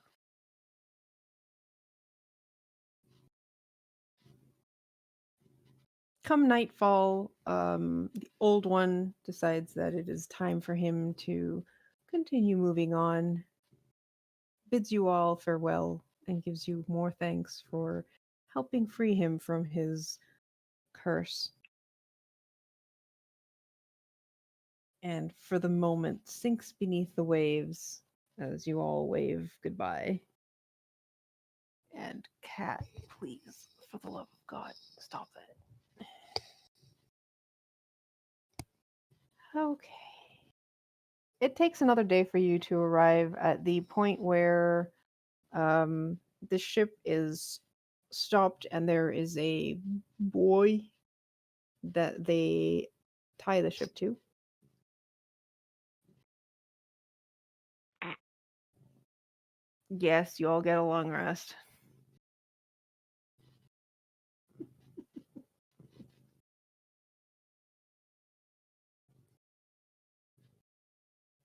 Come nightfall, the old one decides that it is time for him to continue moving on, bids you all farewell, and gives you more thanks for helping free him from his curse. And for the moment sinks beneath the waves as you all wave goodbye. And Cat, please, for the love of God, stop that. Okay. It takes another day for you to arrive at the point where the ship is stopped and there is a buoy that they tie the ship to. Yes, you all get a long rest.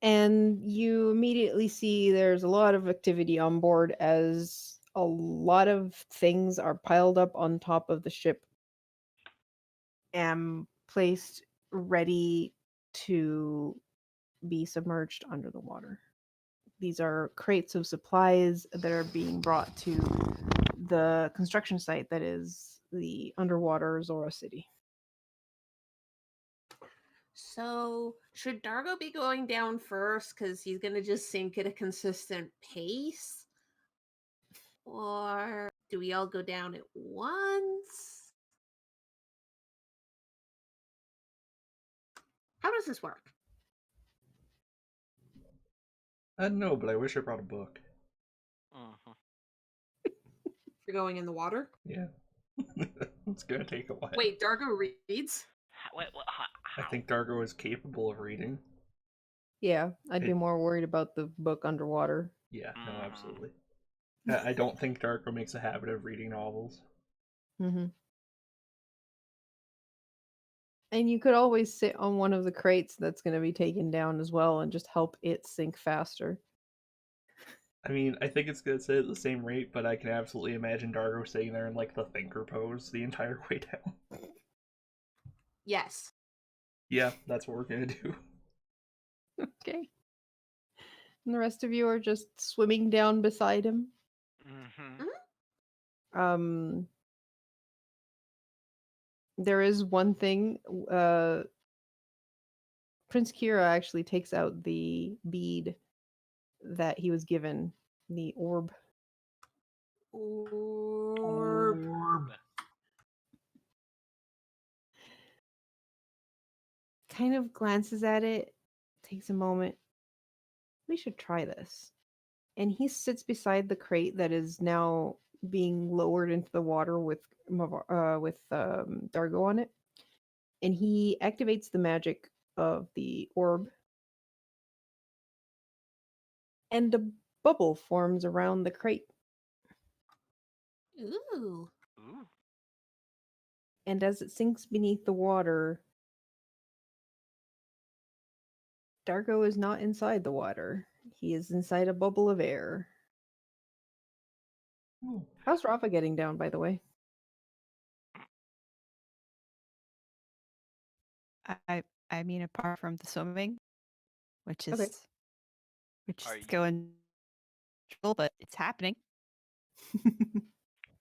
And you immediately see there's a lot of activity on board as a lot of things are piled up on top of the ship and placed ready to be submerged under the water. These are crates of supplies that are being brought to the construction site that is the underwater Zora City. So, should Dargo be going down first because he's going to just sink at a consistent pace? Or do we all go down at once? How does this work? I don't know, but I wish I brought a book. You're going in the water? Yeah. It's gonna take a while. Wait, Dargo reads? I think Dargo is capable of reading. Yeah, I'd be It- more worried about the book underwater. Yeah, no, absolutely. I don't think Darko makes a habit of reading novels. Mm-hmm. And you could always sit on one of the crates that's going to be taken down as well and just help it sink faster. I mean, I think it's gonna sit at the same rate, but I can absolutely imagine Dargo sitting there in like the thinker pose the entire way down. Yes. Yeah, that's what we're gonna do. Okay. And the rest of you are just swimming down beside him. Mm-hmm. Um, there is one thing. Prince Kira actually takes out the bead that he was given, the orb. Orb. Kind of glances at it, takes a moment. We should try this. And he sits beside the crate that is now being lowered into the water with Dargo on it, and he activates the magic of the orb, and a bubble forms around the crate. Ooh. Ooh. And as it sinks beneath the water, Dargo is not inside the water. He is inside a bubble of air. How's Rafa getting down, by the way? I mean, apart from the swimming, which is Okay. Are you- going, but it's happening.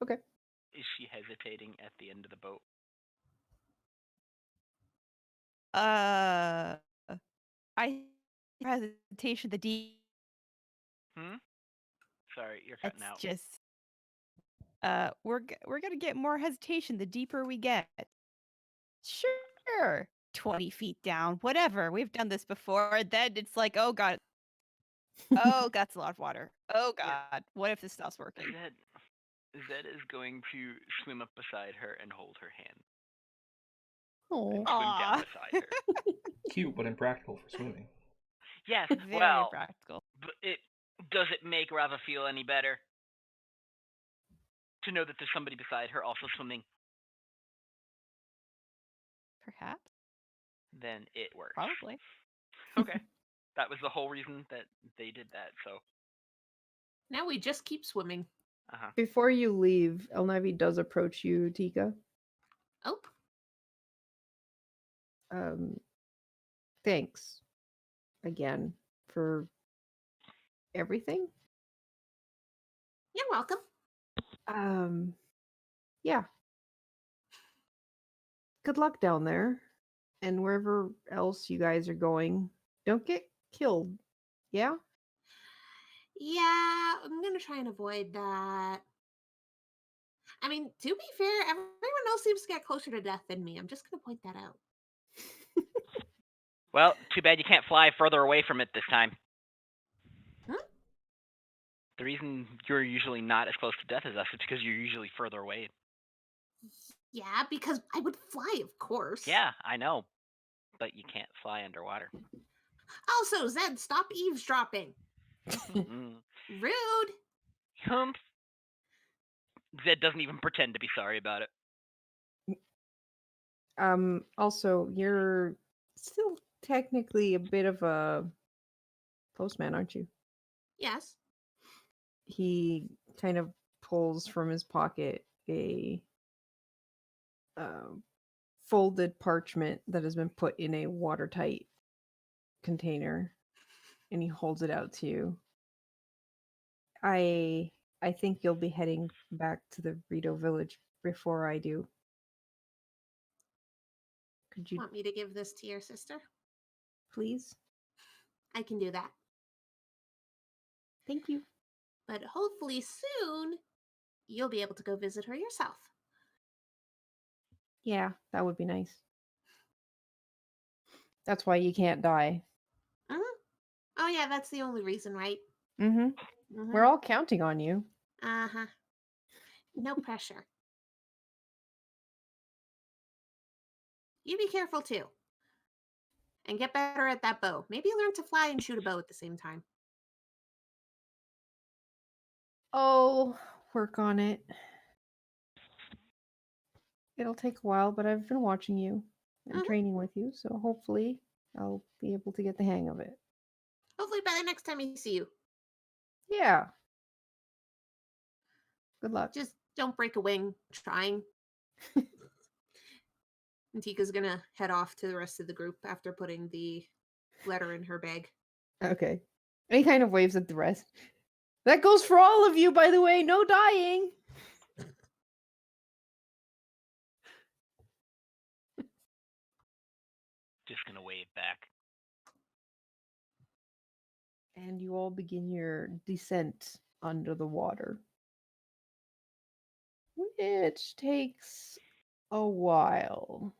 Okay. Is she hesitating at the end of the boat? I hesitation the deep. Hmm. Sorry, you're cutting It's out. just we're gonna get more hesitation the deeper we get. Sure, 20 feet down, whatever. We've done this before. Then it's like, oh god, that's a lot of water. Oh Yeah. god, what if this stops working? Zed is going to swim up beside her and hold her hand. Oh. And swim down Aw. beside her. Cute, but impractical for swimming. Yes, Very well, impractical. but does it make Rava feel any better to know that there's somebody beside her also swimming? Perhaps, Then it works. probably. Okay. That was the whole reason that they did that, so. Now we just keep swimming. Uh-huh. Before you leave, Elnavi does approach you, Tika. Oh. Thanks again for everything. You're welcome. Yeah. Good luck down there and wherever else you guys are going. Don't get killed. Yeah? Yeah, I'm gonna try and avoid that. I mean, to be fair, everyone else seems to get closer to death than me. I'm just gonna point that out. Well, too bad you can't fly further away from it this time. Huh? The reason you're usually not as close to death as us is because you're usually further away. Yeah, because I would fly, of course. Yeah, I know. But you can't fly underwater. Also, Zed, stop eavesdropping. Rude. Humph. Zed doesn't even pretend to be sorry about it. Also, you're still technically a bit of a postman, aren't you? Yes. He kind of pulls from his pocket a folded parchment that has been put in a watertight container, and he holds it out to you. I think you'll be heading back to the Rito village before I do. Could you Want me to give this to your sister? please? I can do that. Thank you. But hopefully soon, you'll be able to go visit her yourself. Yeah, that would be nice. That's why you can't die. Oh yeah, that's the only reason, right? Mm-hmm. We're all counting on you. Uh-huh. No pressure. You be careful too. And get better at that bow. Maybe learn to fly and shoot a bow at the same time. Oh, work on it. It'll take a while, but I've been watching you and Mhm. training with you, so hopefully I'll be able to get the hang of it. Hopefully by the next time we see you. Yeah. Good luck. Just don't break a wing trying. And Tika's gonna head off to the rest of the group after putting the letter in her bag. Okay. And he kind of waves at the rest. That goes for all of you, by the way. No dying. Just gonna wave back. And you all begin your descent under the water, which takes a while.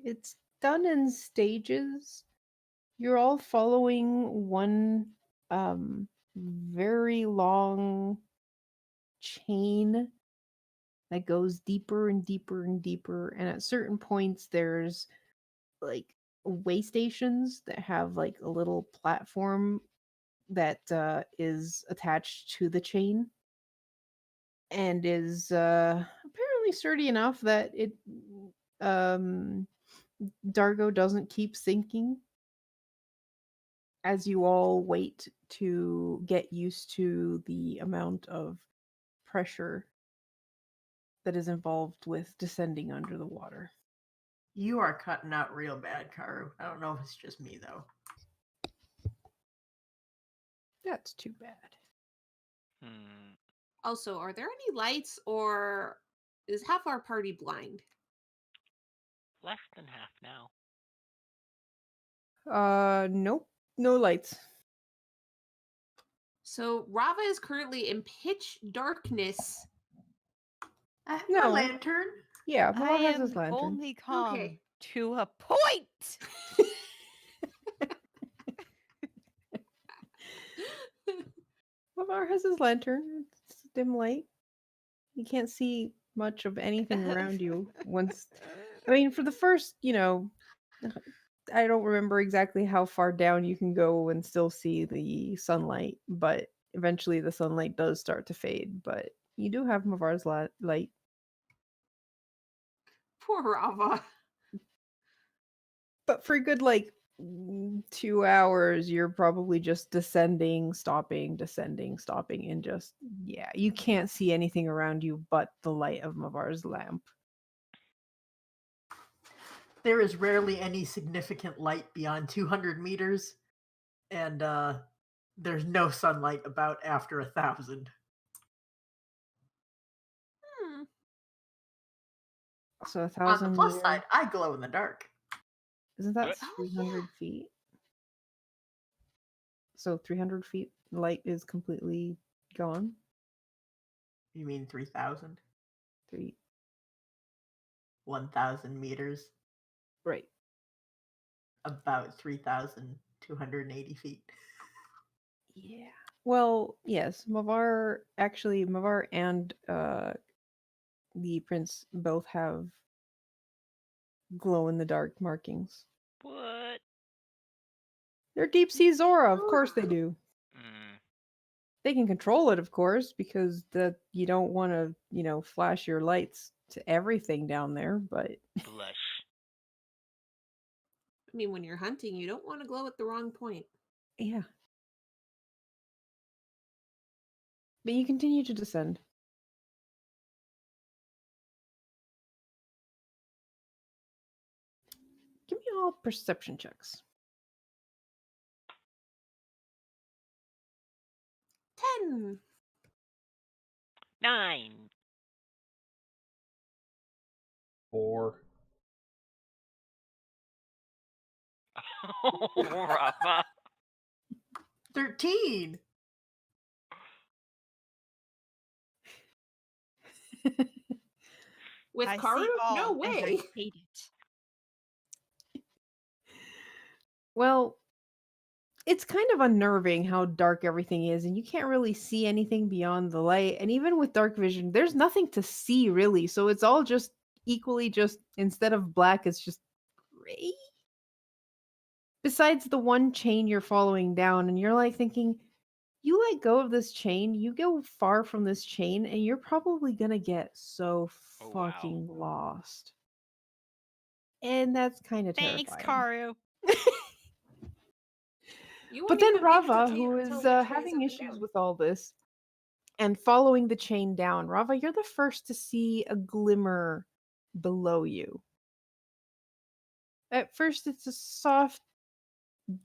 It's done in stages. You're all following one very long chain that goes deeper and deeper and deeper, and at certain points there's like way stations that have like a little platform that is attached to the chain and is apparently sturdy enough that it um Dargo doesn't keep sinking as you all wait to get used to the amount of pressure that is involved with descending under the water. You are cutting out real bad, Karu. I don't know if it's just me though. That's too bad. Hmm. Also, are there any lights or is half our party blind? Less than half now. Nope. No lights. So Rava is currently in pitch darkness. I have No. a lantern. Yeah, I Mama has am his lantern. only calm Okay. to a point. Mama has his lantern. It's dim light. You can't see much of anything around you once. I mean, for the first, I don't remember exactly how far down you can go and still see the sunlight, but eventually the sunlight does start to fade. But you do have Mavar's light. Poor Rava. But for a good, 2 hours, you're probably just descending, stopping, descending, stopping, and just, yeah, you can't see anything around you but the light of Mavar's lamp. There is rarely any significant light beyond 200 meters, and there's no sunlight about after 1,000. Hmm. So On the 1,000 plus meters. side, I glow in the dark. Isn't that What? 300 feet? So 300 feet light is completely gone. You mean 3,000? 3. 1,000 meters, Right. about 3,280 feet. Yeah. Well, yes, Mavar and the prince both have glow in the dark markings. What? They're Deep Sea Zora, of course they do. Mm. They can control it, of course, because you don't want to, flash your lights to everything down there, but Blush. I mean, when you're hunting, you don't want to glow at the wrong point. yeah. But you continue to descend. Give me all perception checks. 10. 9. 4. Oh, Rafa. 13! With I Karu? see all, No and I way. hate it. Well, it's kind of unnerving how dark everything is, and you can't really see anything beyond the light. And even with dark vision, there's nothing to see really. So it's all just equally just instead of black, it's just gray. Besides the one chain you're following down, and you're like thinking, you let go of this chain, you go far from this chain, and you're probably gonna get so Oh, wow. fucking lost. And that's kind of Thanks, terrifying. Karu. You But won't then even be able to Rava, who tell is which way is having up and issues down. with all this and following the chain down, Rava, you're the first to see a glimmer below you. At first, it's a soft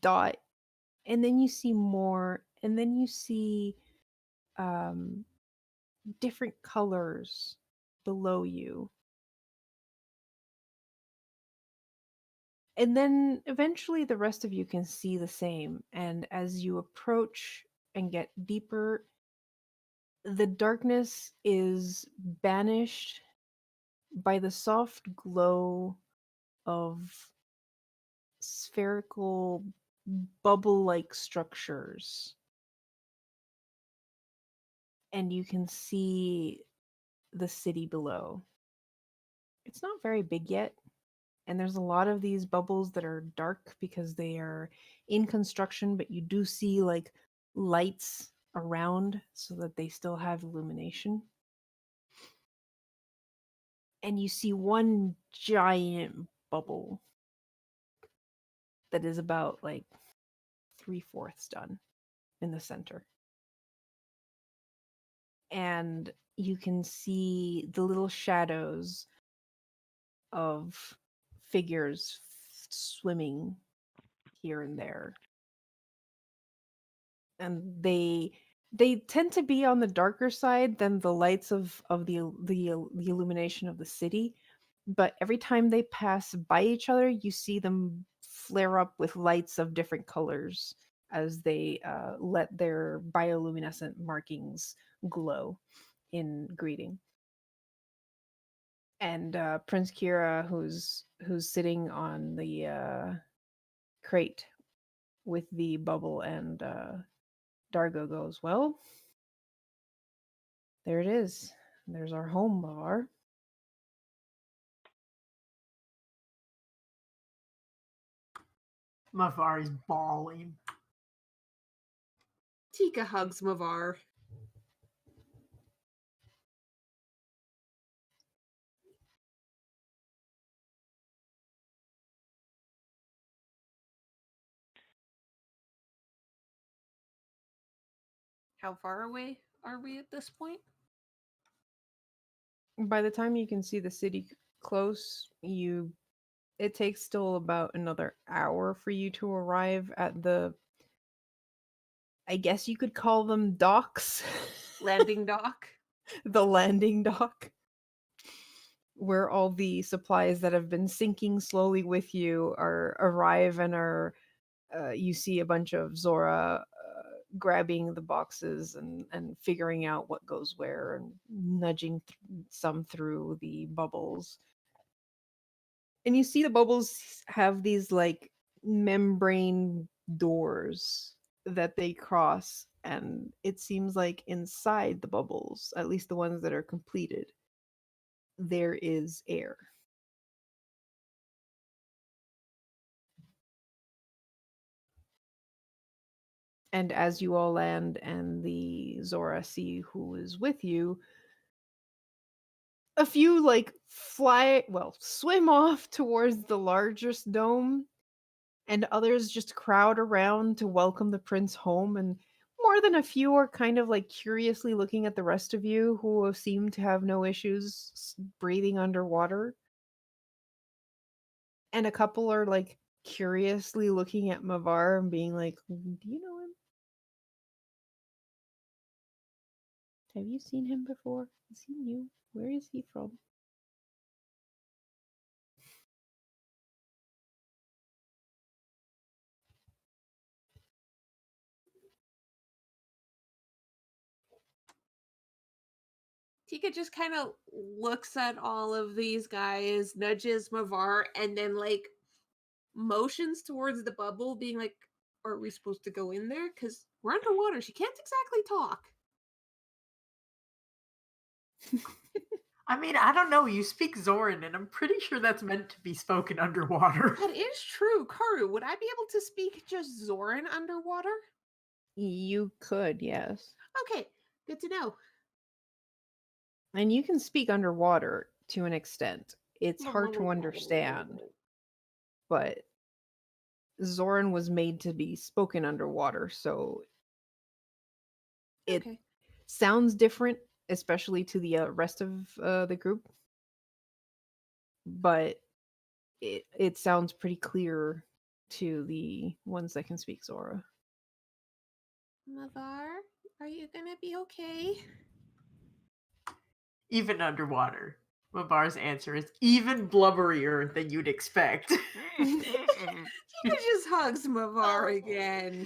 dot, and then you see more, and then you see um, different colors below you. And then eventually the rest of you can see the same. And as you approach and get deeper, the darkness is banished by the soft glow of spherical bubble like structures. And you can see the city below. It's not very big yet, and there's a lot of these bubbles that are dark because they are in construction, but you do see like lights around so that they still have illumination. And you see one giant bubble that is about like 3/4 done in the center. And you can see the little shadows of figures swimming here and there. And they tend to be on the darker side than the lights of the illumination of the city, but every time they pass by each other you see them flare up with lights of different colors as they let their bioluminescent markings glow in greeting. And Prince Kira, who's sitting on the crate with the bubble, and Dargo goes, "Well, there it is. There's our home, Mavar." Mavar is bawling. Tika hugs Mavar. How far away are we at this point? By the time you can see the city close, it takes still about another hour for you to arrive at the, I guess you could call them docks. Landing dock. The landing dock, where all the supplies that have been sinking slowly with you arrive and are you see a bunch of Zora grabbing the boxes and figuring out what goes where and nudging some through the bubbles. And you see the bubbles have these like membrane doors that they cross, and it seems like inside the bubbles, at least the ones that are completed, there is air. And as you all land and the Zora see who is with you, a few like swim off towards the largest dome, and others just crowd around to welcome the prince home. And more than a few are kind of like curiously looking at the rest of you, who seem to have no issues breathing underwater. And a couple are like curiously looking at Mavar and being like, "Do you know him? Have you seen him before? Is he new? Where is he from?" Tika just kind of looks at all of these guys, nudges Mavar, and then like motions towards the bubble, being like, "Are we supposed to go in there? Because we're underwater. She can't exactly talk." I mean, I don't know. You speak Zoran, and I'm pretty sure that's meant to be spoken underwater. That is true. Karu, would I be able to speak just Zoran underwater? You could, yes. Okay, good to know. And you can speak underwater to an extent. It's hard to understand, but Zoran was made to be spoken underwater, so it Okay. sounds different, especially to the rest of the group, but it sounds pretty clear to the ones that can speak Zora. Mavar, are you gonna be okay? Even underwater, Mavar's answer is even blubberier than you'd expect. Tika just hugs Mavar again.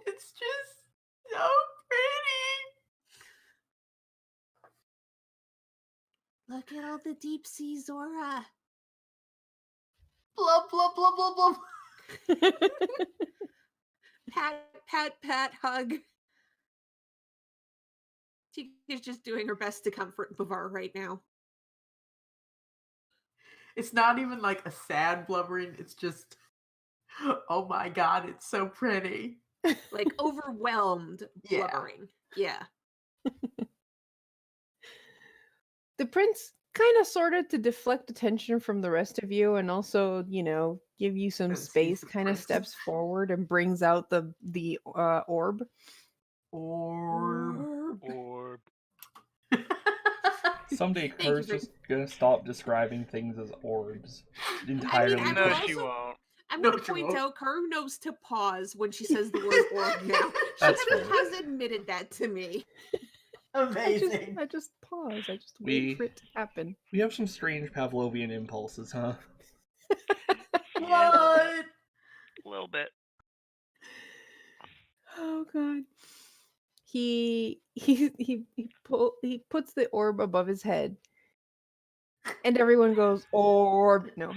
It's just so pretty. Look at all the Deep Sea Zora. Blub, blub, blub, blub, blub. Pat, pat, pat, hug. Tika's just doing her best to comfort Mavar right now. It's not even like a sad blubbering. It's just, oh my god, it's so pretty. Like overwhelmed Yeah. blubbering. Yeah. The prince kind of sort of to deflect attention from the rest of you and also, give you some Since he's space, the kind of prince. steps forward and brings out the orb. Orb. Or Someday Thank you Kerr's for- just gonna stop describing things as orbs entirely. I'm no, also- she won't. I'm No, going to she point won't. out Kerr knows to pause when she says the word orb now. That's She never fair. has admitted that to me. Amazing. I just pause. I just We- wait for it to happen. We have some strange Pavlovian impulses, huh? Yeah, What? a little bit. Oh god. He puts the orb above his head, and everyone goes orb. No.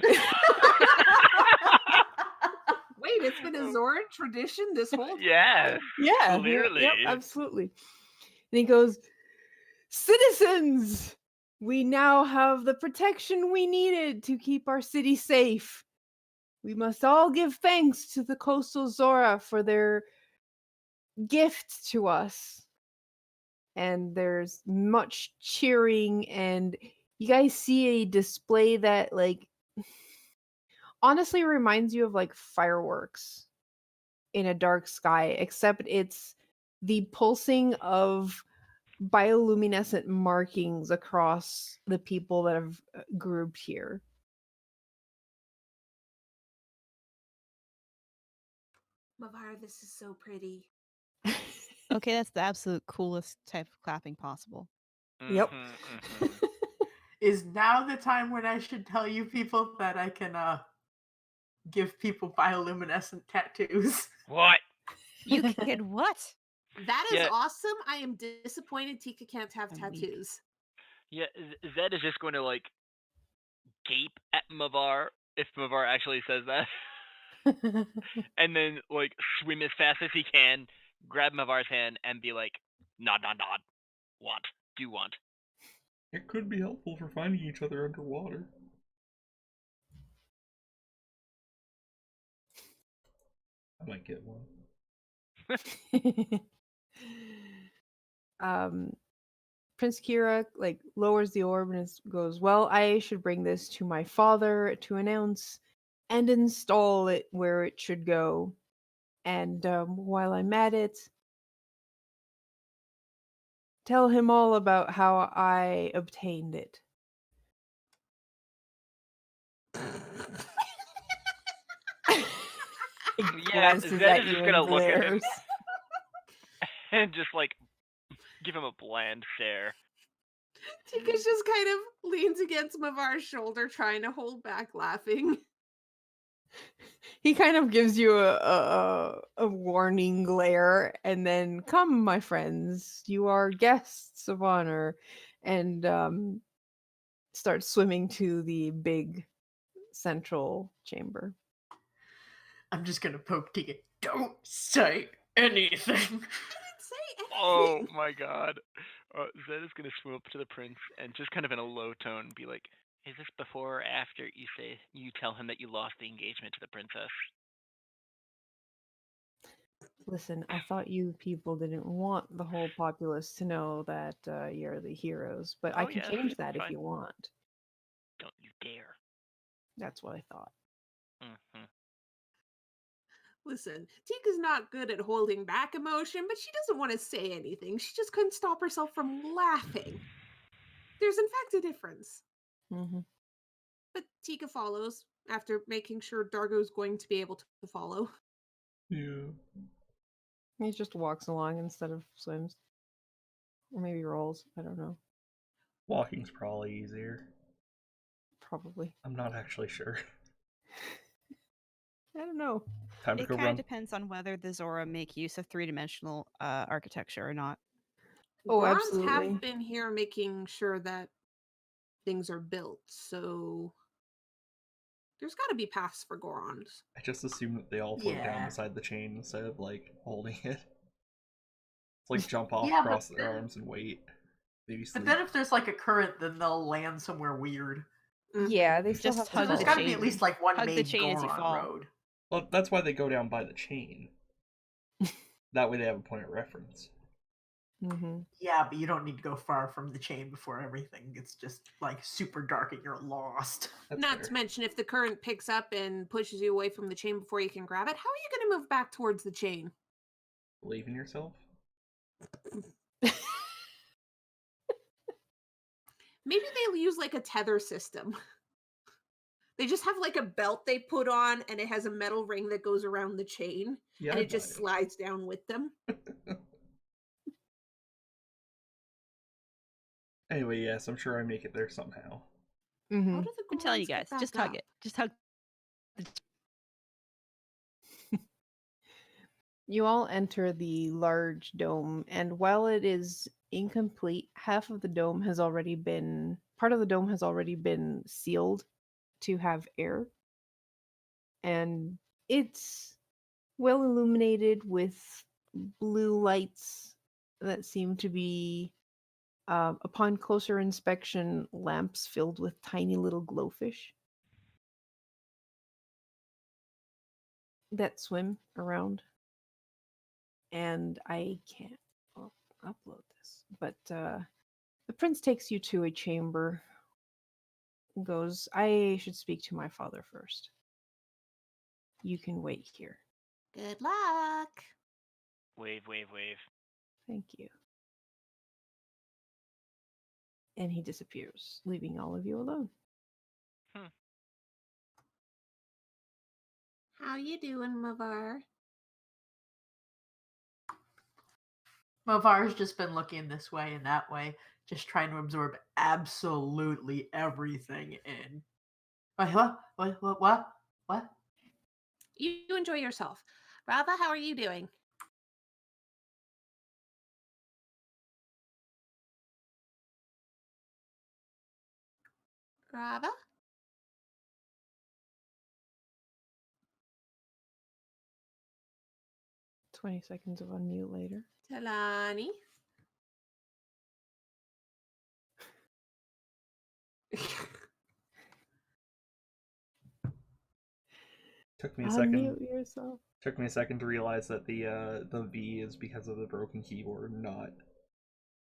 Wait, it's been a Zoran tradition this whole time? Yes, Yeah, clearly. Yep, absolutely. And he goes, "Citizens, we now have the protection we needed to keep our city safe. We must all give thanks to the coastal Zora for their gift to us." And there's much cheering, and you guys see a display that honestly reminds you of like fireworks in a dark sky, except it's the pulsing of bioluminescent markings across the people that have grouped here. Mavar, this is so pretty. Okay, that's the absolute coolest type of clapping possible. Yep. Mhm, mhm. Is now the time when I should tell you people that I can give people bioluminescent tattoos? What? You can what? That is Yeah. awesome. I am disappointed Tika can't have I'm weak. tattoos. Yeah, Zed is just going to like gape at Mavar if Mavar actually says that, and then like swim as fast as he can, grab Mavar's hand, and be like, nod, nod, nod. Want? Do want? It could be helpful for finding each other underwater. I might get one. Prince Kira lowers the orb and goes, "Well, I should bring this to my father to announce and install it where it should go. And while I'm at it, tell him all about how I obtained it." Yeah, Glances Zed at is you just and gonna look at him glares. and just like give him a bland stare. Tika's just kind of leans against Mavar's shoulder, trying to hold back laughing. He kind of gives you a warning glare, and then, "Come, my friends, you are guests of honor," and starts swimming to the big central chamber. I'm just gonna poke Tika. Don't say anything. Say Oh anything. my god. Zed is gonna swim up to the prince and just kind of in a low tone be like, "Is this before or after you tell him that you lost the engagement to the princess?" Listen, I thought you people didn't want the whole populace to know that you're the heroes, but I Oh, can yes, change that if fine. you want. Don't you dare. That's what I thought. Hmm. Listen, Tika's not good at holding back emotion, but she doesn't want to say anything. She just couldn't stop herself from laughing. There's in fact a difference. Mhm. But Tika follows after making sure Dargo's going to be able to follow. Yeah. He just walks along instead of swims. Or maybe rolls. I don't know. Walking's probably easier. Probably. I'm not actually sure. I don't know. Time to It go kind of run. depends on whether the Zora make use of three-dimensional architecture or not. Oh, Gorons absolutely. have been here making sure that things are built, so there's got to be paths for Gorons. I just assume that they all float down Yeah. beside the chain instead of like holding it. It's like jump off, Yeah, but cross their then- arms, and wait. Maybe But sleep. then if there's like a current, then they'll land somewhere weird. Yeah, they still Just have So to hug there's the follow. got to be at chain. least like one Hug the main chain as you Goron fall. road. Well, that's why they go down by the chain. That way they have a point of reference. Mm-hmm. Yeah, but you don't need to go far from the chain before everything gets just like super dark and you're lost. That's Not fair. to mention, if the current picks up and pushes you away from the chain before you can grab it, how are you going to move back towards the chain? Believe in yourself. Maybe they'll use like a tether system. They just have like a belt they put on, and it has a metal ring that goes around the chain, Yeah, and I'd it just buy slides down with them. Anyway, yes, I'm sure I make it there somehow. Mm-hmm. How do the I'm telling you Gorons get guys, just back hug up? it. Just hug. You all enter the large dome, and while it is incomplete, half of the dome has already been part of the dome has already been sealed to have air. And it's well illuminated with blue lights that seem to be, upon closer inspection, lamps filled with tiny little glowfish that swim around. And I can't upload this, but the prince takes you to a chamber. Goes, I should speak to my father first. You can wait here. Good luck. Wave, wave, wave. Thank you. And he disappears, leaving all of you alone. How you doing, Mavar? Mavar's just been looking this way and that way, just trying to absorb absolutely everything in. Wait, what? You enjoy yourself. Rava, how are you doing? Rava? 20 seconds of unmute later. Talani? Took me a second. Unmute yourself. Took me a second to realize that the V is because of the broken keyboard, not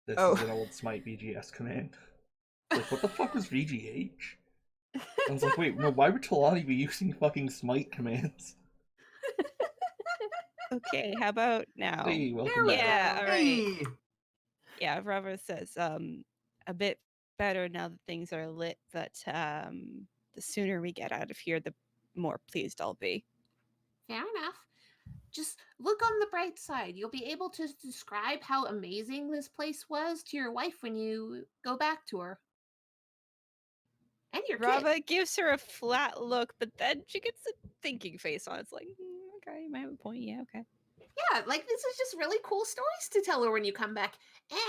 this Oh. is an old Smite VGS command. Like, what the fuck was VGH? I was like, wait, no, why would Talani be using fucking Smite commands? Okay, how about now? Hey, welcome There we back. Yeah, go. all right. Hey! Yeah, Rava says a bit better now that things are lit, but the sooner we get out of here, the more pleased I'll be. Fair enough. Just look on the bright side. You'll be able to describe how amazing this place was to your wife when you go back to her. And your kid. Rava gives her a flat look, but then she gets a thinking face on. It's like, okay, you might have a point. Yeah, okay. Yeah, like this is just really cool stories to tell her when you come back.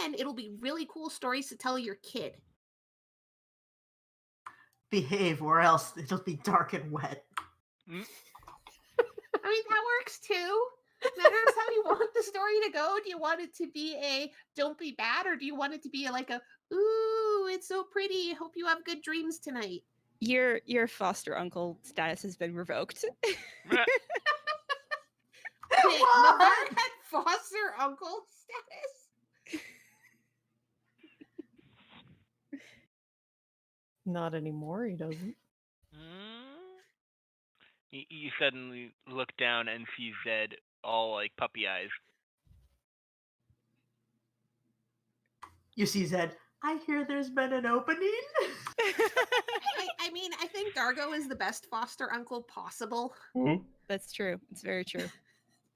And it'll be really cool stories to tell your kid. Behave, or else it'll be dark and wet. I mean, that works too. Matters how you want the story to go. Do you want it to be a don't be bad, or do you want it to be like a ooh, it's so pretty. Hope you have good dreams tonight. Your foster uncle status has been revoked. Wait, What? Mavar had foster uncle status? Not anymore, he doesn't. You suddenly look down and see Zed all like puppy eyes. You see Zed, I hear there's been an opening. I mean, I think Dargo is the best foster uncle possible. Ooh. That's true. It's very true.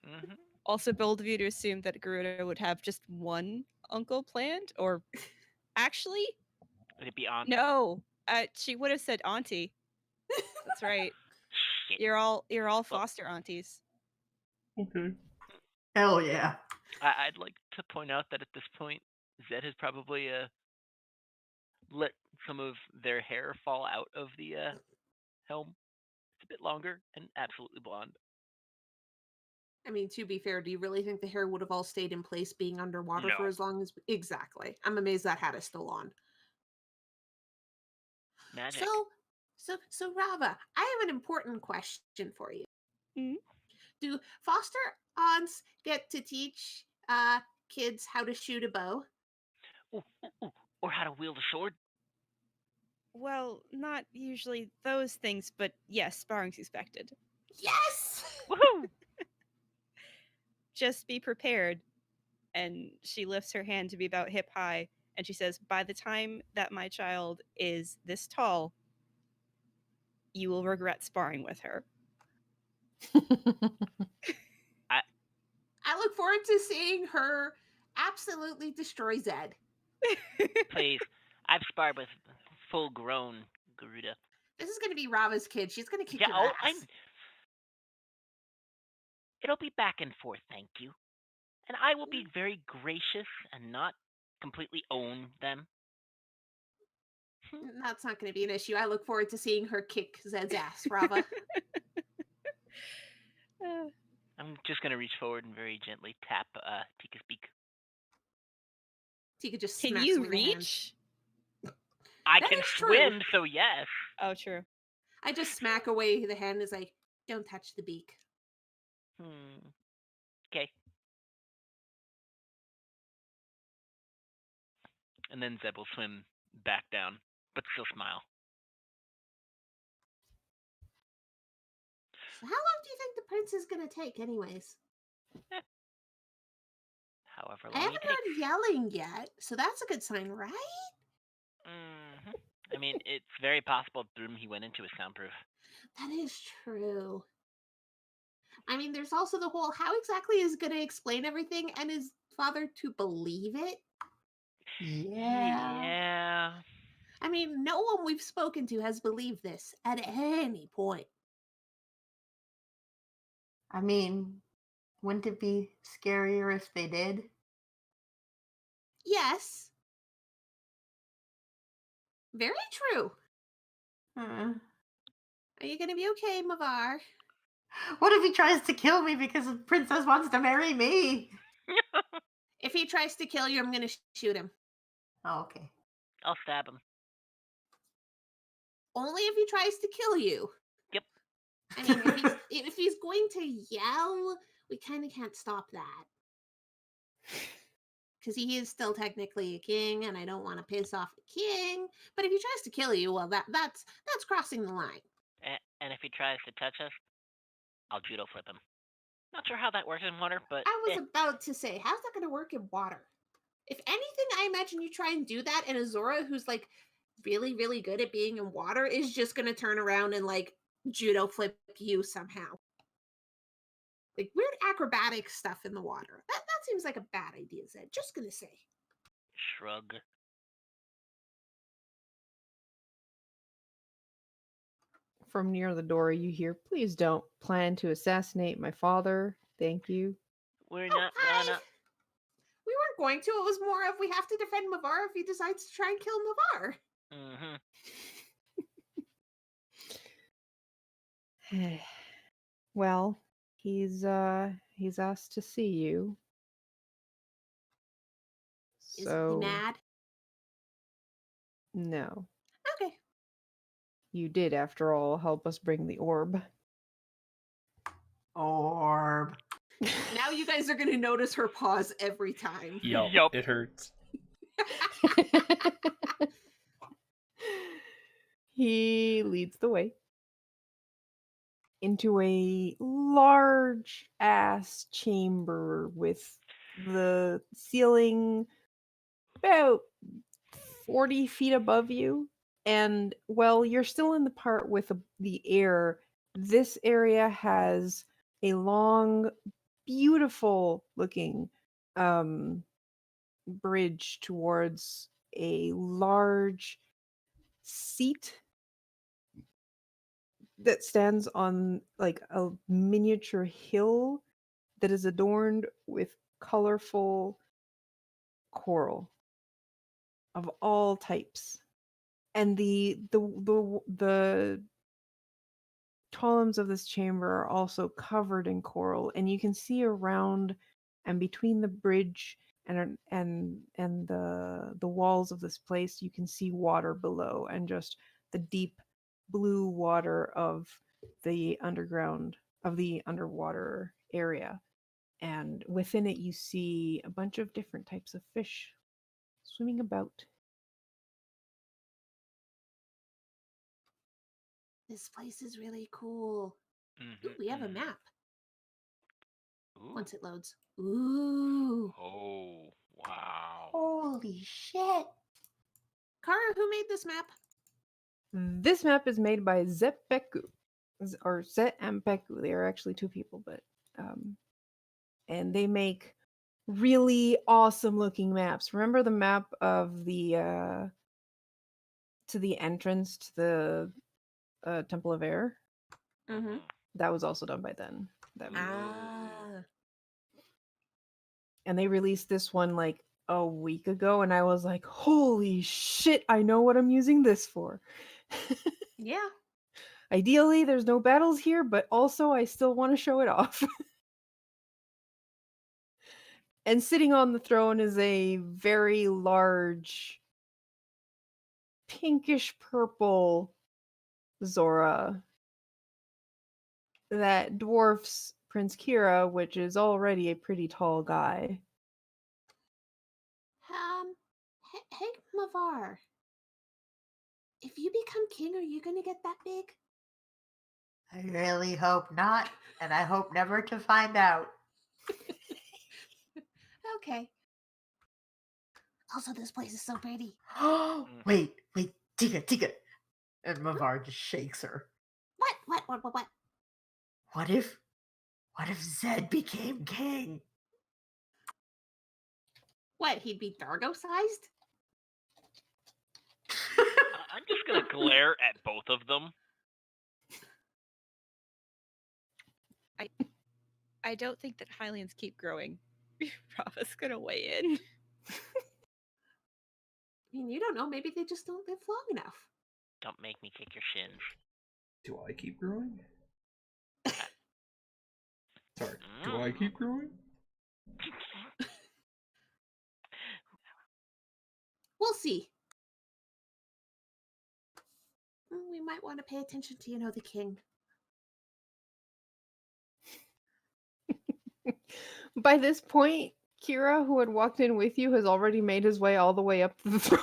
Mm-hmm. Also bold of you to assume that Garuda would have just one uncle planned, or actually, Would it be on? no. She would have said auntie. That's right. Shit. You're all foster aunties. Okay. Hell yeah. I'd like to point out that at this point, Zed has probably let some of their hair fall out of the helm. It's a bit longer and absolutely blonde. I mean, to be fair, do you really think the hair would have all stayed in place being underwater No. for as long as exactly? I'm amazed that hat is still on. Magic. So Rava, I have an important question for you. Mhm. Do foster aunts get to teach kids how to shoot a bow? Ooh, ooh, ooh. Or how to wield a sword. Well, not usually those things, but yes, sparring's expected. Yes! Woohoo! Just be prepared. And she lifts her hand to be about hip high, and she says, by the time that my child is this tall, you will regret sparring with her. I look forward to seeing her absolutely destroy Zed. Please. I've sparred with full-grown Garuda. This is going to be Rava's kid. She's going to kick Yeah, your oh, ass. It'll be back and forth, thank you. And I will be very gracious and not completely own them. That's not going to be an issue. I look forward to seeing her kick Zed's ass, Rava. I'm just gonna reach forward and very gently tap Tika's beak. Tika just Can smacks you him in the hand. reach? I That can is true. swim, so yes. Oh, true. I just smack away the hand as I don't touch the beak. Okay. And then Zeb will swim back down, but still smile. So how long do you think the prince is going to take, anyways? However I long haven't it takes. heard yelling yet, so that's a good sign, right? Mm-hmm. I mean, it's very possible the room he went into is soundproof. That is true. I mean, there's also the whole how exactly is going to explain everything and his father to believe it? Yeah. I mean, no one we've spoken to has believed this at any point. I mean, wouldn't it be scarier if they did? Yes. Very true. Uh, Are you going to be okay, Mavar? What if he tries to kill me because the princess wants to marry me? If he tries to kill you, I'm going to shoot him. Oh, okay. I'll stab him. Only if he tries to kill you. Yep. I mean, if he's going to yell, we kind of can't stop that. Because he is still technically a king, and I don't want to piss off the king. But if he tries to kill you, well, that's crossing the line. And if he tries to touch us, I'll judo flip him. Not sure how that works in water, but I was about to say, how's that going to work in water? If anything, I imagine you try and do that, and Azora, who's like really, really good at being in water, is just going to turn around and like judo flip you somehow. Like weird acrobatic stuff in the water. That seems like a bad idea, Zed. Just gonna say. Shrug. From near the door, you hear, "Please don't plan to assassinate my father. Thank you." We're Oh, not hi. gonna. We weren't going to. It was more of we have to defend Mavar if he decides to try and kill Mavar. Mm-hmm. Well, he's asked to see you. Is So he mad? no. Okay. You did, after all, help us bring the orb. Orb. Now you guys are gonna notice her pause every time. Yup. It hurts. He leads the way. into a large ass chamber with the ceiling about 40 feet above you. And well, you're still in the part with the air. This area has a long, beautiful looking bridge towards a large seat that stands on like a miniature hill that is adorned with colorful coral of all types. And the columns of this chamber are also covered in coral, and you can see around and between the bridge and the walls of this place, you can see water below and just the deep blue water of the underground of the underwater area. And within it, you see a bunch of different types of fish swimming about. This place is really cool. Ooh, we have a map. Ooh. Once it loads. Ooh. Oh, wow. Holy shit. Kara, who made this map? This map is made by Zepeku, or Zet and Peku. They are actually two people, but and they make really awesome looking maps. Remember the map of the to the entrance to the Temple of Air? Mm-hmm. That was also done by them. Ah. And they released this one like a week ago, and I was like, holy shit, I know what I'm using this for. Yeah. Ideally, there's no battles here, but also I still want to show it off. And sitting on the throne is a very large pinkish purple Zora that dwarfs Prince Kira, which is already a pretty tall guy. Hey, Mavar. If you become king, are you gonna get that big? I really hope not, and I hope never to find out. Okay. Also, this place is so pretty. wait, Tika. And Mavar just shakes her. What? What if Zed became king? What? He'd be Dargo sized? I'm just gonna glare at both of them. I don't think that Highlands keep growing. Rava's gonna weigh in. I mean, you don't know. Maybe they just don't live long enough. Don't make me kick your shins. Do I keep growing? Sorry, do I keep growing? We'll see. We might want to pay attention to, the king. By this point, Kira, who had walked in with you, has already made his way all the way up to the throne.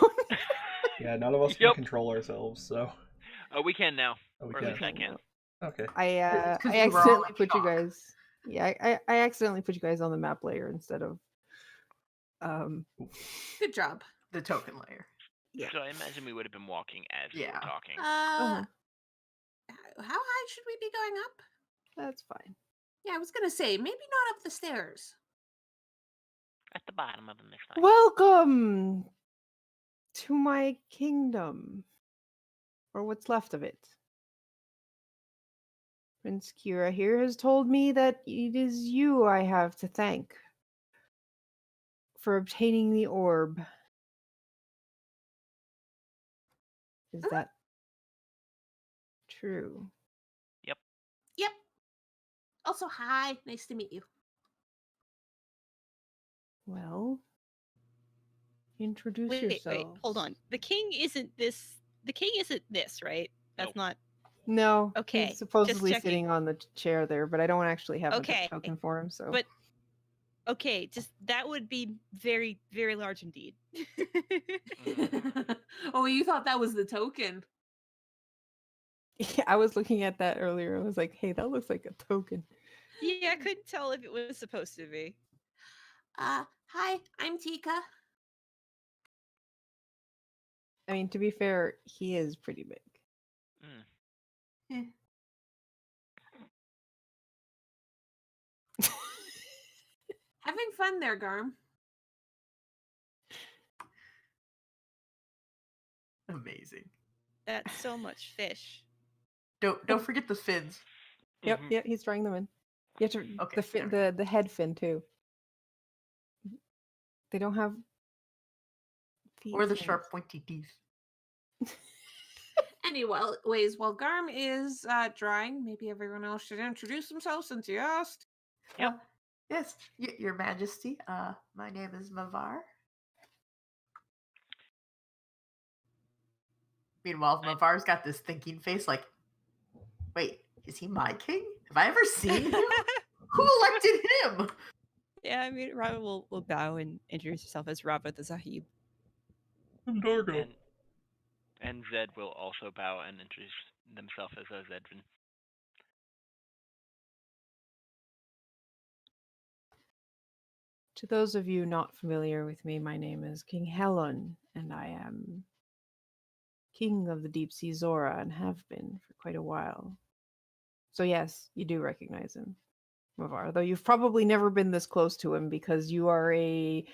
Yeah, none of us can control ourselves, so. Oh, we can now. Oh, we Or at can. least I can. Okay. I 'Cause I we were all accidentally in put you shock. guys. Yeah, I accidentally put you guys on the map layer instead of. Good job. The token layer. Yeah. So I imagine we would have been walking as we were Yeah. talking. How high should we be going up? That's fine. Yeah, I was gonna say maybe not up the stairs. At the bottom of them is fine. Welcome to my kingdom, or what's left of it. Prince Kira here has told me that it is you I have to thank for obtaining the orb. Is that true? Yep. Also, hi. Nice to meet you. Well, introduce Wait, yourself. hold on. The king isn't this. The king isn't this, right? That's Nope. not. No, Okay, he's supposedly just checking. sitting on the chair there, but I don't actually have Okay, a token for him. So, but okay, just that would be very, very large indeed. Oh, you thought that was the token? Yeah, I was looking at that earlier. I was like, hey, that looks like a token. Yeah, I couldn't tell if it was supposed to be. Hi, I'm Tika. I mean, to be fair, he is pretty big. Mm. Eh, Having fun there, Garm. amazing. That's so much fish. Don't forget the fins. Yep, Mhm. yep, he's throwing them in. You have to Okay, the fin, there the head fin too. They don't have feet. Or the fins. sharp pointy teeth. Anyways, while Garm is drawing, maybe everyone else should introduce themselves since you asked. Yep. Yes, Your Majesty. My name is Mavar. Meanwhile, Mavar's got this thinking face like, wait, is he my king? Have I ever seen him? Who elected him? Yeah, I mean, Rava will bow and introduce herself as Rava the Sahib. I'm Dargo. And Zed will also bow and introduce themselves as a Zedvin. To those of you not familiar with me, my name is King Helen, and I am king of the Deep Sea Zora and have been for quite a while. So yes, you do recognize him, Mavar, though you've probably never been this close to him because you are a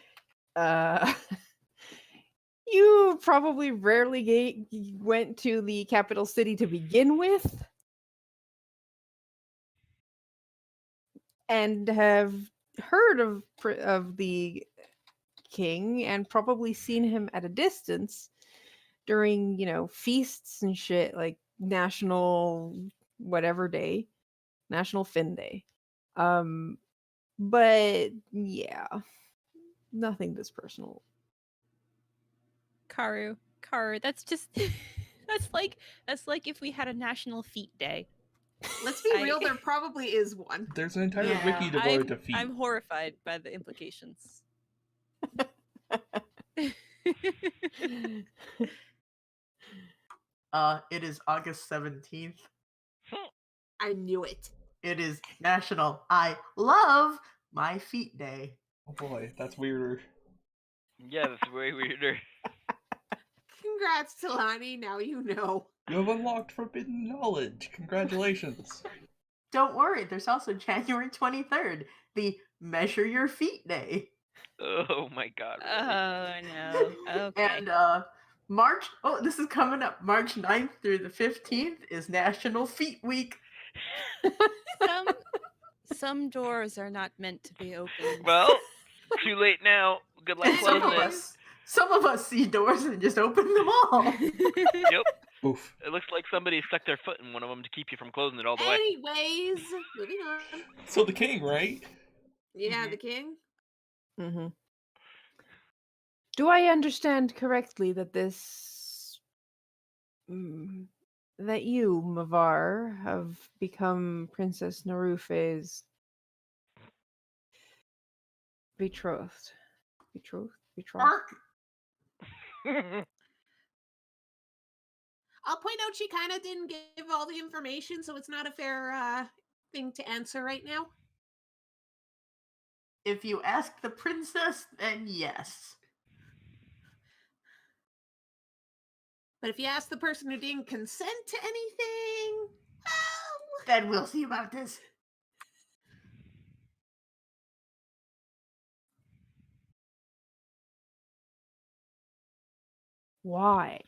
you probably rarely went to the capital city to begin with and have heard of the king and probably seen him at a distance during, feasts and shit like national whatever day, National Fin Day. But yeah, nothing this personal. Karu, that's just that's like if we had a National Feet Day. Let's be real, there probably is one. There's an entire Yeah. wiki devoted to feet. I'm horrified by the implications. It is August 17th. I knew it. It is National I Love My Feet Day. Oh boy, that's weirder. Yeah, that's way weirder. Congrats, Talani. Now you know. You have unlocked forbidden knowledge. Congratulations. Don't worry, there's also January 23rd, the Measure Your Feet Day. Oh my god, really? Oh no. Okay. And this is coming up. March 9th through the 15th is National Feet Week. Some doors are not meant to be opened. Well, too late now. Good luck And some closing of it. some of us see doors and just open them all. Yep. Oof. It looks like somebody stuck their foot in one of them to keep you from closing it all the way. Anyways, moving on. So the king, right? Yeah, Mhm. the king. Mm-hmm. Do I understand correctly that that you, Mavar, have become Princess Narufe's betrothed? Betrothed? Ark. I'll point out she kind of didn't give all the information, so it's not a fair thing to answer right now. If you ask the princess, then yes. But if you ask the person who didn't consent to anything, well, Then we'll see about this. Why?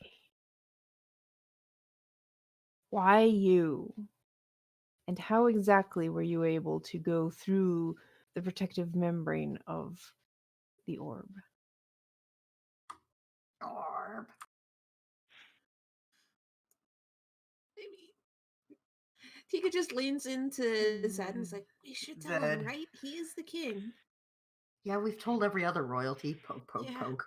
Why you? And how exactly were you able to go through the protective membrane of the orb? Orb. maybe Tika just leans into Zed and is like, "We should tell him, Zed. right? He is the king." Yeah, we've told every other royalty. Poke, poke, Yeah. poke.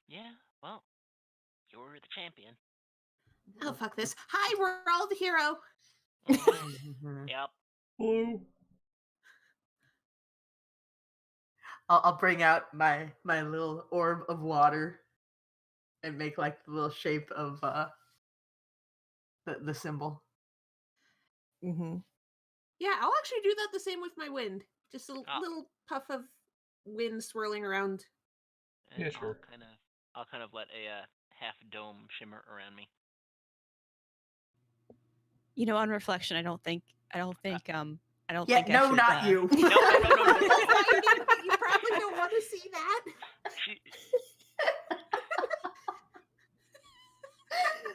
Yeah, well, you're the champion. Oh fuck this! Hi, we're all the hero. Mhm. Yep. Hello. I'll bring out my little orb of water and make like the little shape of the symbol. Mm-hmm. Yeah, I'll actually do that the same with my wind. Just a Ah. little puff of wind swirling around. And Yeah, sure. I'll kind of let a half dome shimmer around me. You know, on reflection, I don't think Yeah, I no, should. not you. No. That's lightning, but you probably don't want to see that.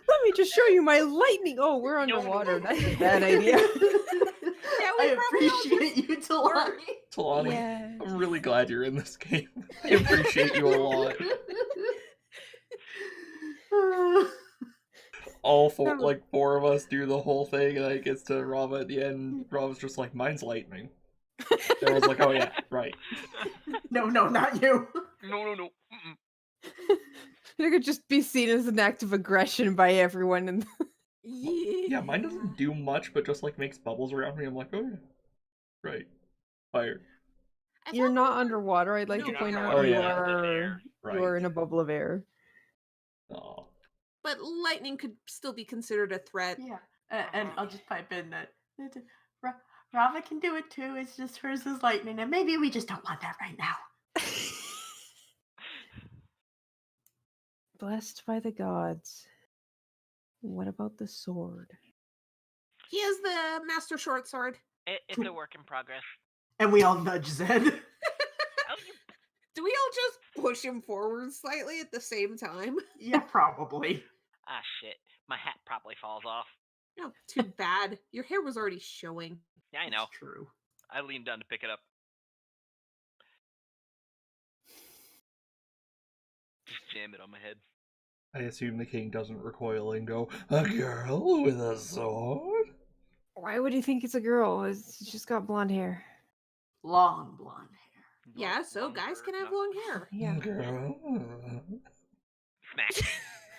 Let me just show you my lightning. Oh, we're No. underwater. That's a bad idea. Yeah, we I probably all appreciate you, Talani. Talani, Yeah. I'm really glad you're in this game. I appreciate you a lot. All four, like 4 of us do the whole thing, and then it gets to Rava at the end. Rava's just like, mine's lightning. And I was like, oh yeah, right. No, not you. No. Mm-mm. It could just be seen as an act of aggression by everyone. And Yeah, mine doesn't do much, but just like makes bubbles around me. I'm like, oh yeah, right, fire. you're not underwater. I'd like No, to you're point not out underwater. you Oh, yeah. are Right. you are in a bubble of air. Oh, But lightning could still be considered a threat. Yeah, and I'll just pipe in that Rava can do it too. It's just hers is lightning, and maybe we just don't want that right now. Blessed by the gods. What about the sword? He is the master short sword. It's a work in progress. And we all nudge Zed. Oh, you Do we all just push him forward slightly at the same time? Yeah, probably. shit. My hat probably falls off. No, too bad. Your hair was already showing. Yeah, I know. It's true. I leaned down to pick it up. Just jam it on my head. I assume the king doesn't recoil and go, a girl with a sword? Why would you think it's a girl? She's just got blonde hair. Long blonde hair. Yeah, so guys can have long hair. Yeah. Girl. Smack.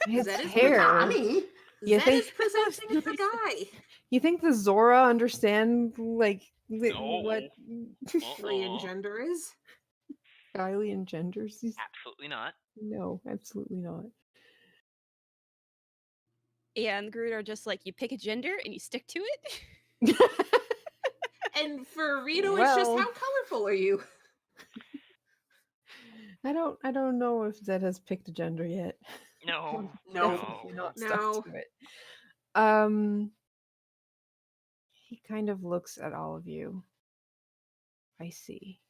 It's That is hair. Honey. You Zed think is presenting the guy. you think the Zora understand like No. what Alien gender is. alien genders? Absolutely not. No, absolutely not. Yeah, and Groot are just like, you pick a gender and you stick to it. And for Rito, it's just Well- how colorful are you? I don't know if Zed has picked a gender yet. No. No. Definitely not No. stuck to it. He kind of looks at all of you. I see.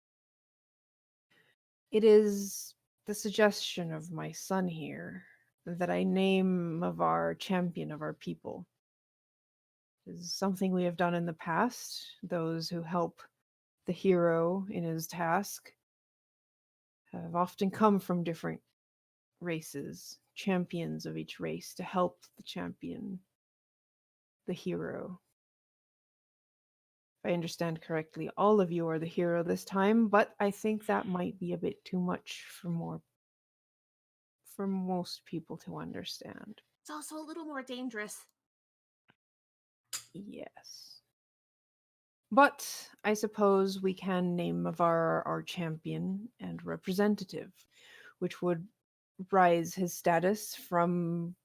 It is the suggestion of my son here that I name Mavar champion of our people. It is something we have done in the past. Those who help the hero in his task have often come from different races, champions of each race, to help the champion, the hero. If I understand correctly, all of you are the hero this time, but I think that might be a bit too much for most people to understand. It's also a little more dangerous. Yes. But I suppose we can name Mavar our champion and representative, which would rise his status from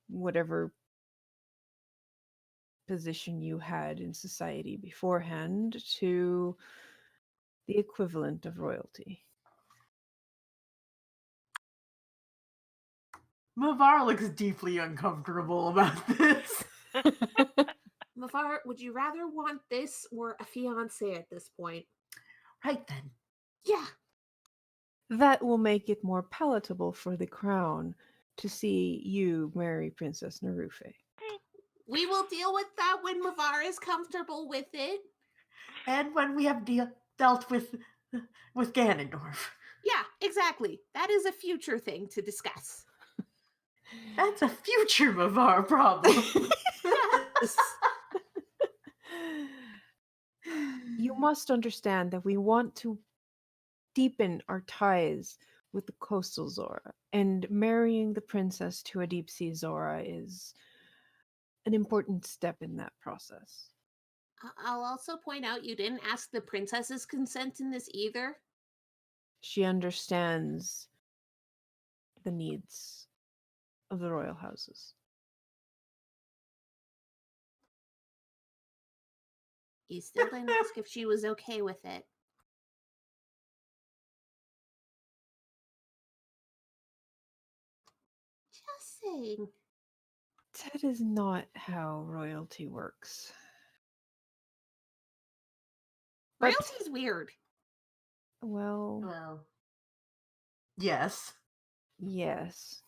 whatever position you had in society beforehand to the equivalent of royalty. Mavar looks deeply uncomfortable about this. Mavar, would you rather want this or a fiance at this point? Right then. Yeah. That will make it more palatable for the crown to see you marry Princess Narufe. We will deal with that when Mavar is comfortable with it. And when we have dealt with Ganondorf. Yeah, exactly. That is a future thing to discuss. That's a future Mavar problem. Yes. You must understand that we want to deepen our ties with the coastal Zora, and marrying the princess to a Deep Sea Zora is an important step in that process. I'll also point out you didn't ask the princess's consent in this either. She understands the needs of the royal houses. He still didn't ask if she was okay with it. Just saying. That is not how royalty works. But, Royalty's weird. well, Well, yes. yes.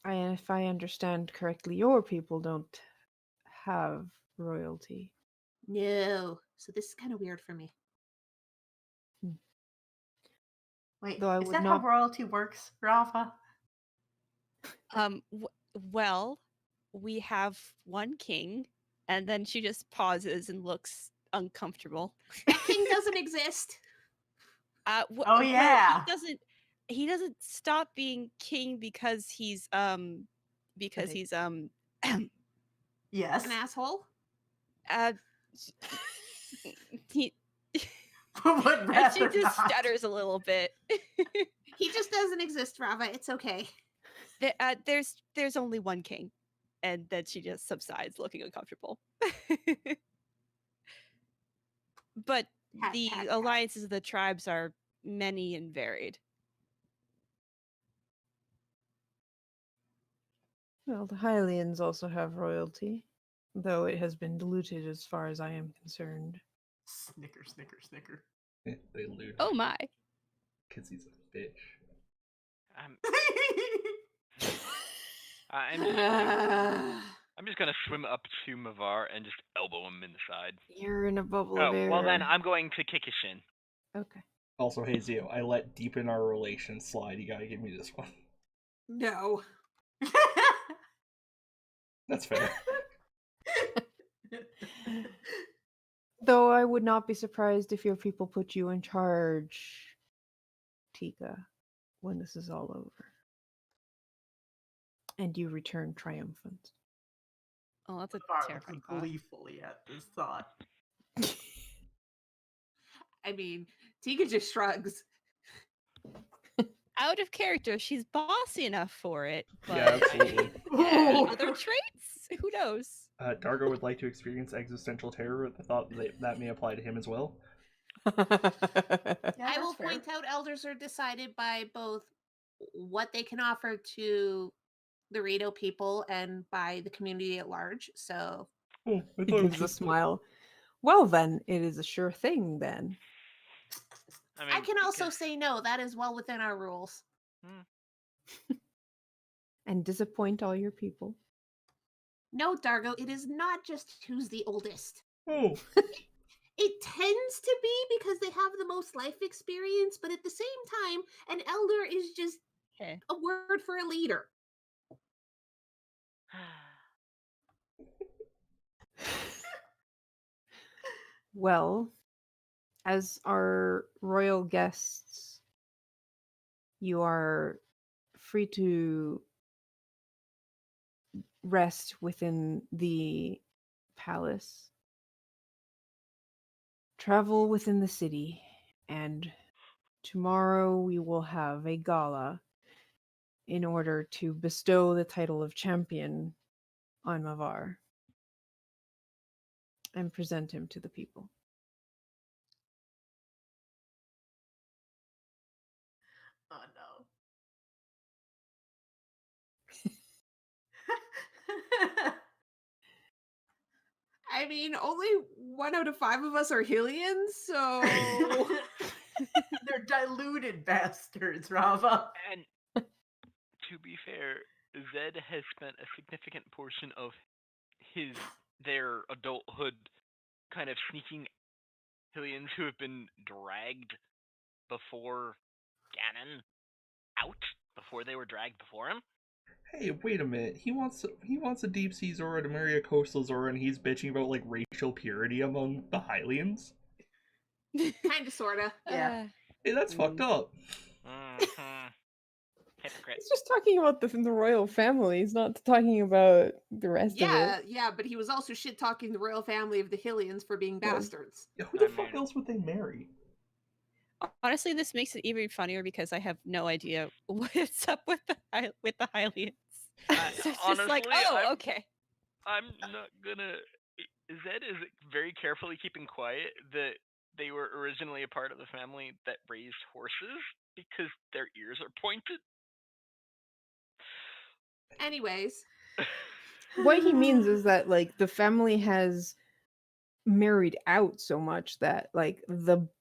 If I understand correctly, your people don't have royalty. No. So this is kind of weird for me. Wait, Though I is would that not- how royalty works, Rafa? Well, we have one king, and then she just pauses and looks uncomfortable. That king doesn't exist. Oh, Well, yeah. he doesn't stop being king because he's Yes. An asshole. he Would and she rather just not. stutters a little bit. He just doesn't exist, Rava. It's okay. There's only one king, and then she just subsides, looking uncomfortable. But Pat, the pat, pat. alliances of the tribes are many and varied. Well, the Hylians also have royalty, though it has been diluted as far as I am concerned. Snicker, snicker, snicker. They loot Oh my! because he's a bitch. I'm just gonna swim up to Mavar and just elbow him in the side. You're in a bubble Oh, of air. well then I'm going to kick his shin. Okay. Also, hey Zio, I let deepen our relation slide. You gotta give me this one. No. That's fair. Though I would not be surprised if your people put you in charge, Tika, when this is all over. And you return triumphant. Oh, that's a Bar terrifying looks thought. gleefully at this thought. I mean, Tika just shrugs. Out of character, she's bossy enough for it, but Yeah, absolutely. any Ooh. other traits? Who knows? Dargo would like to experience existential terror with the thought that may apply to him as well. Yeah, I will that's fair. point out elders are decided by both what they can offer to the Rito people and by the community at large. So Oh, I He thought it was gives a just smile. Well, then, it is a sure thing, then. I can also say no. That is well within our rules. And disappoint all your people. No, Dargo, it is not just who's the oldest. Oh, It tends to be because they have the most life experience, but at the same time, an elder is just Okay. a word for a leader. Well, as our royal guests, you are free to rest within the palace, travel within the city, and tomorrow we will have a gala in order to bestow the title of champion on Mavar and present him to the people. Oh no. I mean, only 1 out of 5 of us are Hylians, so They're diluted bastards, Rava. And to be fair, Zed has spent a significant portion of their adulthood kind of sneaking Hylians who have been dragged before Ganon out, before they were dragged before him. hey, wait a minute. He wants a Deep Sea Zora to marry a Coastal Zora, and he's bitching about like racial purity among the Hylians. kind of, sorta. Yeah. Hey, that's fucked up. Hypocrite. He's just talking about the royal family. He's not talking about the rest of Yeah, it. yeah, but he was also shit talking the royal family of the Hylians for being Well, bastards. Yeah, who the I fuck mean- else would they marry? Honestly, this makes it even funnier because I have no idea what's up with the Hylians. So it's just like, Honestly, oh, I'm- okay. I'm not gonna Zed is very carefully keeping quiet that they were originally a part of the family that raised horses because their ears are pointed. Anyways, What he means is that like the family has married out so much that like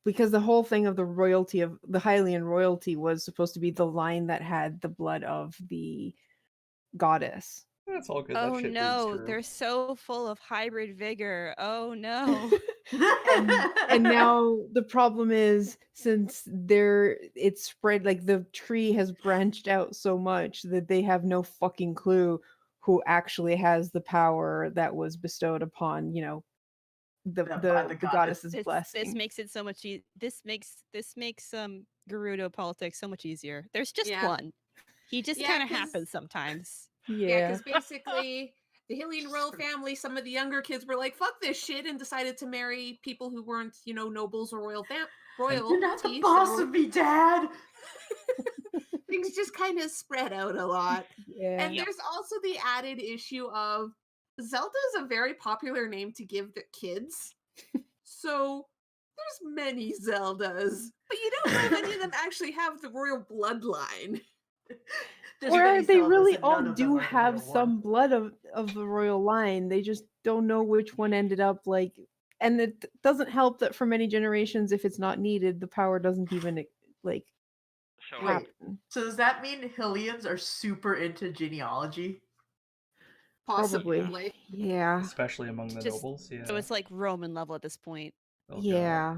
because the whole thing of the royalty of the Hylian royalty was supposed to be the line that had the blood of the goddess. That's all good. That Oh shit breeds no, true. they're so full of hybrid vigor. Oh no. and now the problem is since it's spread like the tree has branched out so much that they have no fucking clue who actually has the power that was bestowed upon, the By the, the the goddess. goddess's This blessing. makes it so much this makes Gerudo politics so much easier. There's just yeah. one. He just Yeah, kind of 'cause- happens sometimes. Yeah, Yeah. because basically the Hylian royal family, some of the younger kids were like, "Fuck this shit," and decided to marry people who weren't, nobles or royalty. You're not the boss so of me, Dad. things just kind of spread out a lot. Yeah. And there's also the added issue of Zelda is a very popular name to give the kids. So there's many Zeldas, but you don't know if any of them actually have the royal bloodline. There's Or many they Zeldas really and all none of them do are the have real some one. blood of the royal line. They just don't know which one ended up like, and it doesn't help that for many generations, if it's not needed, the power doesn't even like So Wait, happen. so does that mean Hylians are super into genealogy? Probably. Possibly. Yeah. Especially among the Just nobles, yeah. so it's like Roman level at this point. Oh, God. Yeah.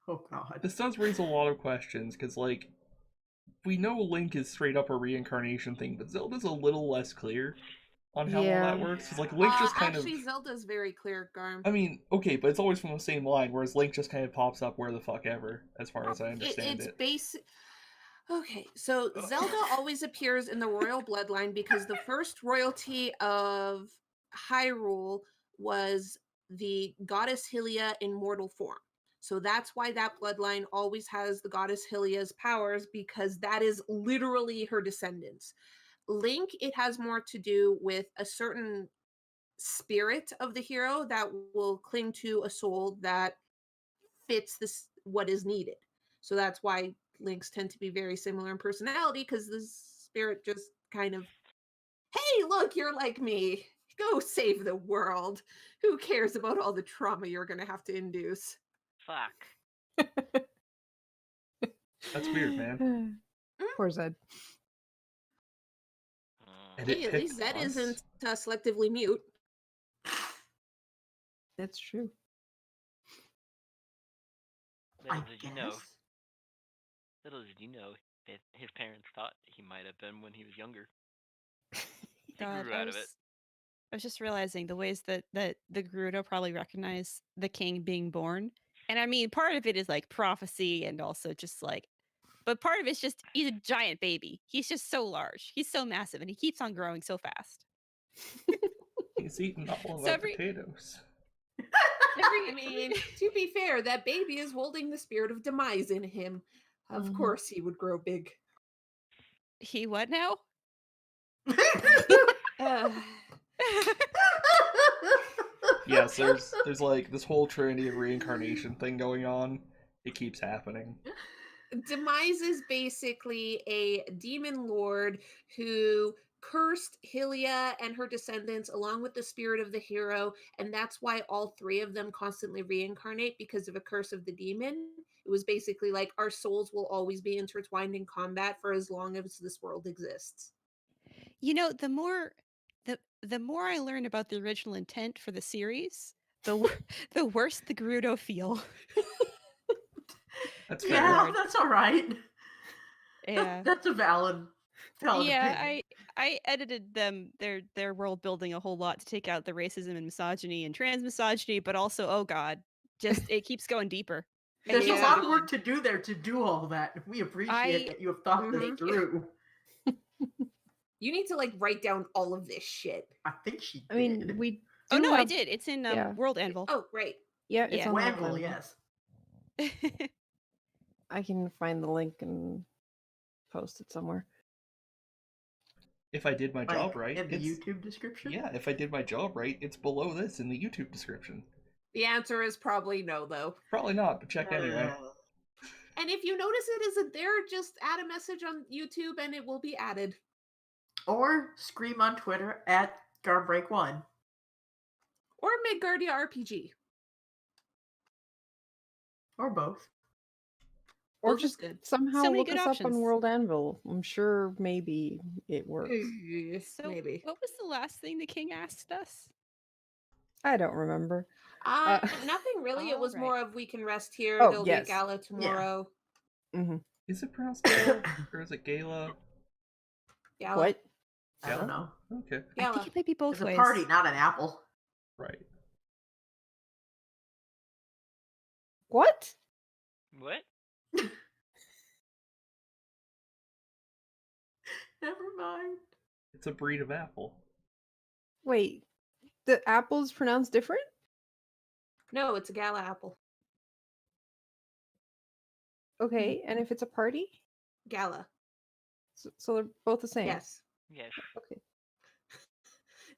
Oh god. This does raise a lot of questions, because, like, we know Link is straight up a reincarnation thing, but Zelda's a little less clear on how all Yeah. that works. Because, like, Link just kind Actually, of. Zelda's very clear, Garm. I mean, okay, but it's always from the same line, whereas Link just kind of pops up where the fuck ever, as far as I understand It's it. basic. Okay, so Zelda always appears in the royal bloodline because the first royalty of Hyrule was the goddess Hylia in mortal form. So that's why that bloodline always has the goddess Hylia's powers, because that is literally her descendants. Link, it has more to do with a certain spirit of the hero that will cling to a soul that fits this what is needed. So that's why links tend to be very similar in personality, because the spirit just kind of, hey, look, you're like me. Go save the world. Who cares about all the trauma you're going to have to induce? fuck. That's weird, man. Poor Zed. And Hey, it at least picked that us? isn't selectively mute. That's true. Little I did you know. guess. Little did you know that his parents thought he might have been when he was younger. He God, grew out of it. I was just realizing the ways that the Gerudo probably recognize the king being born. And I mean, part of it is like prophecy and also just like, but part of it's just he's a giant baby. He's just so large. He's so massive and he keeps on growing so fast. He's eating all of So our every- potatoes. I mean, to be fair, that baby is holding the spirit of demise in him. Of Mhm. course, he would grow big. He what now? Uh, Yes, there's like this whole Trinity of reincarnation thing going on. It keeps happening. Demise is basically a demon lord who cursed Hylia and her descendants along with the spirit of the hero, and that's why all three of them constantly reincarnate, because of a curse of the demon. It was basically like our souls will always be intertwined in combat for as long as this world exists. You know, the more I learn about the original intent for the series, the worse the Gerudo feel. That's fair. Yeah, Lord. that's all right. Yeah. That's a valid Yeah, opinion. I edited their world building a whole lot to take out the racism and misogyny and trans misogyny, but also, oh god, just it keeps going deeper. It There's a keeps Yeah. lot on of work to do there to do all that. And we appreciate I- that you have thought this Mhm. through. You need to like write down all of this shit. I think she I mean, did. we Oh do no, I have- did. It's in yeah. World Anvil. Oh, right. Yeah, it's Yeah. on the Wanville, Anvil. yes. I can find the link and post it somewhere. If I did my job right, in the it's YouTube description. yeah. If I did my job right, it's below this in the YouTube description. The answer is probably no, though. Probably not, but check anyway. And if you notice it isn't there, just add a message on YouTube and it will be added. Or scream on Twitter at Garbreak1. Or Midgardia RPG. Or both. Or Both is just good. somehow So many look good us up options. on World Anvil. I'm sure maybe it works. So Maybe. what was the last thing the king asked us? I don't remember. Nothing really. It was Alright. more of we can rest here. Oh, There'll be a yes. gala tomorrow. Is it pronounced Gala or is it Gala? Gala. What? I don't know. Okay, I Gala. think it might be both It's a ways. party, not an apple. right. What? What? Never mind. It's a breed of apple. Wait, the apple's pronounced different? No, it's a gala apple. Okay, and if it's a party? Gala. So they're both the same? Yes. Yes. Okay.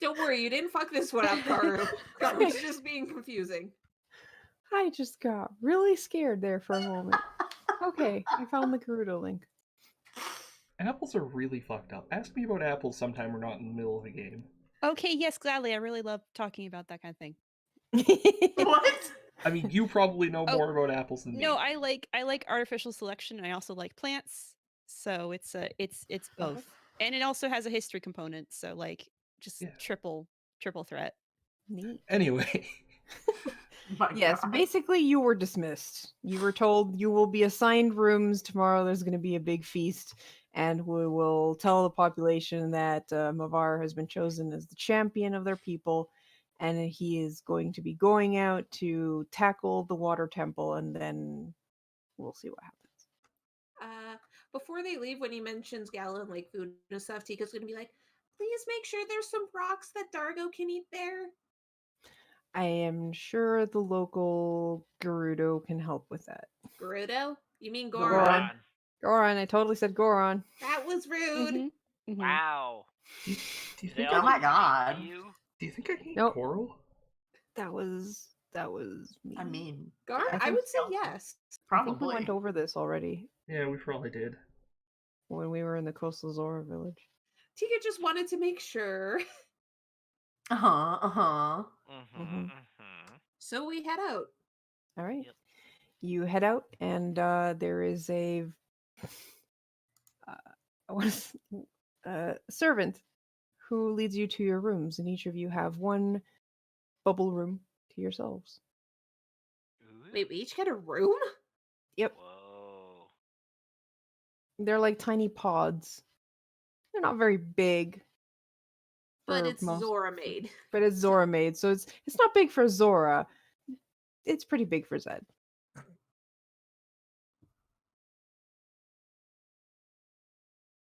Don't worry, you didn't fuck this one up, Karu. Karu's just being confusing. I just got really scared there for a moment. Okay, I found the Gerudo link. Apples are really fucked up. Ask me about apples sometime we're not in the middle of a game. Okay, yes, gladly. I really love talking about that kind of thing. What? I mean, you probably know Oh, more about apples than me. No, I like artificial selection, and I also like plants. So it's both, and it also has a history component. So like just Yeah. triple threat. Neat. Anyway, My Yes, God. basically you were dismissed. You were told you will be assigned rooms tomorrow. There's going to be a big feast, and we will tell the population that Mavar has been chosen as the champion of their people, and he is going to be going out to tackle the water temple, and then we'll see what happens. Before they leave, when he mentions gala and like food and stuff, Tika's gonna be like, please make sure there's some rocks that Dargo can eat there. I am sure the local Gerudo can help with that. Gerudo? You mean Goron. Goron? Goron, I totally said Goron. That was rude. Mhm. Wow. do you They think all Oh my look nice God. to you? do you think I hate Nope. coral? That was me. I mean, Goron? I I think would say so. yes. I think we probably. went over this already Yeah, we probably did. when we were in the coastal Zora village. Tika just wanted to make sure. Uh-huh. Mm-hmm. Mm-hmm. So we head out. All right. Yep. You head out, and there is a servant who leads you to your rooms, and each of you have one bubble room to yourselves. Ooh. Wait, we each get a room? Yep. Whoa. They're like tiny pods. They're not very big. But for it's most- Zora made. But it's Zora made, so it's not big for Zora. It's pretty big for Zed.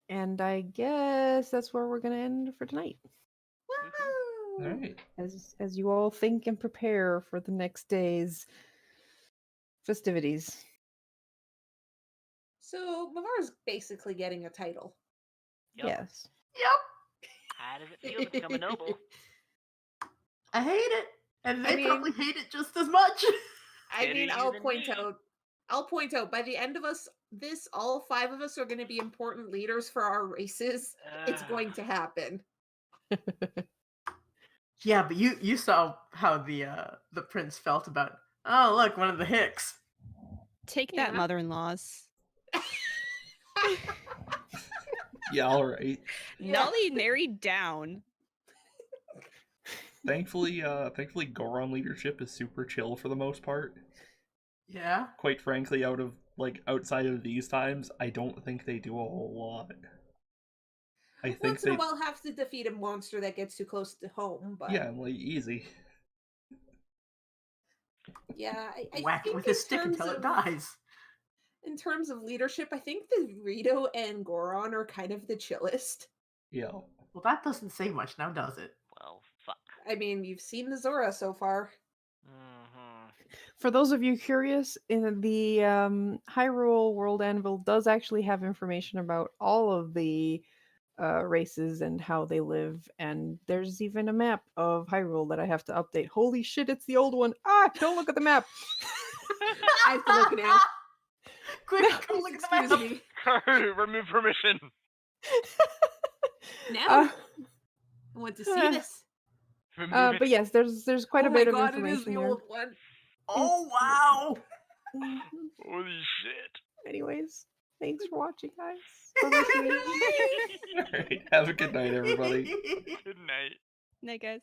And I guess that's where we're gonna end for tonight. Woo! All right. As you all think and prepare for the next day's festivities. So Mavar's basically getting a title. Yep. Yes. Yep. How does it feel to become a noble? I hate it. And I they probably mean- hate it just as much. I Better mean, you I'll than point me. out. I'll point out by the end of this, all 5 of us are going to be important leaders for our races. It's going to happen. Yeah, but you saw how the prince felt about, oh look, one of the Hicks. Take Yeah. that, mother-in-laws. Yeah, all right. Yeah. Nully married down. Thankfully, Goron leadership is super chill for the most part. Yeah. Quite frankly, outside of these times, I don't think they do a whole lot. I think Once in they a while, have to defeat a monster that gets too close to home, but yeah, like easy. yeah, I Whack it think with in his stick terms until it of- dies. In terms of leadership, I think the Rito and Goron are kind of the chillest. Yeah. Well, that doesn't say much now, does it? Well, fuck. I mean, you've seen the Zora so far. Mm-hmm. For those of you curious, in the Hyrule World Anvil does actually have information about all of the races and how they live. And there's even a map of Hyrule that I have to update. Holy shit, it's the old one. Ah, don't look at the map. I have to look now. Quick, No, go look at the Excuse map. me. Remove permission. Now Uh, I want to see this. Remove but it. yes, there's quite Oh a my bit of god, it is information the there. old one. Oh wow! Mhm. Holy shit. Anyways, thanks for watching, guys. Or listening. All right, have a good night, everybody. Good night. Night, guys.